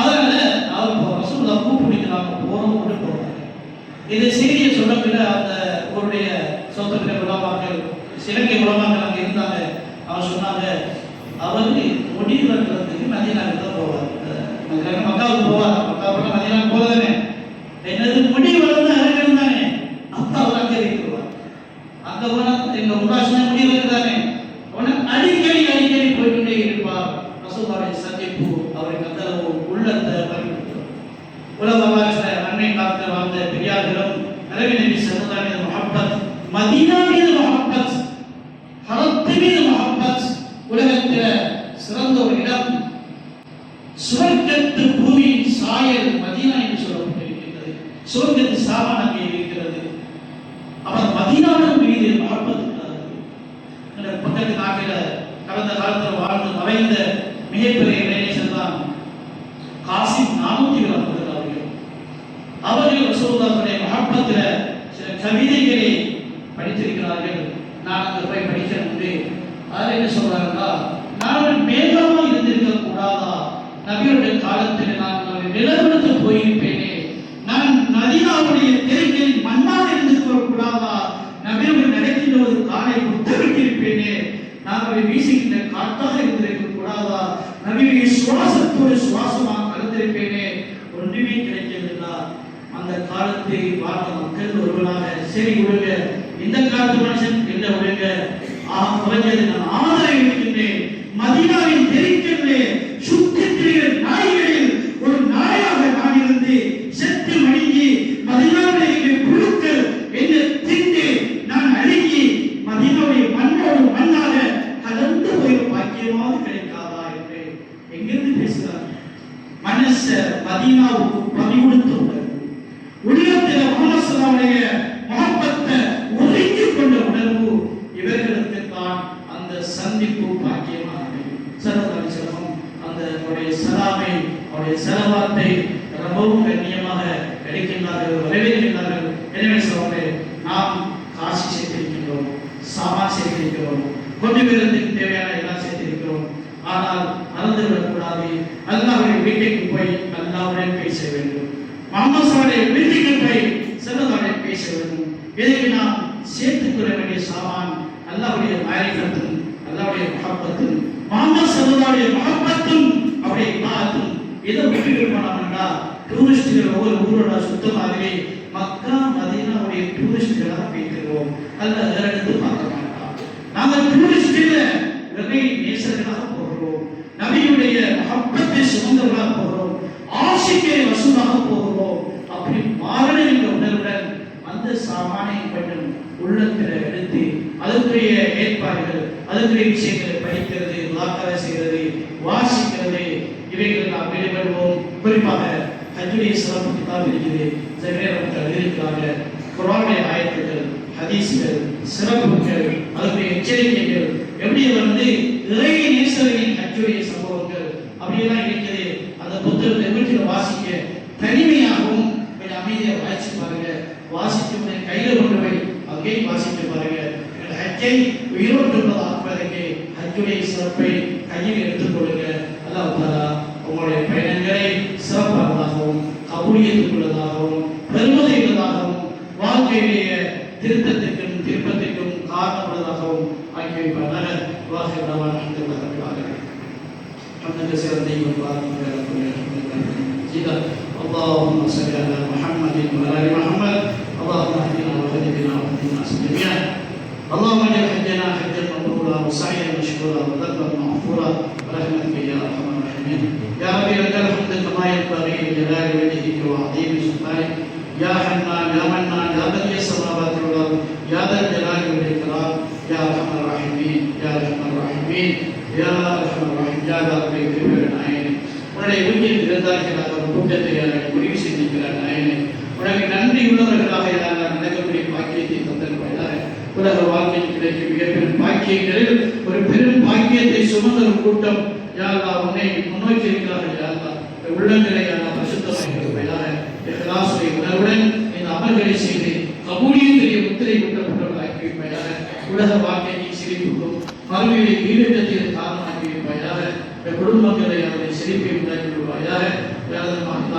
Speaker 4: அதனால அவர் ரசூலுல்லாஹ் கூப்பிடுறாங்க, போறோம் கொண்டு போறாங்க. இந்த செய்தியை சொன்ன பிறகு அந்த அவருடைய சொந்த உலமாக்கள், சிலங்கை உலமாக்கள் அங்கே இருந்தாங்க. அவர் சொன்னாங்க, அவர் முடிவு வர்றதுக்கு மதீனாவுக்கு தான் போவார். மக்காவுக்கு போவார், மக்காவுக்கு மதீனாவுக்கு போதானே, என்னது முடிவு வந்து அரங்கல் தானே, அப்பா அவர் அங்கே இருக்கிறார். அங்க போனா எங்க உதாசன முடிவு தானே, உனக்கு அடிக்கடி போய்கொண்டே இருப்பார். ரசூலுல்லாஹி சந்திப்பு அவருக்கு அந்த உள்ளத்தை பறிக்கிறார். உலக வரலாற்றில் அன்னை காலத்தில் வாழ்ந்த பெரியார்களும் நபி ஸல்லல்லாஹு அலைஹி வஸல்லம் முஹப்பத், மதீனா மீது முஹப்பத், ஹரத் மீது முஹப்பத், உலகத்தில் சிறந்த ஒரு இடம், சுவர்க்கத்து பூமியின் சாயல் மதீனா என்று சொல்லப்பட்டிருக்கிறது. சுவர்க்கத்து சாமான் அங்கே இருக்கிறது. அவர் மதீனாவின் மீது முஹப்பத் இருக்கிறார். பக்கத்து நாட்டில் கடந்த காலத்தில் வாழ்ந்து மறைந்த மிகப்பெரிய இளைஞர் தான் காசிம் நானூத்தி அவர்கள். அவர்கள் ரசூலுல்லாஹ்வுடைய முஹப்பத்தில் சில கவிதைகளை படித்திருக்கிறார்கள். நான் அங்கே போய் படிக்கிறேன். அதில் என்ன சொல்றாங்கன்னா, நான் மேகமாக இருந்திருக்க கூடாதா, நபியுடைய காலத்தில் நான் நிலவரத்து போயிருப்பேனே, நான் மதீனாவுடைய தெருக்களில் மண்ணாக இருந்திருக்க கூடாதா, நபியுடைய நடக்கின்ற ஒரு காலை முத்தமிட்டிருப்பேனே, நான் வீசுகின்ற காற்றாக இருந்திருக்க கூடாதா, நபியுடைய சுவாசத்தோடு சுவாசமாக கொடுத்திருப்பேனே ஒன்றுமே கிடைக்கவில்லை. அந்த காலத்தை வாழ்ந்த மக்கள் ஒருவனாக சரி விடுங்க, இந்த காலத்து மனுஷன் என்ன விடுங்க, குறைஞ்சது நான் ஆதரவு இருக்கின்றேன். மதீனாவின் தெருக்களிலே சுற்றித் திரிகிற நாய்களில் ஒரு நாயாக நான் இருந்து செத்து மடிஞ்சி மதீனாவிலே இருக்கிற புழுக்கள் என்ன தின்று நான் அழுகி மதீனாவுடைய மண்ணோடு மண்ணாக கலந்து போய் பாக்கியமாவது கிடைக்காதா என்று எங்கிருந்து பேசுகிறார்? மனச மதீனாவுக்கு பணி கொடுத்தவர்கள் உள்ளத்தில் முஹம்மது ஸல்லல்லாஹு முஹப்பத்தை உறிஞ்சிக் கொண்ட உணர்வு இவர்களுக்கு தான் அந்த சந்திப்பு பாக்கியமானது. ஸல்லல்லாஹு அலைஹி வஸல்லம் அந்த அவருடைய சலாமை அவருடைய ஸலவாத்தை ரொம்பவும் கண்ணியமாக எடுக்கின்றார்கள், வரவேற்கின்றார்கள். எனவே சொல்றே நாம் காசு சேர்த்திருக்கிறோம், சாமான் சேர்த்திருக்கிறோம், கொஞ்சம் பேருக்கு தேவையான எல்லாம் சேர்த்திருக்கிறோம். ஆனால் மறந்துவிடக்கூடாது, அல்லாஹ்வுடைய வீட்டுக்கு போய் அல்லாஹ்வுடன் பேச வேண்டும். முஹம்மது ஸல்லல்லாஹு வீட்டுக்கு போய் ஸல்லல்லாஹு பேச வேண்டும். எதுக்கு நாம் சேர்த்துக்கொள்ள வேண்டிய சாமான் அல்லாஹ்வுடைய மாரிஃபத்தும் அல்லாஹ்வுடைய முஹப்பத்தும் முஹம்மது ஸல்லல்லாஹு முஹப்பத்தும் அவருடைய இபாதத்தும். இதை விட்டுட்டு போனோம்னா டூரிஸ்டுகள் ஒவ்வொரு ஊரோட சுத்தமாகவே மக்கா மதீனாவுடைய டூரிஸ்டுகளாக போய்க்கிறோம், அல்ல வேற எடுத்து பார்க்க மாட்டோம். நாங்கள் டூரிஸ்டில் நிறைய நேசர்களாக போகிறோம், நபியுடைய முஹப்பத்தை சுமந்தவர்களாக போகிறோம், ஆசிக்கை வசூலாக போகிறோம். அப்படி மாறன என்ற உணர்வுடன் அந்த சாமானை கொஞ்சம் உள்ளத்தில் எடுத்து அதற்குரிய ஏற்பாடுகள், அதற்குரிய விஷயங்களை படிக்கிறது, வாக்கரை செய்கிறது, வாசிக்கிறது, இவைகள் நாம் ஈடுபடுவோம். குறிப்பாக ஹஜ்ஜுடைய சிறப்பு கிதாப் இருக்குது, ஜெகரேரத்தில் எழுதியிருக்கிறாங்க. குர்ஆனுடைய ஆயத்துகள், ஹதீஸ்கள், சிறப்புகள், அதற்குரிய எச்சரிக்கைகள், எப்படி இறை நேசர்களின் ஹஜ்ஜுடைய சம்பவங்கள் அப்படியெல்லாம் இருக்குது. அந்த புத்தகத்தை வீட்டில் வாசிக்க தனிமையாகவும் கொஞ்சம் அமைதியாக வாசிச்சு பாருங்க. வாசித்து கையில் கொண்டு போய் அங்கே வாசித்து பாருங்க. ஹஜ்ஜை உயிரோட்டுள்ளதாக ஆக்குவதற்கு ஹஜ்ஜுடைய சிறப்பை கையில் எடுத்துக் கொள்ளுங்க. அல்லாஹ் தஆலா உங்களுடைய பயணங்களை சிறப்பானதாகவும் கபூலியத்துக்குள்ளதாகவும் பெருமதியுள்ளதாகவும் வாழ்க்கையுடைய திருத்தத்திற்கும் திருப்பத்திற்கும் காரணமுள்ளதாகவும் ஆக்கி வைப்பார்கள். வாஹிரவான அல்ஹம்துலில்லாஹி ரப்பில் ஆலமீன். حمدا كثيرا طيبا مباركا فيه. اللهم صل على محمد وعلى ال محمد. اللهم اهدنا واهد بنا واهد الناس جميعا. اللهم اجعل حجنا حجا مبرورا وسعيا مشكورا وذنبا مغفورا برحمتك يا ارحم الراحمين. يا ربي لك الحمد كما ينبغي لجلال وجهك وعظيم سلطانك. يا حنان يا منان يا بديع السماوات والارض يا ذا الجلال والاكرام. يا ارحم الراحمين يا ارحم الراحمين يا ارحم الراحمين. يا ربي كريم நாயனே, உன்னுடைய வீட்டில் இருந்தார்களாக ஒரு கூட்டத்தை முடிவு செய்திருக்கிறார் நாயனே. உனக்கு நன்றி உள்ளவர்களாக நடக்கக்கூடிய பாக்கியத்தை தந்திருப்பாயாக. உலக வாழ்க்கையில் கிடைக்கும் மிகப்பெரும் பாக்கியங்களில் ஒரு பெரும் பாக்கியத்தை சுமந்த ஒரு கூட்டம் யா அல்லாஹ் உன்னை முன்னோக்கி இருக்கிறார்கள். யா அல்லாஹ் உள்ளங்களை பரிசுத்தமாயிருப்பாயாக. இஹ்லாஸுடைய உணர்வுடன் இந்த அமல்களை செய்து கபூலியத்துடைய முத்திரை குட்டப்பட்டவர்கள் ஆக்கி வைப்பாயாக. உலக வாழ்க்கையை சிரிப்புக்கும் மறுமையை ஈடுபடுத்திய காரணமாக்கி வைப்பாயாக. குடும்பங்களை அவருடைய சிரிப்பை உண்டாக்கி விடுவாயாக.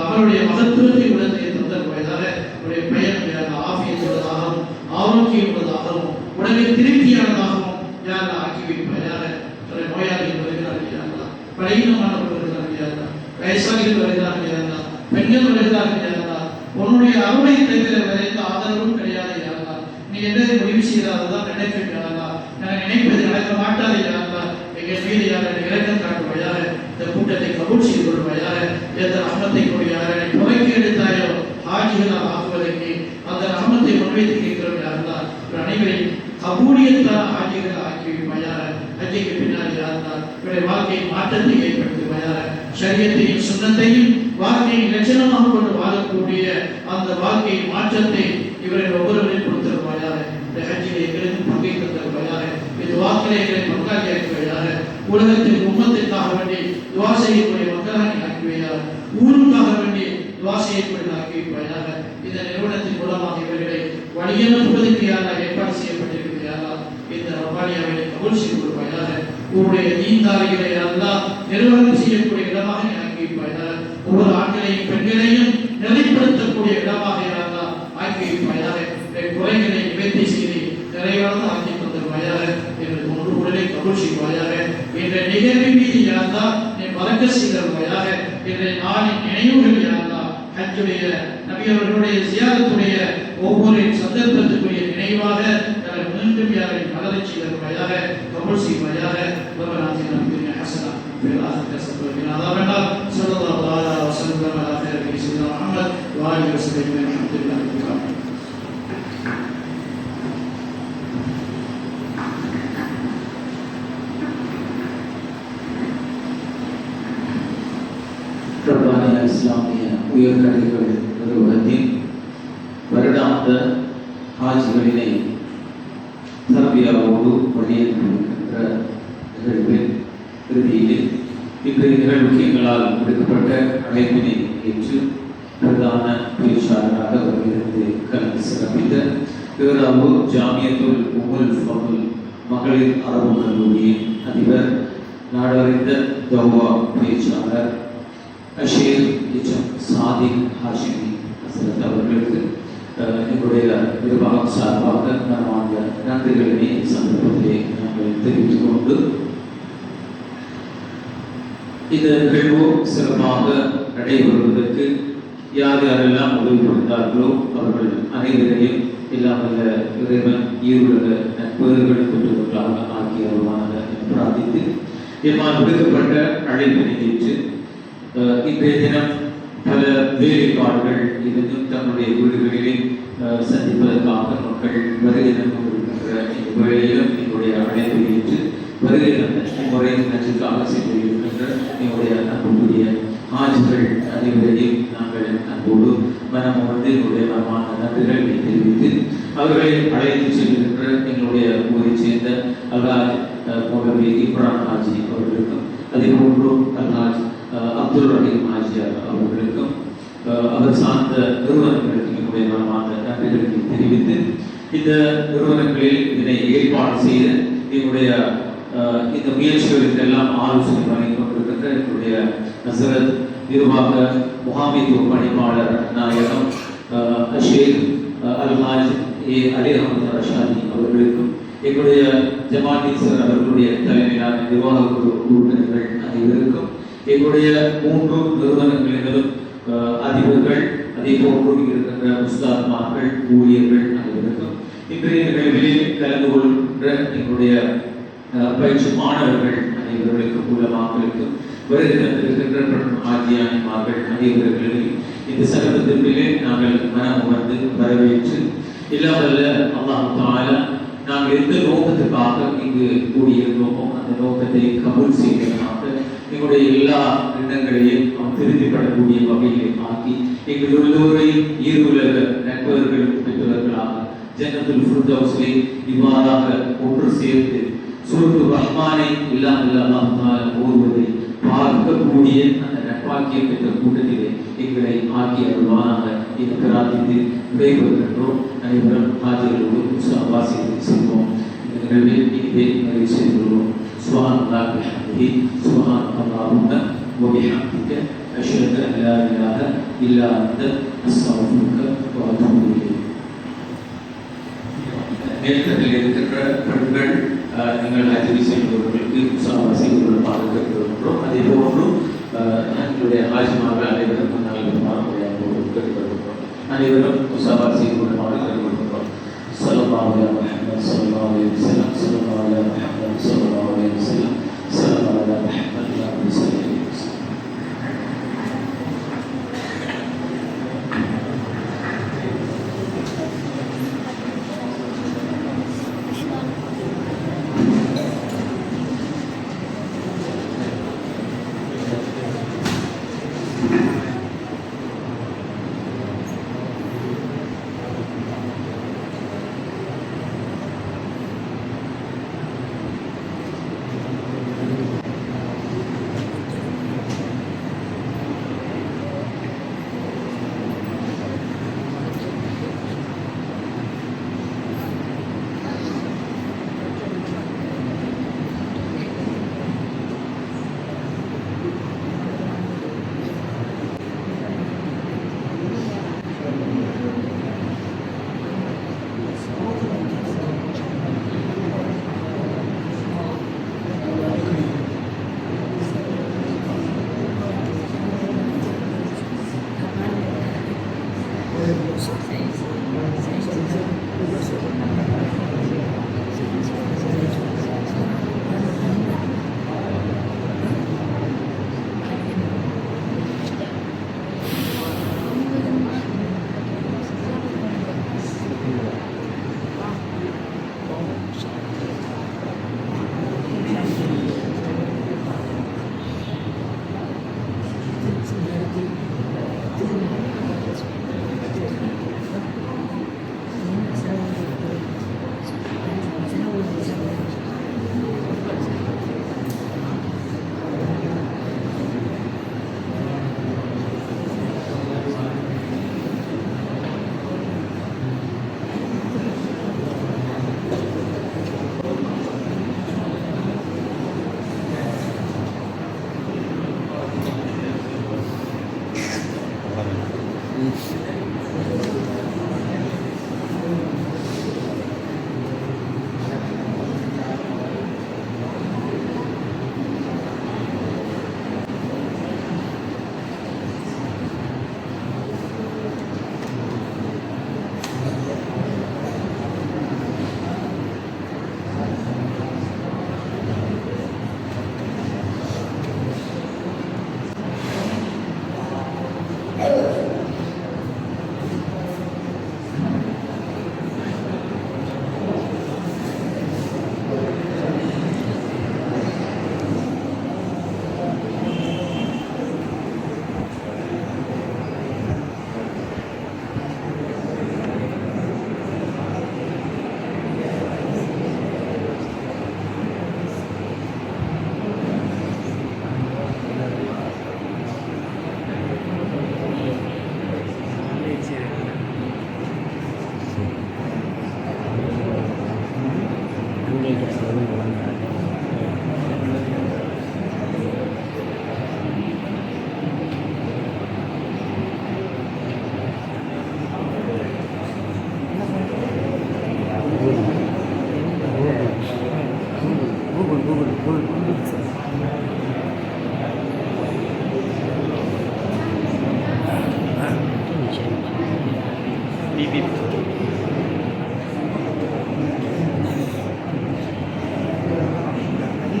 Speaker 4: அவருடைய மகத்துவத்தை உலகத்தை தந்தருவாயாக. அவருடைய பெயர் ஆஃபியத்துள்ளதாகவும் ஆரோக்கியம் உள்ளதாகவும் உடலை திருப்தியானதாகவும் யார் ஆக்கி வைப்பாயாக. நோயாளிகள் வருகிறார்கள் யாரா, பலகீனமானவர்கள் வருகிறார்கள் யாரா, வயசாளிகள் வருகிறார்கள் யாரா, பெண்கள் வருகிறார்கள் யாரா, உன்னுடைய அருளை தவிர வேற எந்த ஆதரவும் கிடையாது யாரா. நீ எதை முடிவு செய்தால்தான் நடக்கும் யாரா. நான் நினைப்பது நடக்க மாட்டாது யாரா. எங்கள் மீது யாரை இறக்கம் காட்டுவாயாக. இந்த கூட்டத்தை கபூல் செய்து கொள்வாயாக. எந்த ரஹ்மத்தை கொள்வாயாக. புகைக்கு எடுத்தாயோ ஆட்சிகளால் ஆக்குவதற்கு அந்த ரஹ்மத்தை முன்வைத்து கேட்கிறோம் யாருந்தா. அனைவரையும் கபூலியத்தால் ஆட்சிகள் ஆக்கி வைப்பாயாக. ஹஜ்ஜுக்கு பின்னால் யாருந்தா இவருடைய வாழ்க்கையில் மாற்றத்தை ஏற்படுத்துவாயாக. ஷரியத்தையும் சுன்னத்தையும் வாழ்க்கையை லட்சணமாக கொண்டு வாழக்கூடிய அந்த வாழ்க்கை மாற்றத்தை இவர்கள் ஒவ்வொருவரையும் கொடுத்திருப்பாயாக. இந்த ஹஜ்ஜில் எங்களுக்கு பங்கை தந்திருப்பாயாக. இது வாக்கிலே எங்களை பங்காளி ஆக்குவாயாக. உலகத்தின் உம்மத்திற்காக வேண்டி துவா செய்யக்கூடிய மக்களாக ஆக்குவாயாக. ஊருக்காக வேண்டி துவா செய்யக்கூடிய ஆக்கி வைப்பாயாக. இந்த நிறுவனத்தின் மூலமாக இவர்களை வழியனுப்புவதற்கு யாரால் ஏற்பாடு செய்யப்பட்டிருக்கிறது யாரால் இந்த ரபாலியாவை கபூல் செய்து கொள்வாயாக. உங்களுடைய தீன்தாரிகளை எல்லாம் நிறுவனம் செய்யக்கூடிய இடமாக ஆக்கி வைப்பாயாக. ஒவ்வொரு ஆண்களையும் பெண்களையும் நிலைப்படுத்தக்கூடிய இடமாக யாரெல்லாம் ஆக்கி வைப்பாயாக. குறைகளை நிவர்த்தி செய்து நிறைவாக ஆக்கி தந்துருவாயாக. எங்களுக்கு ஒன்று உடலை கபூல் செய்வாயாக. என்ற நிகழ்வின் மீது யாரெல்லாம் வழக்க செய்தருவாயாக. இன்றைய நாளின் நினைவுகள் யாரெல்லாம் ஹஜ்ஜுடைய நபி அவர்களுடைய ஜியாரத்துடைய ஒவ்வொரு சந்தர்ப்பத்துக்குரிய நினைவாக மீண்டும் யாரை மலரச் செய்தருவாயாக, கபூல் செய்வாயாக. ربنا آتنا في الدنيا حسنة وفي الآخرة حسنة وقنا عذاب النار. صلى الله تعالى وسلم على خير سيدنا محمد وآله وصحبه أجمعين. الحمد لله رب العالمين.
Speaker 1: ரப்பானிய இஸ்லாமிய உயர்கல்விகள் நிறுவனத்தின் வருடாந்த ஹாஜிகளினை தர்பியாவோடு வழியனுப்பியிருக்கின்ற நிகழ்வின் இறுதியில் இன்றைய நிகழ்வுக்கு எங்களால் விடுக்கப்பட்ட அழைப்பினை ஏற்று பிரதான பேச்சாளராக வருகிறது கலந்து சிறப்பித்த பேராவூர் ஜாமியத்துல் உமுல் ஃபதுல் மகளிர் அரபு கல்லூரியின் அதிபர், நாடறிந்த தௌவா பேச்சாளர் அஷேர் சாதிக் ஹாஷிமி ஹசரத் அவர்களுக்கு எங்களுடைய நிர்வாகம் சார்பாக மனமார்ந்த நன்றிகளை சந்தர்ப்பத்திலே நாங்கள் தெரிவித்துக் கொண்டு இந்த நிகழ்வு சிறப்பாக நடைபெறுவதற்கு யார் யாரெல்லாம் உதவி புரிந்தார்களோ அவர்கள் அனைவரையும் இல்லாமல் இறைவன் ஈருலக நட்புகளை பெற்றவர்களாக ஆகியவர்களாக பிரார்த்தித்து எம்மால் விடுக்கப்பட்ட அழைப்பினை ஏற்று இன்றைய தினம் பல வேலைப்பாடுகள் இருந்தும் தன்னுடைய வீடுகளிலே சந்திப்பதற்காக மக்கள் வருகை கொண்டிருக்கின்ற இந்த வேளையிலும் எங்களுடைய அழைப்பை ஏற்று வருகை முறை நச்சுக்காக சென்று இருக்கின்ற எங்களுடைய அன்புக்குரிய ஆஜிகள் அனைவரையும் நாங்கள் அன்போடு மனமுகர்ந்து எங்களுடைய மனமான நன்றிகளை தெரிவித்து அவர்களை அழைத்து செல்கின்ற எங்களுடைய ஊரை சேர்ந்த அல்ஹாஜ் மௌலவி இப்ரான் ஹாஜி அவர்களுக்கும் அதே போன்று அல்ஹாஜ் அப்துல் ரஹீம் ஹாஜியார் அவர்களுக்கும் அவர் சார்ந்த நிறுவனங்களுக்கு என்னுடைய மனமான நன்றிகளை தெரிவித்து இந்த நிறுவனங்களில் இதனை ஏற்பாடு செய்து என்னுடைய இந்த முயற்சிகளுக்கு எல்லாம் ஆலோசனை வழங்கிக் கொண்டிருக்கின்ற என்னுடைய நசரத் நிர்வாக முகாமைத்துவ பணிப்பாளர் நாயகம் ஷேக் அல்ஹாஜ் அலி அஹமது ரஷாதி அவர்களுக்கும் எங்களுடைய ஜமாத்தீஸ்வர் அவர்களுடைய தலைமையிலான நிர்வாக உறுப்பினர்கள் அனைவருக்கும் எங்களுடைய 3 நிறுவனங்களிலும் அதிபர்கள் அதே போன்று இருக்கின்ற உஸ்தாத்மார்கள் ஊழியர்கள் அனைவருக்கும் இன்றைய நிகழ்வில் கலந்து கொள்கின்ற எங்களுடைய பயிற்சி மாணவர்கள் அனைவர்களுக்கும் உலமாக்களுக்கும் வருகை தந்திருக்கின்ற ஆஜியானிமார்கள் அனைவர்களையும் இந்த சகலத்திற்குள்ளே நாங்கள் மனம் உணர்ந்து வரவேற்று இல்லாமல்ல அல்லாஹ் தஆலா நாங்கள் எந்த நோக்கத்துக்காக இங்கு கூடியிருந்தோமோ அந்த நோக்கத்தை கபூல் செய்வதற்காக எங்களுடைய எல்லா எண்ணங்களையும் திருப்திப்படக்கூடிய வகையிலே ஆக்கி எங்கள் எல்லோரையும் ஈருலக நட்பவர்கள் பெற்றவர்களாக ஜன்னத்துல் ஃபிர்தௌஸிலே இவ்வாறாக ஒன்று சேர்த்து சூரத்து ரஹ்மானை இல்லாமல் அல்லாஹ் தஆலா ஓதுவதை பார்க்கக்கூடிய அந்த நட்பாக்கியம் பெற்ற கூட்டத்திலே எங்களை ஆக்கிய அருள்வானாக என்று பிரார்த்தித்து விடைபெறுகின்றோம். அனைவரும் ஹாஜிகளோடு உற்சாகவாசி செய்வோம். இந்த நிகழ்வில் இதை நிறைவு செய்துள்ளோம். சுப்ஹானல்லாஹி வ பிஹம்திஹி சுப்ஹானல்லாஹும்ம வ பிஹம்திக அஷ்ஹது அன் லா இலாஹ இல்லா அன்த அஸ்தக்ஃபிருக வ அத்தூபு இலைக். மேற்கத்தில் இருக்கின்ற பெண்கள் நீங்கள் ஹஜ்ஜி செய்பவர்களுக்கு உற்சாகம் செய்வதற்காக கேட்டுக்கொள்கிறோம். அதே போன்று எங்களுடைய ஹாஜிமார்கள் அனைவருக்கும் நல்ல கேட்டுக்கொள்கிறோம். அனைவரும் உற்சாகம் செய்வதற்காக கேட்டுக்கொள்கிறோம். ஸல்லல்லாஹு அலைஹி முஹம்மத் ஸல்லல்லாஹு அலைஹி வஸல்லம் ஸல்லல்லாஹு அலைஹி முஹம்மத் ஸல்லல்லாஹு அலைஹி வஸல்லம் ஸல்லல்லாஹு அலைஹி முஹம்மத் ஸல்லல்லாஹு அலைஹி வஸல்லம்.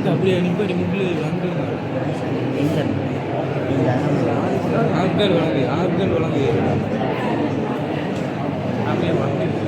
Speaker 5: அப்படியே நிப்பாடி முக்கில் வந்து ஆட்கள் வழங்கு அப்படியே வந்து